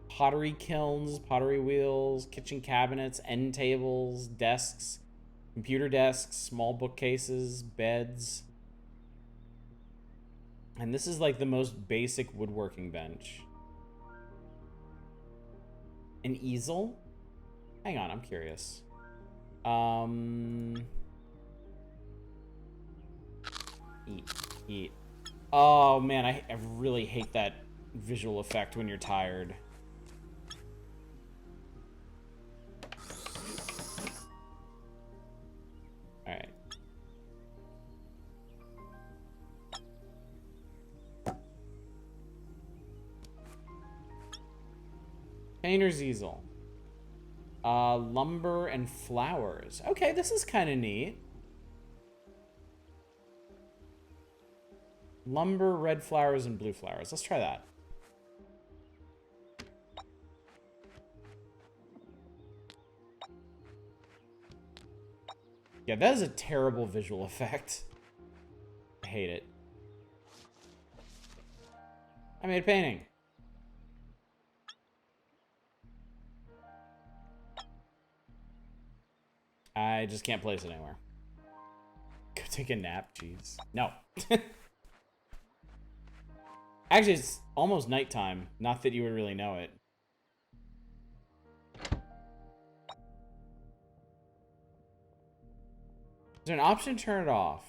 Pottery kilns, pottery wheels, kitchen cabinets, end tables, desks, computer desks, small bookcases, beds. And this is like the most basic woodworking bench. An easel? Hang on, I'm curious. Eat. Oh man, I really hate that visual effect when you're tired. Alright. Painter's easel. Lumber and flowers. Okay, this is kind of neat. Lumber, red flowers, and blue flowers. Let's try that. Yeah, that is a terrible visual effect. I hate it. I made a painting. I just can't place it anywhere. Go take a nap, jeez. No. Actually, it's almost nighttime. Not that you would really know it. Is there an option to turn it off?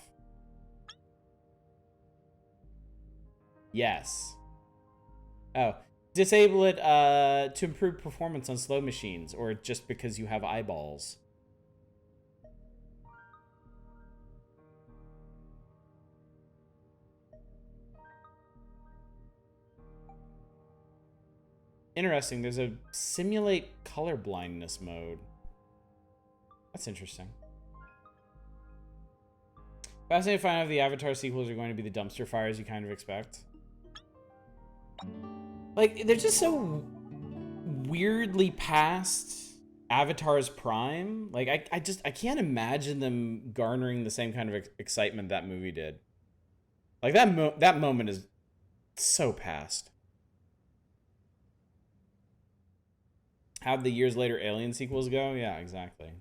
Yes. Oh. Disable it to improve performance on slow machines, or just because you have eyeballs. Interesting, there's a simulate color blindness mode. That's interesting. Fascinating to find out if the Avatar sequels are going to be the dumpster fires you kind of expect. Like, they're just so weirdly past Avatar's prime. Like, I can't imagine them garnering the same kind of excitement that movie did. Like, that moment is so past. How'd the years later Alien sequels go? Yeah, exactly.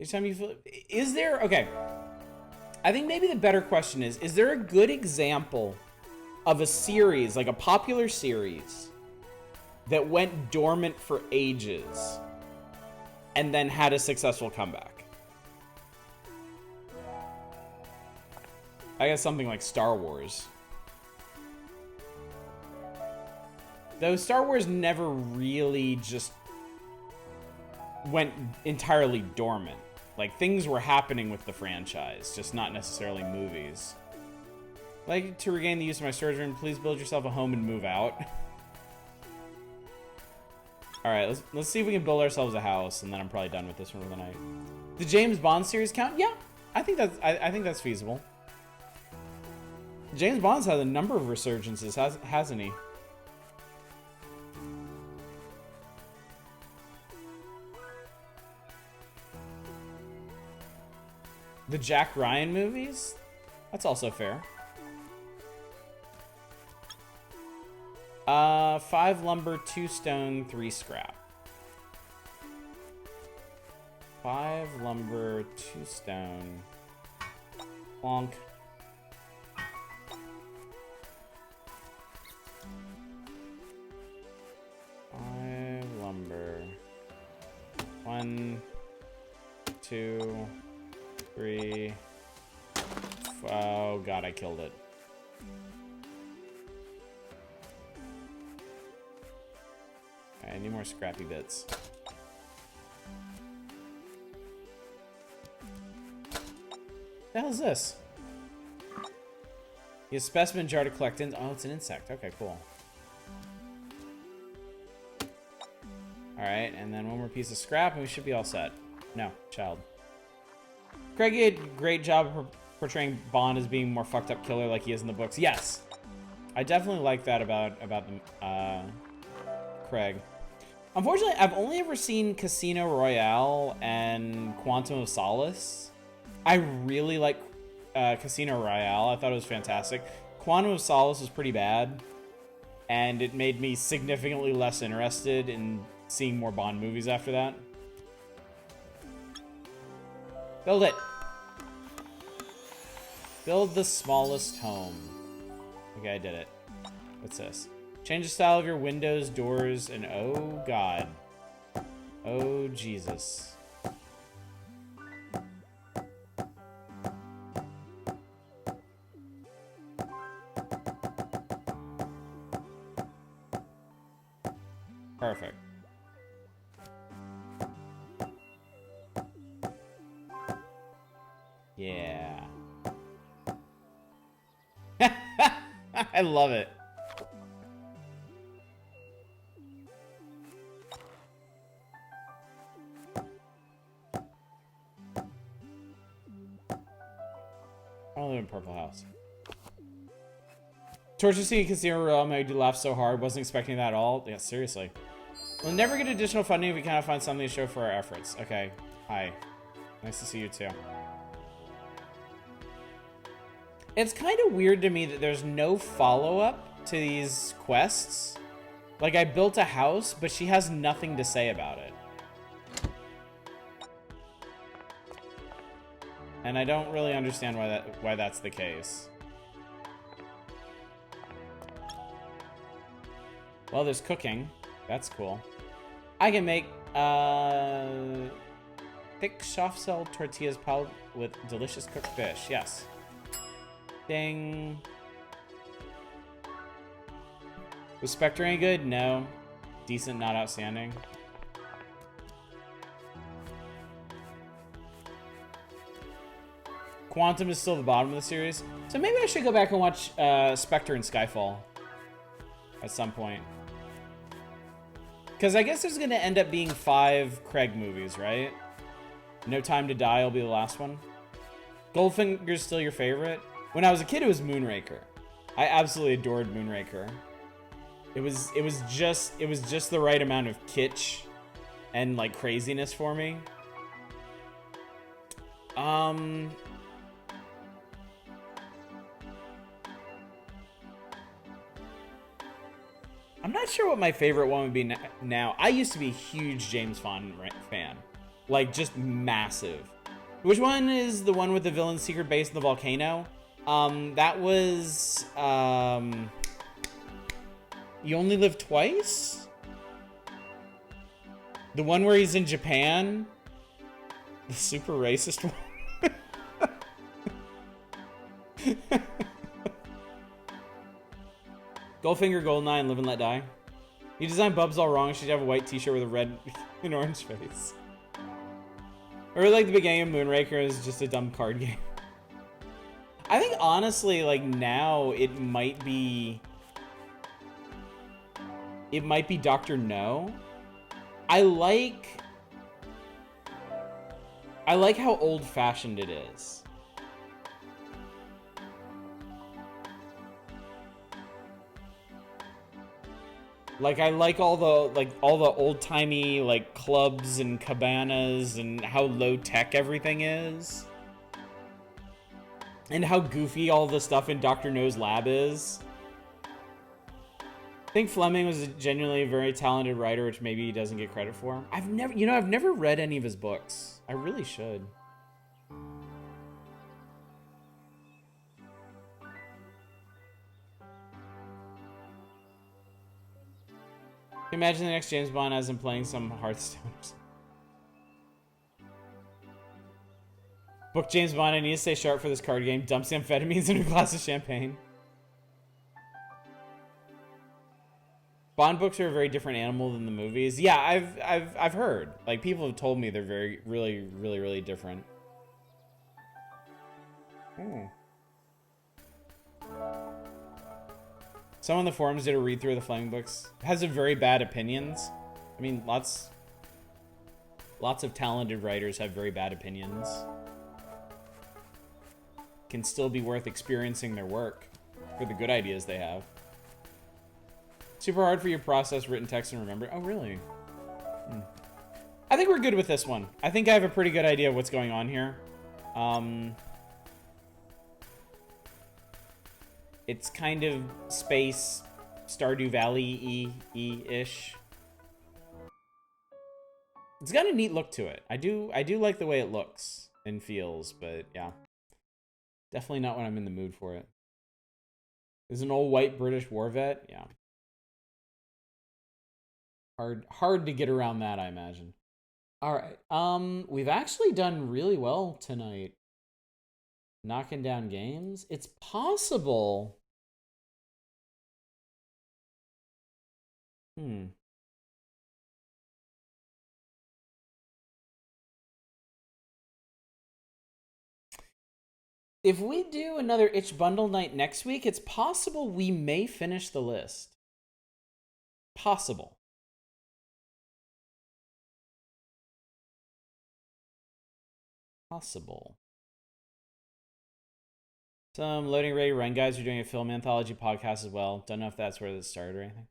Each time you feel... Is there... Okay. I think maybe the better question is there a good example of a series, like a popular series, that went dormant for ages and then had a successful comeback? I guess something like Star Wars. Though Star Wars never really just went entirely dormant. Like, things were happening with the franchise, just not necessarily movies. I'd like to regain the use of my storage room. Please build yourself a home and move out. Alright, let's see if we can build ourselves a house, and then I'm probably done with this one for the night. The James Bond series count? Yeah, I think that's feasible. James Bond's had a number of resurgences, hasn't he? The Jack Ryan movies? That's also fair. 5 lumber, 2 stone, 3 scrap. 5 lumber, 2 stone. Plonk. Lumber. 1, 2, 3. Oh god, I killed it. I need more scrappy bits. What the hell is this? You have a specimen jar to collect in. Oh, it's an insect. Okay, cool. Alright, and then one more piece of scrap and we should be all set. No, child. Craig, you did a great job portraying Bond as being more fucked up killer like he is in the books. Yes! I definitely like that about Craig. Unfortunately, I've only ever seen Casino Royale and Quantum of Solace. I really like Casino Royale. I thought it was fantastic. Quantum of Solace was pretty bad, and it made me significantly less interested in seeing more Bond movies after that. Build it. Build the smallest home. Okay, I did it. What's this? Change the style of your windows, doors, and oh god. Oh Jesus. Perfect. Yeah. I love it. I live in Purple House. Torture scene Casino Royale made you laugh so hard. Wasn't expecting that at all. Yeah, seriously. We'll never get additional funding if we cannot find something to show for our efforts. Okay. Hi. Nice to see you too. It's kind of weird to me that there's no follow-up to these quests. Like, I built a house, but she has nothing to say about it. And I don't really understand why that's the case. Well, there's cooking. That's cool. I can make thick soft shell tortillas piled with delicious cooked fish. Yes. Ding. Was Spectre any good? No. Decent, not outstanding. Quantum is still the bottom of the series. So maybe I should go back and watch Spectre and Skyfall at some point. Because I guess there's going to end up being 5 Craig movies, right? No Time to Die will be the last one. Goldfinger's still your favorite? When I was a kid, it was Moonraker. I absolutely adored Moonraker. It was just the right amount of kitsch and like craziness for me. I'm not sure what my favorite one would be now. I used to be a huge James Bond fan. Like, just massive. Which one is the one with the villain's secret base in the volcano? That was, You Only Live Twice? The one where he's in Japan? The super racist one? Goldfinger, Goldeneye, and Live and Let Die. You designed Bubs all wrong. She should have a white t-shirt with a red and orange face. Or like the beginning of Moonraker is just a dumb card game. I think honestly, like now it might be Dr. No. I like how old-fashioned it is. Like I like all the old-timey like clubs and cabanas and how low-tech everything is. And how goofy all the stuff in Dr. No's lab is. I think Fleming was genuinely a very talented writer, which maybe he doesn't get credit for. I've never read any of his books. I really should. Imagine the next James Bond as him playing some Hearthstone. Book James Bond, I need to stay sharp for this card game. Dumps amphetamines in a glass of champagne. Bond books are a very different animal than the movies. Yeah, I've heard. Like people have told me they're really different. Oh. Someone in the forums did a read through of the Fleming books. Has a very bad opinions. I mean, lots of talented writers have very bad opinions. Can still be worth experiencing their work for the good ideas they have. Super hard for you to process written text and remember. Oh, really? I think we're good with this one. I think I have a pretty good idea of what's going on here. It's kind of space Stardew Valley-ish. It's got a neat look to it. I do like the way it looks and feels, but yeah. Definitely not when I'm in the mood for it. Is an old white British war vet? Yeah. Hard to get around that, I imagine. All right. We've actually done really well tonight. Knocking down games. It's possible. If we do another itch bundle night next week, it's possible we may finish the list. Possible. Some loading ready run guys are doing a film anthology podcast as well. Don't know if that's where this started or anything.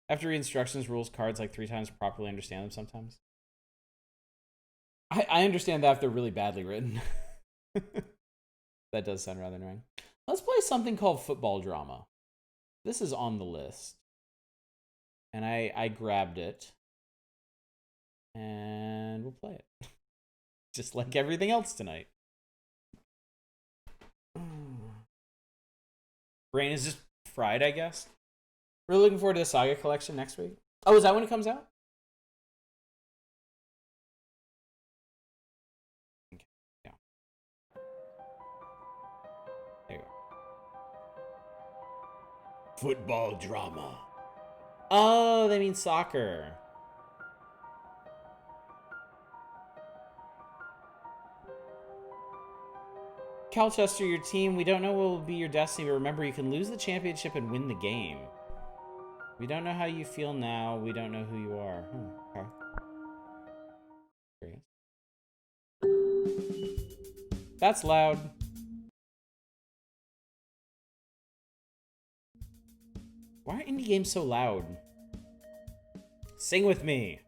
I have to read instructions, rules, cards like 3 times to properly understand them sometimes. I understand that if they're really badly written. That does sound rather annoying. Let's play something called Football Drama. This is on the list. And I grabbed it. And we'll play it. Just like everything else tonight. Brain is just fried, I guess. We're looking forward to the Saga collection next week. Oh, is that when it comes out? Okay, yeah. There you go. Football Drama. Oh, they mean soccer. Calchester, your team, we don't know what will be your destiny, but remember, you can lose the championship and win the game. We don't know how you feel now. We don't know who you are. Okay. That's loud. Why are indie games so loud? Sing with me.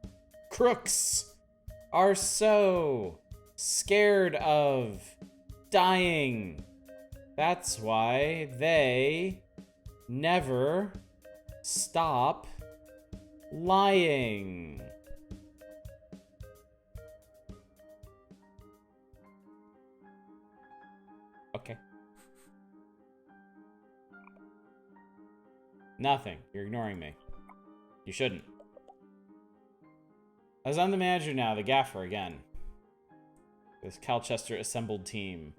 Crooks are so scared of dying. That's why they never stop lying. Okay. Nothing. You're ignoring me. You shouldn't. As I'm the manager now, the gaffer again. This Calchester assembled team.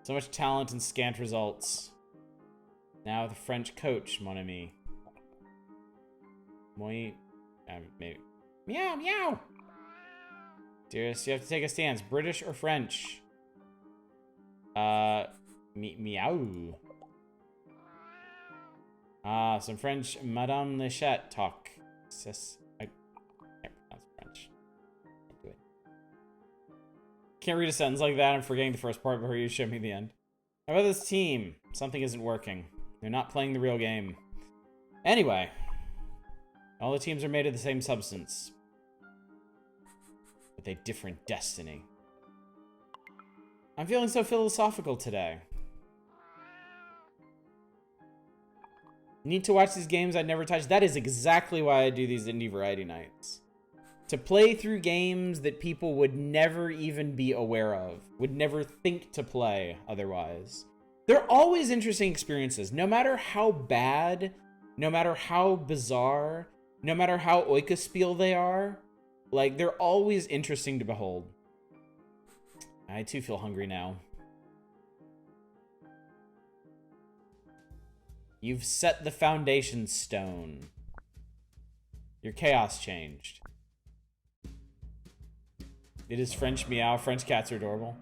So much talent and scant results. Now the French coach, mon ami. Maybe. Meow, meow. Dearest, you have to take a stance. British or French? Meow. Some French Madame Lechette talk. I can't pronounce French. Can't do it. Can't read a sentence like that. I'm forgetting the first part before you show me the end. How about this team? Something isn't working. They're not playing the real game. Anyway. All the teams are made of the same substance. With a different destiny. I'm feeling so philosophical today. Need to watch these games I'd never touched. That is exactly why I do these indie variety nights. To play through games that people would never even be aware of. Would never think to play otherwise. They're always interesting experiences. No matter how bad, no matter how bizarre, no matter how oikospiel they are. Like, they're always interesting to behold. I too feel hungry now. You've set the foundation stone. Your chaos changed. It is French meow. French cats are adorable.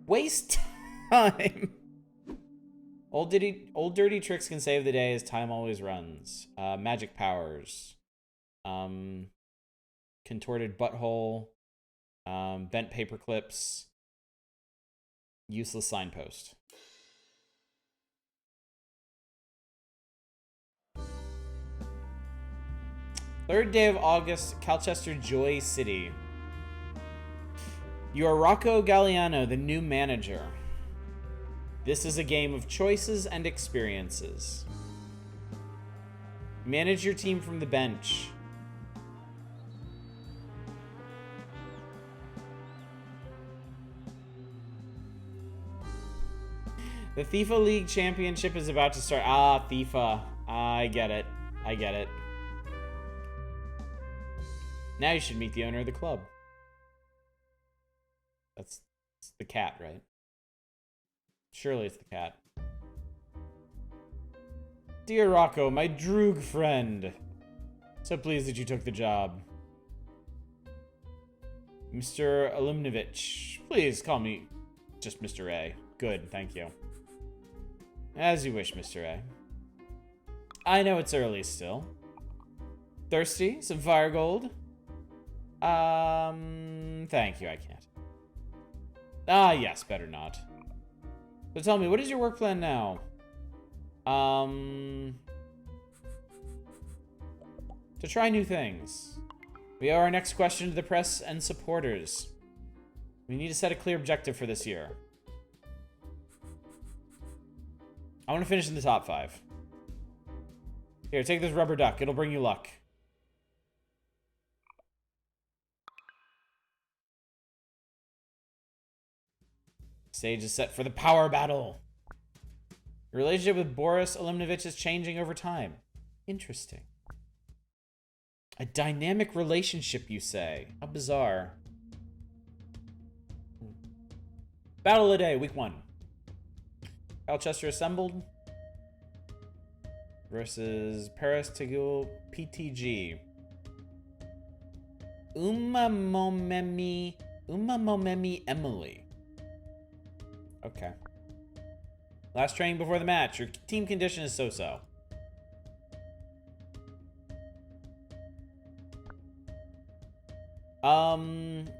Waste time. Old dirty tricks can save the day as time always runs. Magic powers. Contorted butthole. Bent paper clips. Useless signpost. Third day of August, Calchester Joy City. You are Rocco Galliano, the new manager. This is a game of choices and experiences. Manage your team from the bench. The FIFA League Championship is about to start. Ah, FIFA. I get it. I get it. Now you should meet the owner of the club. That's the cat, right? Surely it's the cat. Dear Rocco, my droog friend. So pleased that you took the job. Mr. Alimnovich. Please call me just Mr. A. Good, thank you. As you wish, Mr. A. I know it's early still. Thirsty? Some fire gold? Thank you, I can't. Ah, yes, better not. So tell me, what is your work plan now? To try new things. We owe our next question to the press and supporters. We need to set a clear objective for this year. I want to finish in the top 5. Here, take this rubber duck. It'll bring you luck. Stage is set for the power battle. Your relationship with Boris Alimnovich is changing over time. Interesting. A dynamic relationship, you say? How bizarre. Battle of the day, week 1. Alchester assembled versus Paris Tegul PTG. Umamomemi Emily. Okay. Last training before the match. Your team condition is so-so.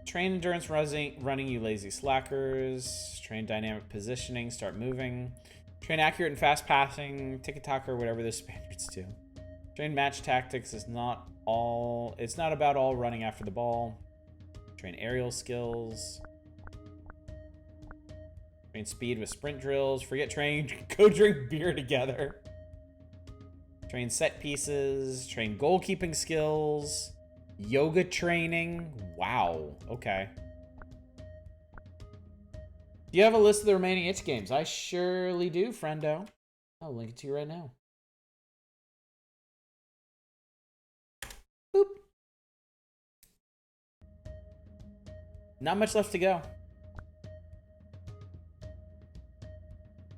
Train endurance running, you lazy slackers. Train dynamic positioning, start moving. Train accurate and fast passing, tiki-taka, or whatever the Spaniards do. Train match tactics is not all. It's not about all running after the ball. Train aerial skills. Train speed with sprint drills. Forget training. Go drink beer together. Train set pieces. Train goalkeeping skills. Yoga training. Wow. Okay. Do you have a list of the remaining itch games? I surely do, friendo. I'll link it to you right now. Boop. Not much left to go.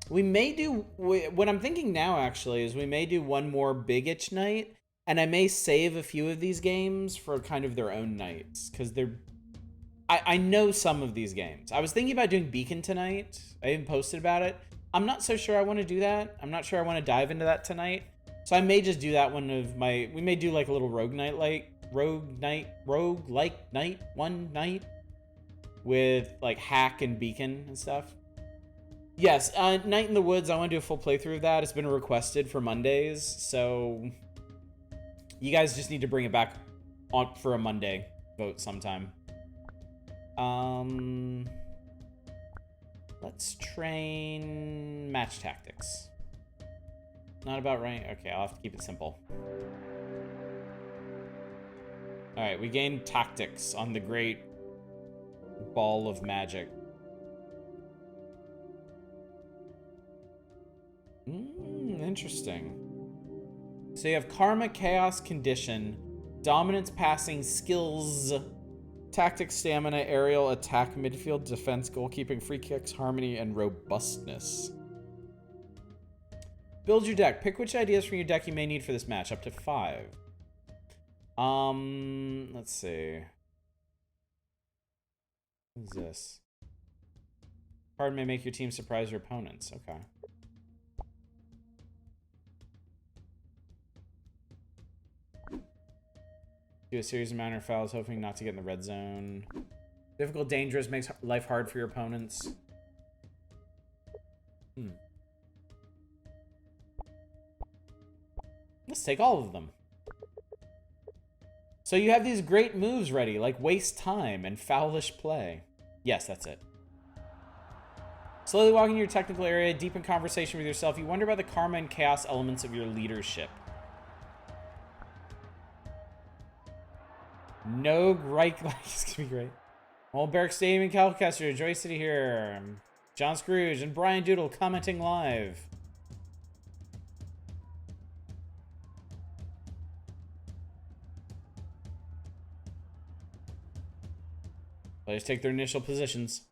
We may do, what I'm thinking now actually is we may do one more big itch night And I may save a few of these games for kind of their own nights, because they're... I know some of these games. I was thinking about doing Beacon tonight. I even posted about it. I'm not so sure I want to do that. I'm not sure I want to dive into that tonight. So I may just do that one of my... We may do like a little rogue like night one night with like Hack and Beacon and stuff. Yes, Night in the Woods, I want to do a full playthrough of that. It's been requested for Mondays, so you guys just need to bring it back on for a Monday vote sometime. Let's train match tactics. Not about right. Okay, I'll have to keep it simple. Alright, we gained tactics on the great ball of magic. Interesting. So you have Karma, Chaos, Condition, Dominance, Passing, Skills, Tactics, Stamina, Aerial, Attack, Midfield, Defense, Goalkeeping, Free Kicks, Harmony, and Robustness. Build your deck. Pick which ideas from your deck you may need for this match. Up to 5. Let's see. What is this? Card may make your team surprise your opponents. Okay. Do a series of minor fouls, hoping not to get in the red zone. Difficult, dangerous, makes life hard for your opponents. Let's take all of them. So you have these great moves ready, like waste time and foulish play. Yes, that's it. Slowly walking your technical area, deep in conversation with yourself, you wonder about the karma and chaos elements of your leadership. No Reich, this could be great. Old Barrack Stadium in Calcaster, Joy City here. John Scrooge and Brian Doodle commenting live. Players take their initial positions.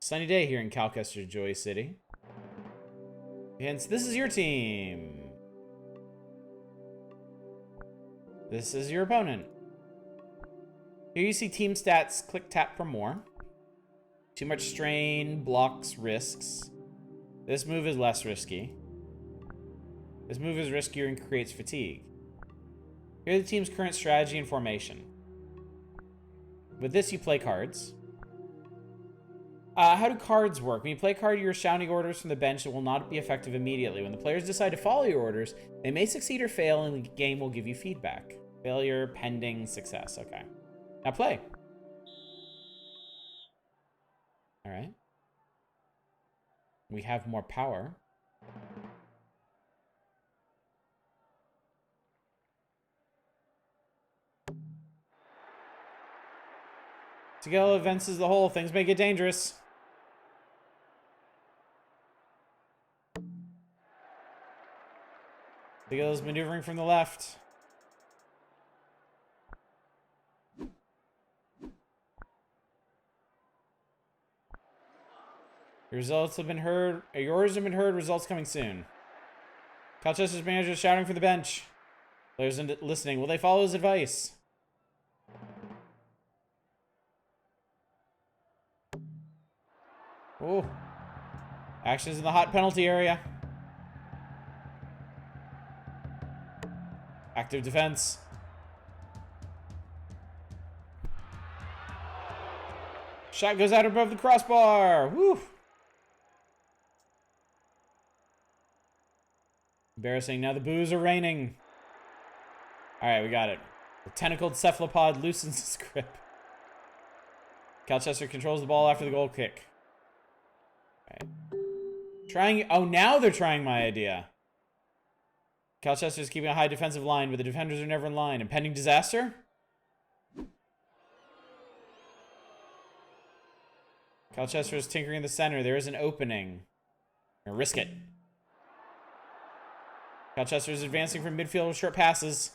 Sunny day here in Calcaster, Joy City. Hence, this is your team. This is your opponent. Here you see team stats. Click tap for more. Too much strain, blocks, risks. This move is less risky. This move is riskier and creates fatigue. Here are the team's current strategy and formation. With this, you play cards. How do cards work? When you play a card, you're shouting orders from the bench that will not be effective immediately. When the players decide to follow your orders, they may succeed or fail, and the game will give you feedback. Failure, pending, success. Okay. Now play. All right. We have more power. Together events as the whole, things may get dangerous. Together's maneuvering from the left. Your results have been heard. Your orders have been heard. Results coming soon. Colchester's manager is shouting for the bench. Players listening. Will they follow his advice? Oh. Actions in the hot penalty area. Active defense. Shot goes out above the crossbar. Woo. Embarrassing. Now the boos are raining. All right, we got it. The tentacled cephalopod loosens its grip. Colchester controls the ball after the goal kick. All right. Trying. Oh, now they're trying my idea. Colchester's keeping a high defensive line, but the defenders are never in line. Impending disaster? Colchester is tinkering in the center. There is an opening. Risk it. Colchester is advancing from midfield with short passes.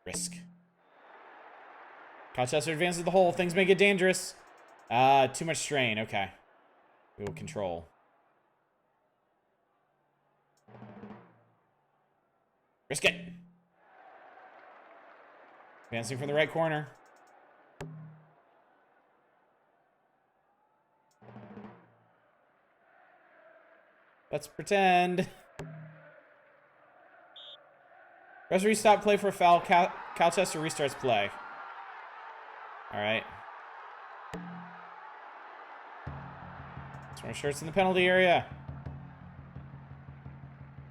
Risk. Colchester advances the hole. Things may get dangerous. Too much strain. Okay. We will control. Risk it. Advancing from the right corner. Let's pretend. Referee stop play for a foul. Calchester restarts play. All right. Our shirts in the penalty area.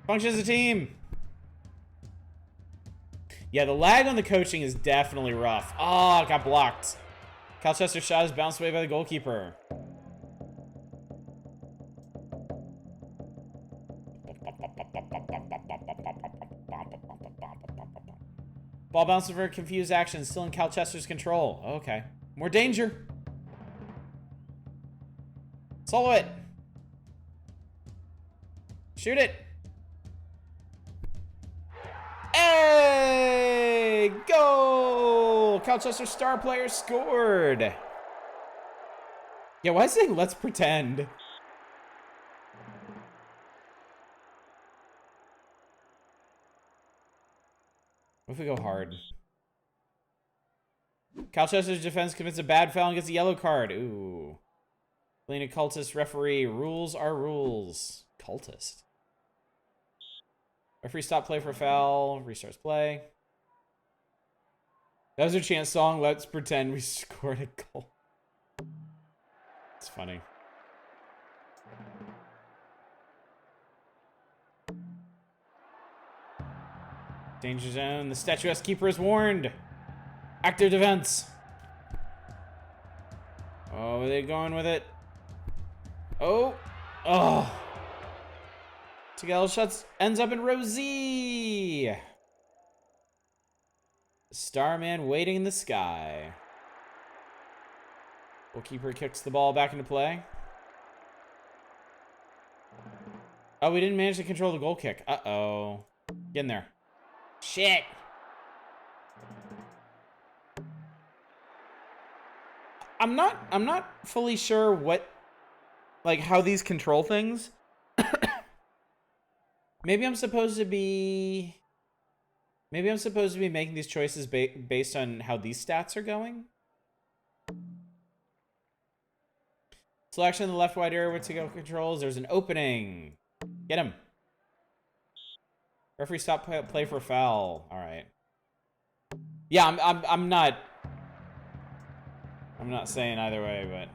Function as a team. Yeah, the lag on the coaching is definitely rough. Oh, it got blocked. Calchester's shot is bounced away by the goalkeeper. Ball bounces for a confused action, still in Calchester's control. Okay. More danger. Solo it. Shoot it. Hey! Goal! Calchester star player scored. Yeah, why is it saying let's pretend? What if we go hard? Calchester's defense commits a bad foul and gets a yellow card. Ooh. Playing a cultist referee. Rules are rules. Cultist. Referee stop play for foul. Restarts play. That was our chance song. Let's pretend we scored a goal. It's funny. Danger zone. The statuesque keeper is warned. Active defense. Oh, are they going with it? Oh. Oh. Tagala shots ends up in Rosie. Starman waiting in the sky. Goalkeeper kicks the ball back into play. Oh, we didn't manage to control the goal kick. Uh-oh. Get in there. Shit. I'm not fully sure what, like, how these control things. Maybe I'm supposed to be making these choices based on how these stats are going. Selection in the left wide area with to-go controls. There's an opening. Get him. Referee stop play for foul. All right. Yeah, I'm not saying either way, but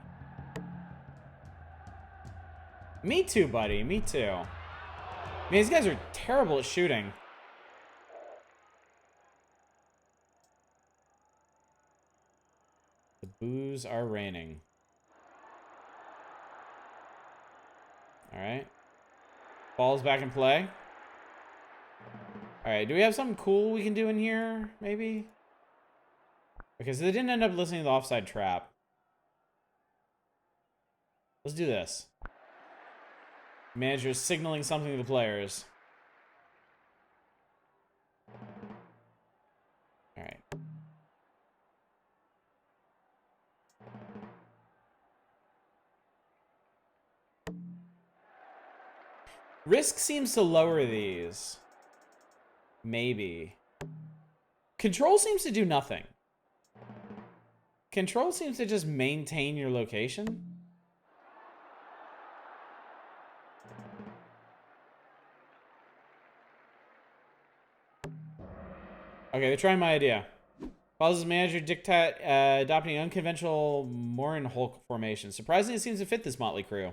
me too, buddy. Me too. I mean, these guys are terrible at shooting. The boos are raining. All right. Ball's back in play. All right, do we have something cool we can do in here, maybe? Okay, so they didn't end up listening to the offside trap. Let's do this. Manager is signaling something to the players. All right. Risk seems to lower these. Maybe. Control seems to do nothing. Control seems to just maintain your location. Okay, they're trying my idea. Pauses manager dictate adopting unconventional Morin Hulk formation. Surprisingly, it seems to fit this motley crew.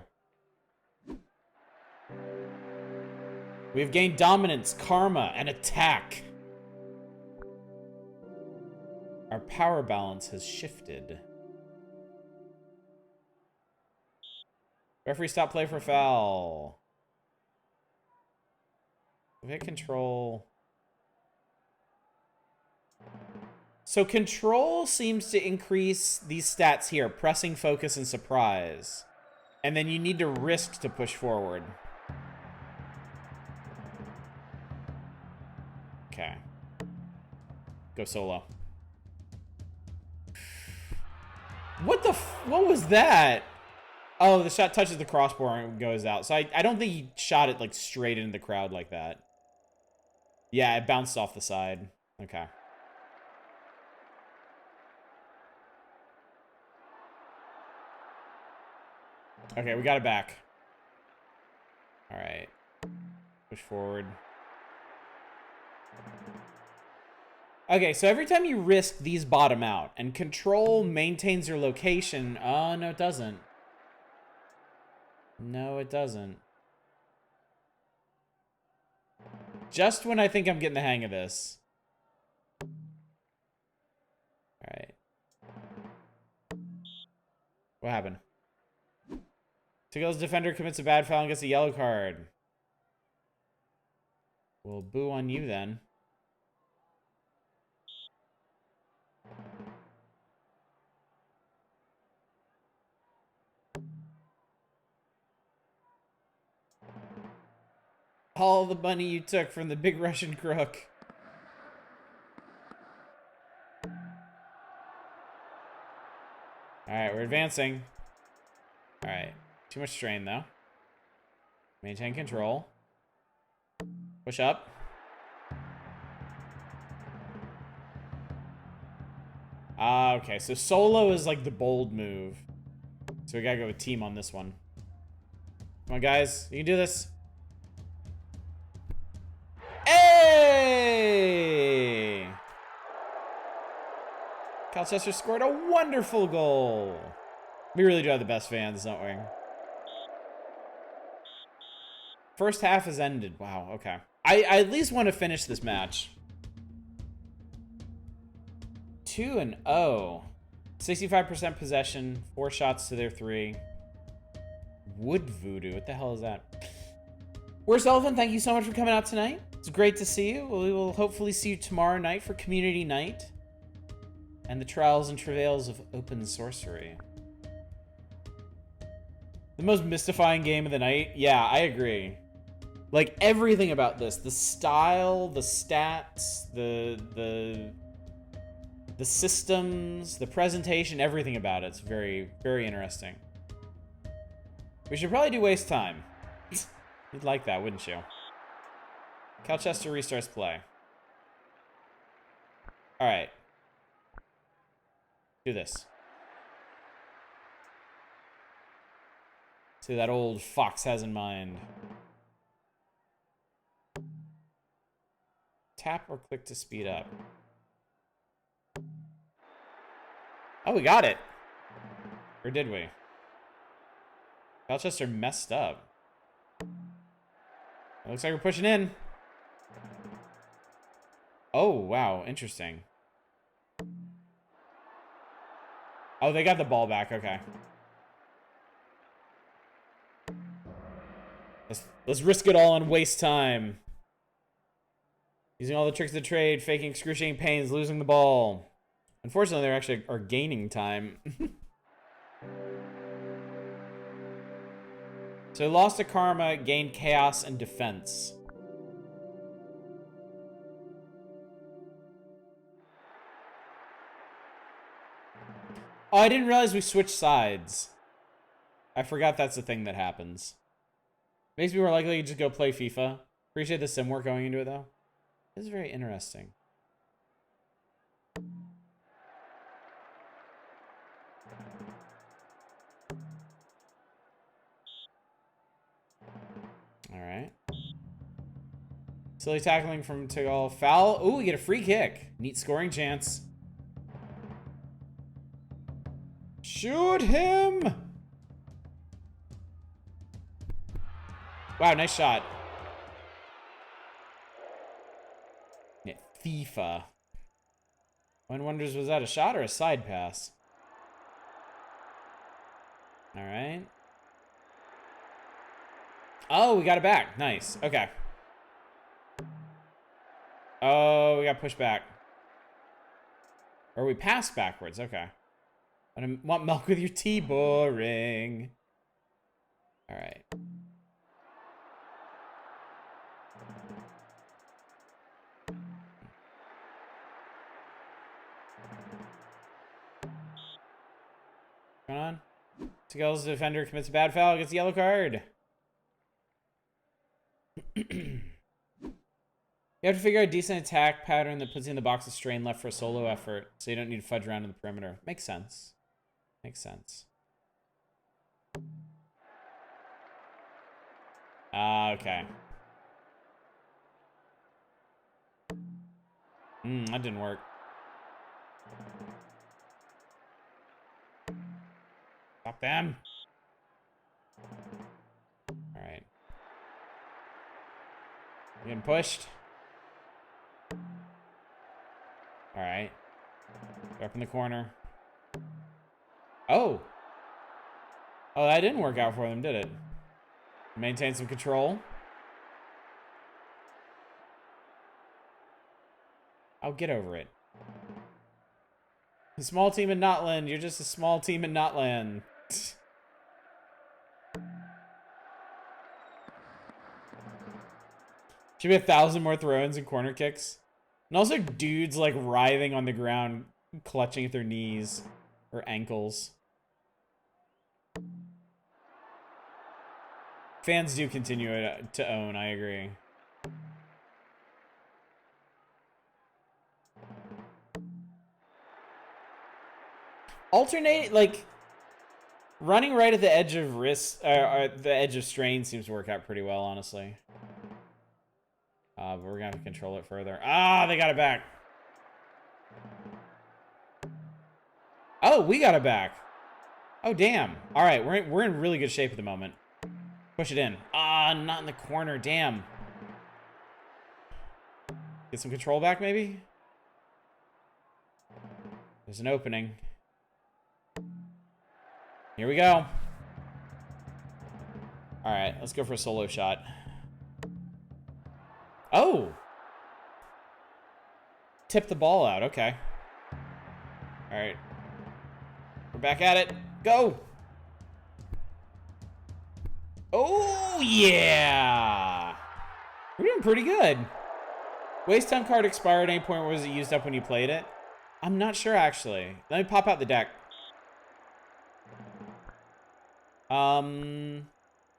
We have gained dominance, karma, and attack. Our power balance has shifted. Referee stop play for foul. We hit control. So control seems to increase these stats here. Pressing, focus, and surprise. And then you need to risk to push forward. Okay. Go solo. What was that? Oh, the shot touches the crossbar and goes out. So I don't think he shot it like straight into the crowd like that. Yeah, it bounced off the side. Okay. Okay, we got it back. All right. Push forward. Okay, so every time you risk, these bottom out. And control maintains your location. Oh, no, it doesn't. No, it doesn't. Just when I think I'm getting the hang of this. Alright. What happened? Tiggle's defender commits a bad foul and gets a yellow card. Well, boo on you then. All the money you took from the big Russian crook. Alright, we're advancing. Alright. Too much strain, though. Maintain control. Push up. Ah, okay. So solo is like the bold move. So we gotta go with team on this one. Come on, guys. You can do this. Hey! Colchester scored a wonderful goal. We really do have the best fans, don't we? First half has ended. Wow, okay. I at least want to finish this match. 2-0. 65% possession. 4 shots to their 3. Wood voodoo. What the hell is that? Worst Elephant, thank you so much for coming out tonight. It's great to see you. We will hopefully see you tomorrow night for Community Night. And the trials and travails of open sorcery. The most mystifying game of the night? Yeah, I agree. Like, everything about this. The style, the stats, the systems, the presentation, everything about it's very, very interesting. We should probably do waste time. You'd like that, wouldn't you? Colchester restarts play. Alright. Do this. See what that old fox has in mind. Tap or click to speed up. Oh, we got it. Or did we? Colchester messed up. It looks like we're pushing in. Oh, wow. Interesting. Oh, they got the ball back. Okay. Let's risk it all and waste time. Using all the tricks of the trade, faking excruciating pains, losing the ball. Unfortunately, they actually are gaining time. So lost to karma, gained chaos and defense. Oh, I didn't realize we switched sides. I forgot that's the thing that happens. Makes me more likely to just go play FIFA. Appreciate the sim work going into it, though. This is very interesting. Alright. Silly tackling from Tiggle. Foul. Ooh, we get a free kick. Neat scoring chance. Shoot him! Wow, nice shot. Yeah, FIFA. One wonders, was that a shot or a side pass? Alright. Oh, we got it back. Nice. Okay. Oh, we got pushed back. Or we passed backwards. Okay. I want milk with your tea. Boring. Alright. Going on? Skills defender commits a bad foul, gets a yellow card. You have to figure out a decent attack pattern that puts you in the box of strain left for a solo effort, so you don't need to fudge around in the perimeter. Makes sense. Makes sense. Okay. That didn't work. Stop them. All right. Getting pushed. All right. They're up in the corner. Oh. Oh, that didn't work out for them, did it? Maintain some control. Oh, get over it. A small team in Notland. You're just a small team in Notland. Should be 1,000 more throw-ins and corner kicks. And also dudes like writhing on the ground, clutching at their knees or ankles. Fans do continue to own, I agree. Alternate, like, running right at the edge of risk, the edge of strain seems to work out pretty well, honestly. But we're gonna have to control it further. Ah, they got it back. Oh, we got it back. Oh, damn. All right, we're in really good shape at the moment. Push it in. Ah, not in the corner. Damn. Get some control back, maybe? There's an opening. Here we go. All right, let's go for a solo shot. Oh! Tip the ball out. Okay. All right. We're back at it. Go! Oh, yeah! We're doing pretty good. Waste time card expired at any point. Was it used up when you played it? I'm not sure, actually. Let me pop out the deck.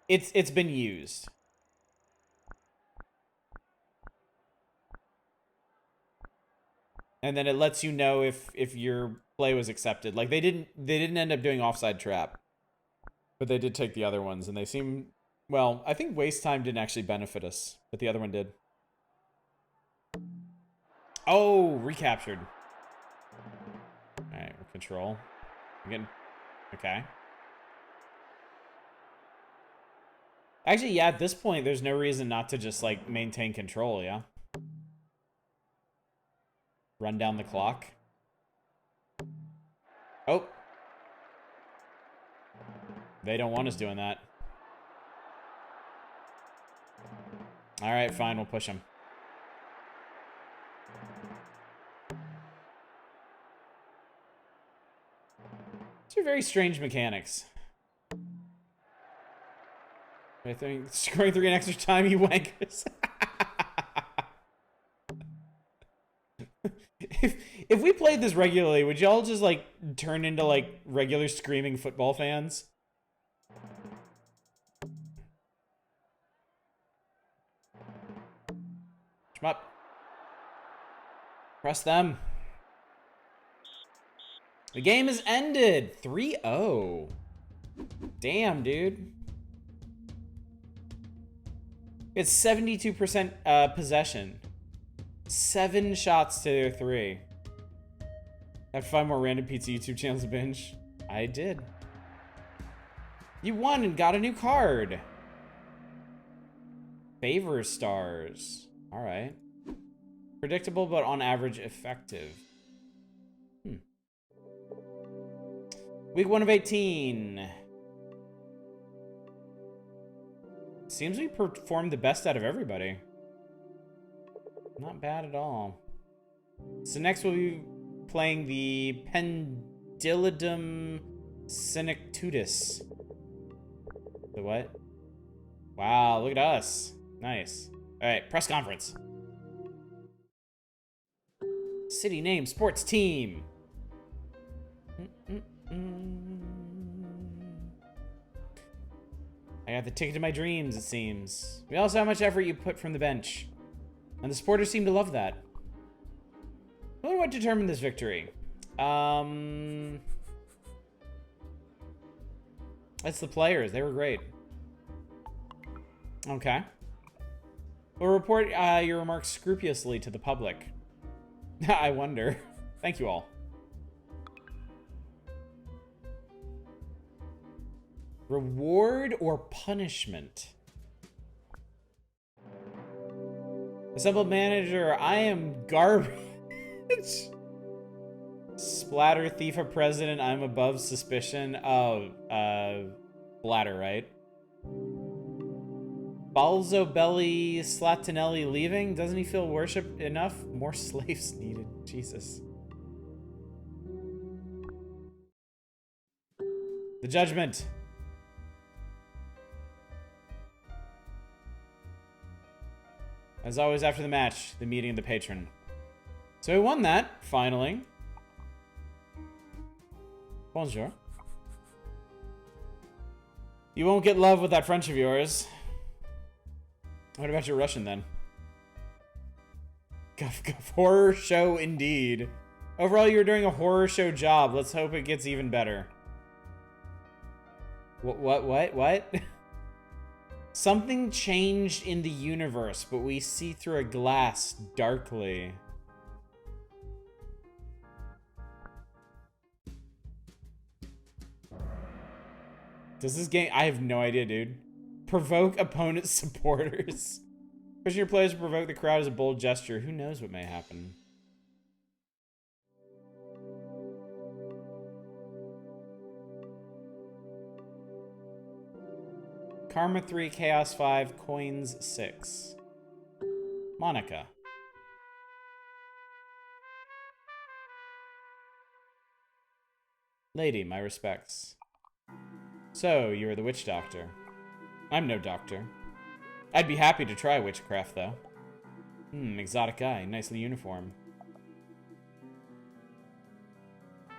It's been used. And then it lets you know if your play was accepted. Like they didn't end up doing offside trap. But they did take the other ones, and they seem... Well, I think waste time didn't actually benefit us, but the other one did. Oh, recaptured. All right, we're control. We're getting... Okay. Actually, yeah, at this point, there's no reason not to just, like, maintain control, yeah? Run down the clock. Oh. They don't want us doing that. All right, fine, we'll push them. These are very strange mechanics. I think scoring 3 in extra time, you wankers. If we played this regularly, would y'all just like turn into like regular screaming football fans? Come up. Press them. The game is ended. 3-0. Damn, dude. It's 72% possession. 7 shots to their 3. Have 5 more random pizza YouTube channels to binge. I did. You won and got a new card. Favor stars. All right. Predictable, but on average effective. Week 1 of 18. Seems we performed the best out of everybody. Not bad at all. So next we'll be playing the Pendilidum Senectutus. The what? Wow, look at us. Nice. All right, press conference. City name, sports team. I got the ticket to my dreams, it seems. We also how much effort you put from the bench. And the supporters seem to love that. I wonder what determined this victory. It's the players. They were great. Okay. We'll report your remarks scrupulously to the public. I wonder. Thank you all. Reward or punishment? Assembled manager, I am garbage. Splatter thief of president, I'm above suspicion. Oh, Blatter, right? Balzo Belly Slatinelli leaving? Doesn't he feel worshipped enough? More slaves needed. Jesus. The judgment. As always, after the match, the meeting of the patron. So we won that, finally. Bonjour. You won't get love with that French of yours. What about your Russian, then? Guff guff. Horror show indeed. Overall, you're doing a horror show job. Let's hope it gets even better. What? Something changed in the universe, but we see through a glass darkly. Does this game... I have no idea, dude. Provoke opponent supporters. Pushing your players to provoke the crowd is a bold gesture. Who knows what may happen? Karma 3, Chaos 5, Coins 6. Monica. Lady, my respects. So, you're the witch doctor. I'm no doctor. I'd be happy to try witchcraft, though. Exotic guy. Nicely uniform.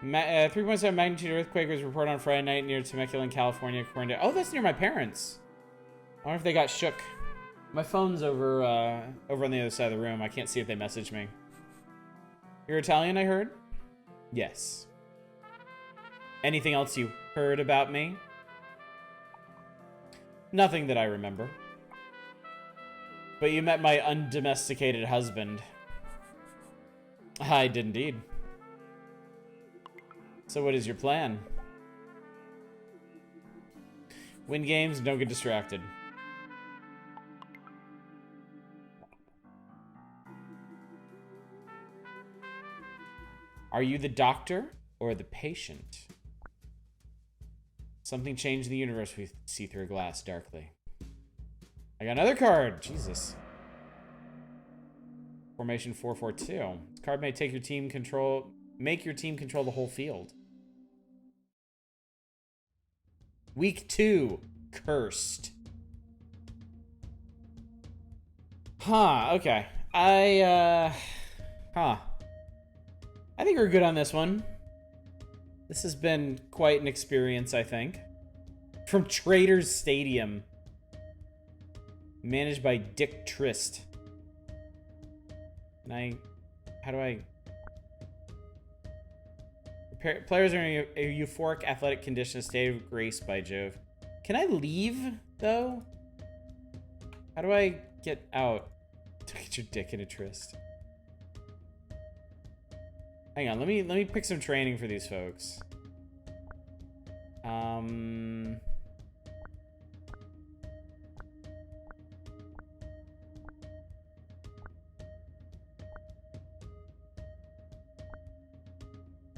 3.7 magnitude earthquake was reported on Friday night near Temecula in California, according to... Oh, that's near my parents. I wonder if they got shook. My phone's over on the other side of the room. I can't see if they messaged me. You're Italian, I heard? Yes. Anything else you heard about me? Nothing that I remember. But you met my undomesticated husband. I did indeed. So what is your plan? Win games, don't get distracted. Are you the doctor or the patient? Something changed in the universe. We see through a glass darkly. I got another card. Jesus. Formation 4-4-2. This card may take your team control. Make your team control the whole field. Week 2. Cursed. Huh. Okay. I think we're good on this one. This has been quite an experience, I think. From Traders Stadium. Managed by Dick Trist. And how do I... Players are in a euphoric athletic condition, a state of grace by Jove. Can I leave, though? How do I get out? To get your dick in a tryst. Hang on, let me pick some training for these folks.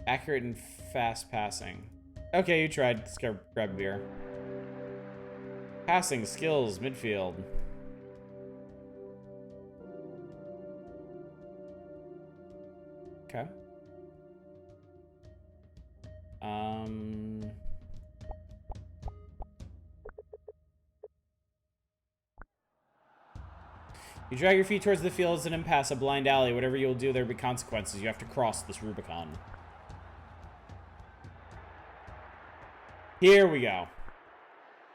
Accurate and fast passing. Okay, you tried. Let's go grab a beer. Passing, skills, midfield. Okay. You drag your feet towards the field as an impasse, a blind alley. Whatever you'll do, there'll be consequences. You have to cross this Rubicon. Here we go.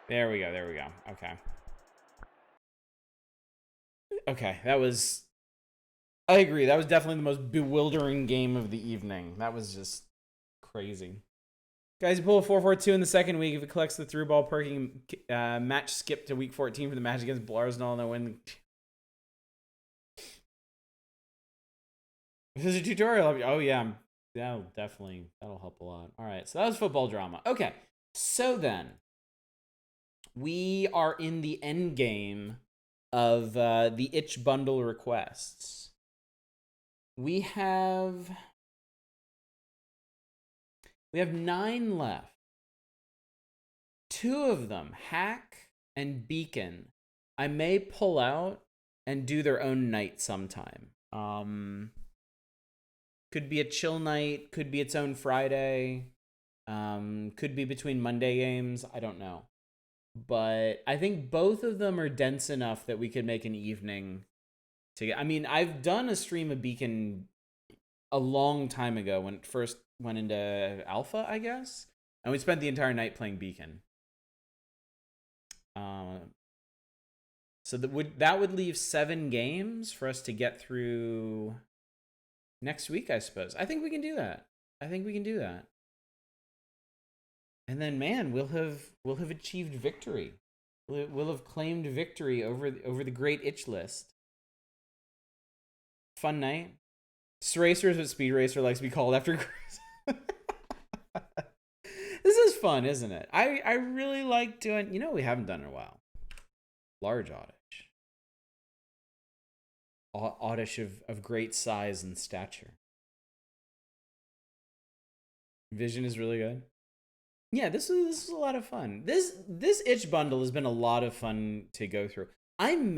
There we go. There we go. Okay. Okay, that was. I agree. That was definitely the most bewildering game of the evening. That was just crazy. Guys, you pull a 4-4-2 in the second week. If it collects the through ball perking match skip to week 14 for the match against Blarsnall, and they win. This is a tutorial. Oh, yeah. That'll help a lot. All right, so that was football drama. Okay, so then we are in the end game of the itch bundle requests. We have 9 left. 2 of them, Hack and Beacon, I may pull out and do their own night sometime. Could be a chill night, could be its own Friday, could be between Monday games, I don't know. But I think both of them are dense enough that we could make an evening together. I mean, I've done a stream of Beacon a long time ago when it first went into alpha, I guess. And we spent the entire night playing Beacon. So that would leave 7 games for us to get through next week, I suppose. I think we can do that. And then, man, we'll have achieved victory. We'll have claimed victory over the great itch list. Fun night. Racer is what Speed Racer likes to be called after Chris. This is fun, isn't it? I really like doing. You know, we haven't done it in a while. Large Oddish. Oddish of great size and stature. Vision is really good. Yeah, this is a lot of fun. This itch bundle has been a lot of fun to go through. One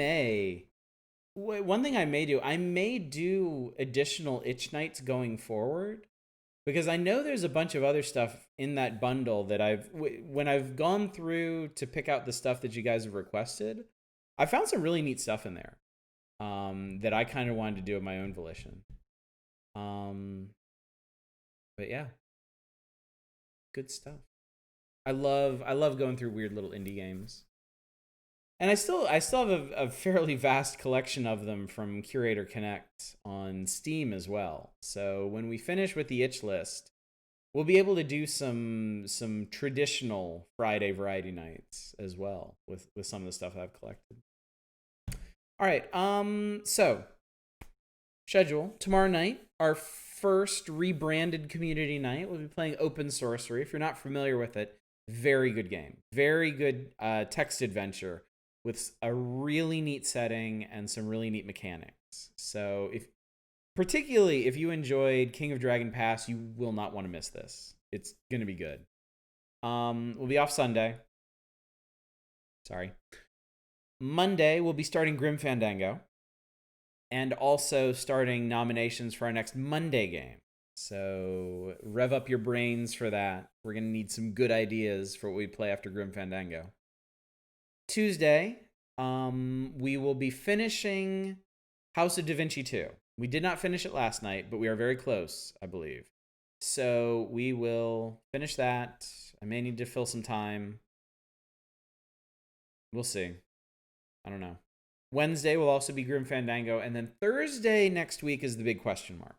thing I may do additional itch nights going forward, because I know there's a bunch of other stuff in that bundle that when I've gone through to pick out the stuff that you guys have requested, I found some really neat stuff in there that I kind of wanted to do of my own volition. But yeah, good stuff. I love going through weird little indie games. And I still have a fairly vast collection of them from Curator Connect on Steam as well. So when we finish with the itch list, we'll be able to do some traditional Friday variety nights as well with some of the stuff I've collected. All right, so schedule tomorrow night, our first rebranded community night. We'll be playing Open Sorcery. If you're not familiar with it, very good game, very good text adventure with a really neat setting and some really neat mechanics. So particularly if you enjoyed King of Dragon Pass, you will not want to miss this. It's going to be good. We'll be off Sunday. Sorry. Monday, we'll be starting Grim Fandango and also starting nominations for our next Monday game. So rev up your brains for that. We're going to need some good ideas for what we play after Grim Fandango. Tuesday, we will be finishing House of Da Vinci 2. We did not finish it last night, but we are very close, I believe. So we will finish that. I may need to fill some time. We'll see. I don't know. Wednesday will also be Grim Fandango, and then Thursday next week is the big question mark.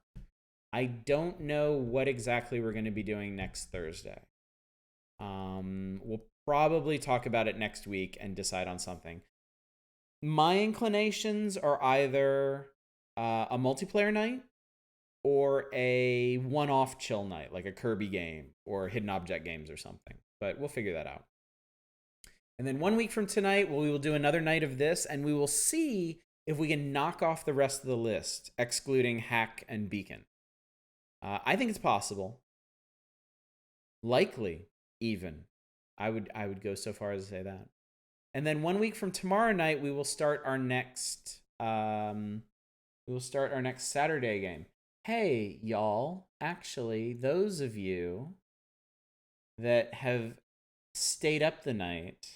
I don't know what exactly we're going to be doing next Thursday. We'll probably talk about it next week and decide on something. My inclinations are either a multiplayer night or a one-off chill night, like a Kirby game or hidden object games or something. But we'll figure that out. And then 1 week from tonight, we will do another night of this, and we will see if we can knock off the rest of the list, excluding Hack and Beacon. I think it's possible. Likely, even. I would go so far as to say that. And then 1 week from tomorrow night, we will start our next Saturday game. Hey, y'all! Actually, those of you that have stayed up the night,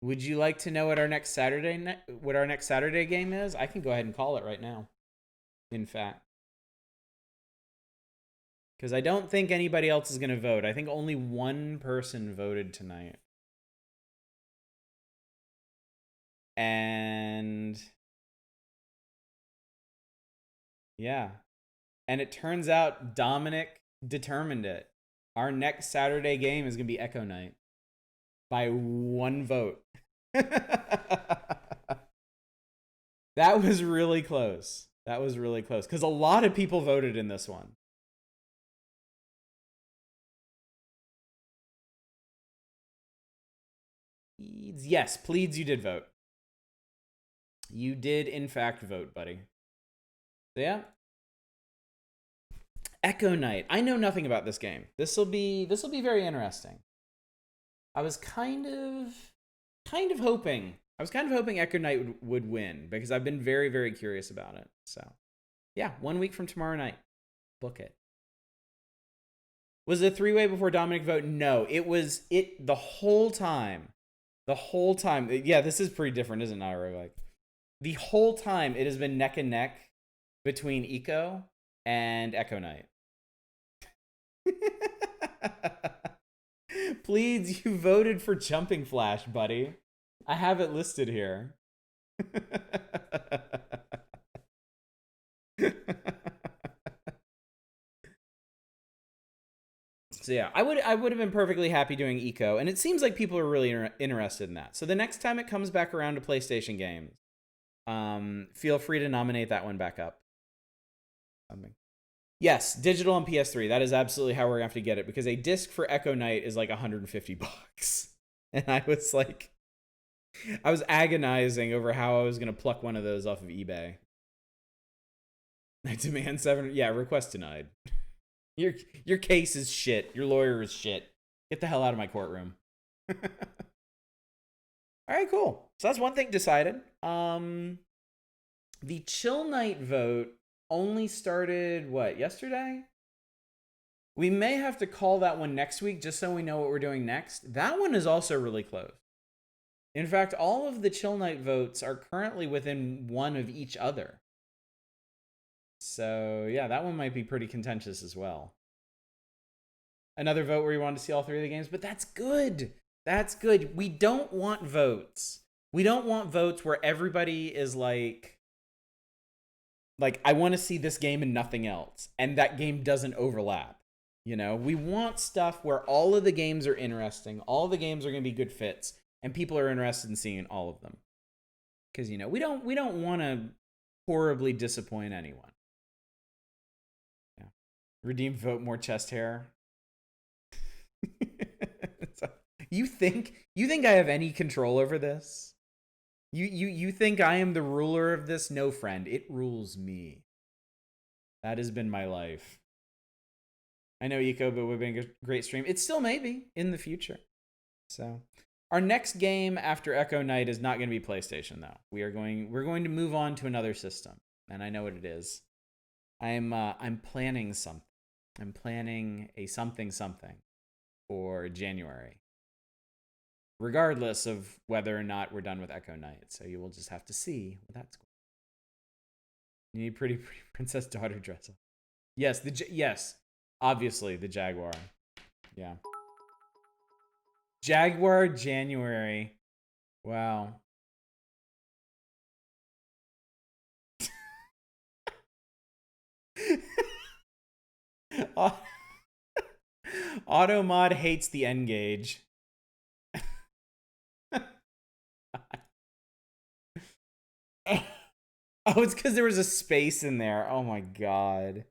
would you like to know what our next Saturday game is? I can go ahead and call it right now. In fact, because I don't think anybody else is going to vote. I think only one person voted tonight. And yeah. And it turns out Dominic determined it. Our next Saturday game is going to be Echo Knight by 1 vote. That was really close. That was really close because a lot of people voted in this one. Yes, Pleads, you did vote. You did, in fact, vote, buddy. So, yeah. Echo Knight. I know nothing about this game. This will be very interesting. I was kind of hoping Echo Knight would win because I've been very, very curious about it. So, yeah, 1 week from tomorrow night. Book it. Was it a 3-way before Dominic vote? No, it was the whole time. The whole time. Yeah, this is pretty different, isn't it, like the whole time it has been neck and neck between Eco and Echo Knight. Please, you voted for Jumping Flash, buddy. I have it listed here. So yeah, I would have been perfectly happy doing Eco, and it seems like people are really interested in that. So the next time it comes back around to PlayStation games, feel free to nominate that one back up. Yes, digital on PS3. That is absolutely how we're gonna have to get it because a disc for Echo Knight is like $150, and I was agonizing over how I was gonna pluck one of those off of eBay. I demand 7. Yeah, request denied. Your case is shit. Your lawyer is shit. Get the hell out of my courtroom. All right, cool. So that's one thing decided. The Chill Night vote only started, yesterday? We may have to call that one next week just so we know what we're doing next. That one is also really close. In fact, all of the Chill Night votes are currently within 1 of each other. So, yeah, that one might be pretty contentious as well. Another vote where you want to see all 3 of the games, but that's good. That's good. We don't want votes. We don't want votes where everybody is like I want to see this game and nothing else, and that game doesn't overlap. You know, we want stuff where all of the games are interesting, all of the games are going to be good fits, and people are interested in seeing all of them. Because we don't want to horribly disappoint anyone. Yeah. Redeem vote more chest hair. You think I have any control over this? You think I am the ruler of this? No, friend. It rules me. That has been my life. I know Eco, but would have been a great stream. It still may be in the future. So, our next game after Echo Knight is not going to be PlayStation, though. We're going to move on to another system, and I know what it is. I'm planning something. I'm planning a something for January, regardless of whether or not we're done with Echo Knight. So you will just have to see what that's going. You need pretty princess daughter dress up. Yes, yes, obviously the Jaguar. Yeah. Jaguar January. Wow. Automod hates the N-Gage. Oh, it's because there was a space in there. Oh my god.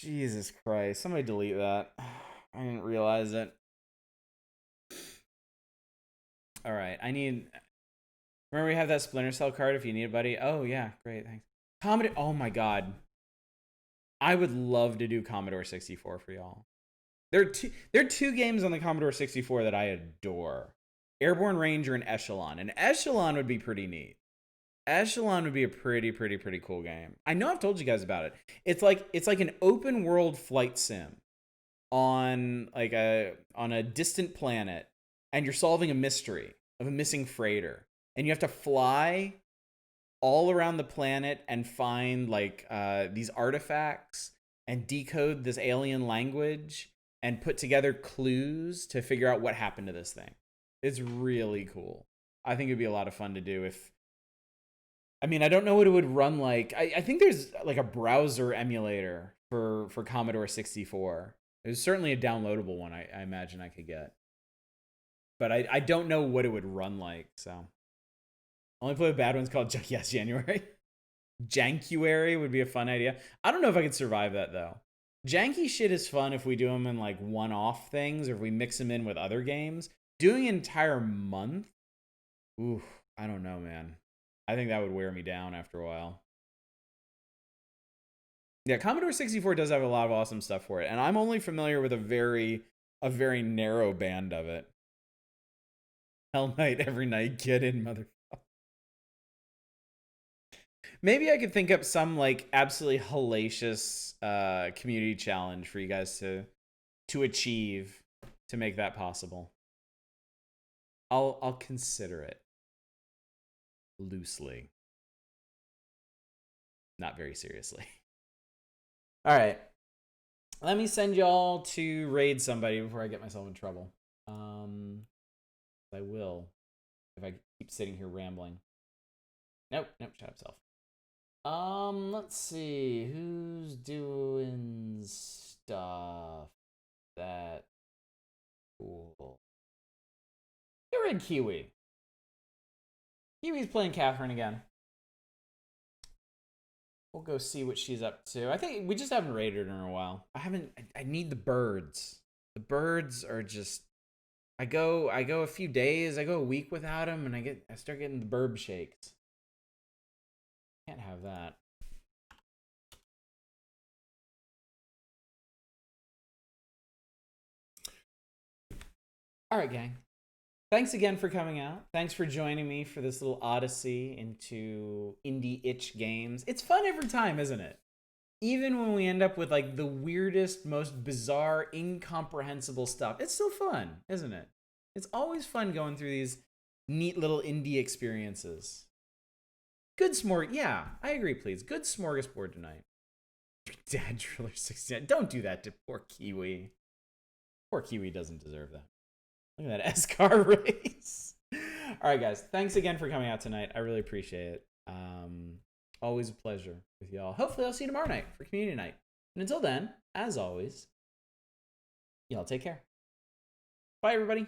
Jesus Christ. Somebody delete that. I didn't realize it. Alright, remember we have that Splinter Cell card if you need it, buddy? Oh yeah, great, thanks. Commodore, oh my god. I would love to do Commodore 64 for y'all. There are two games on the Commodore 64 that I adore. Airborne Ranger and Echelon. And Echelon would be pretty neat. Echelon would be a pretty cool game. I know I've told you guys about it. It's like an open world flight sim on a distant planet, and you're solving a mystery of a missing freighter, and you have to fly all around the planet and find these artifacts and decode this alien language and put together clues to figure out what happened to this thing. It's really cool. I think it'd be a lot of fun to do if. I mean, I don't know what it would run like. I think there's like a browser emulator for Commodore 64. There's certainly a downloadable one I imagine I could get. But I don't know what it would run like, so. Only play with bad ones called yes, January. Jankuary would be a fun idea. I don't know if I could survive that though. Janky shit is fun if we do them in like one-off things or if we mix them in with other games. Doing an entire month? Ooh, I don't know, man. I think that would wear me down after a while. Yeah, Commodore 64 does have a lot of awesome stuff for it, and I'm only familiar with a very narrow band of it. Hell Night, every night, get in, motherfucker. Maybe I could think up some like absolutely hellacious community challenge for you guys to achieve to make that possible. I'll consider it loosely, not very seriously. All right, let me send y'all to raid somebody before I get myself in trouble. I will if I keep sitting here rambling. Nope, shut up, self. Let's see who's doing stuff that cool. You're in Kiwi. Kiwi's playing Catherine again. We'll go see what she's up to. I think we just haven't raided her in a while. I need the birds. The birds are just. I go a few days. I go a week without them, and I start getting the burb shakes. Can't have that. All right, gang. Thanks again for coming out. Thanks for joining me for this little odyssey into indie itch games. It's fun every time, isn't it? Even when we end up with like the weirdest, most bizarre, incomprehensible stuff, it's still fun, isn't it? It's always fun going through these neat little indie experiences. Good smorg. Yeah, I agree, please. Good smorgasbord tonight. Dad Driller 69. Don't do that to poor Kiwi. Poor Kiwi doesn't deserve that. Look at that S-car race. All right, guys. Thanks again for coming out tonight. I really appreciate it. Always a pleasure with y'all. Hopefully, I'll see you tomorrow night for community night. And until then, as always, y'all take care. Bye, everybody.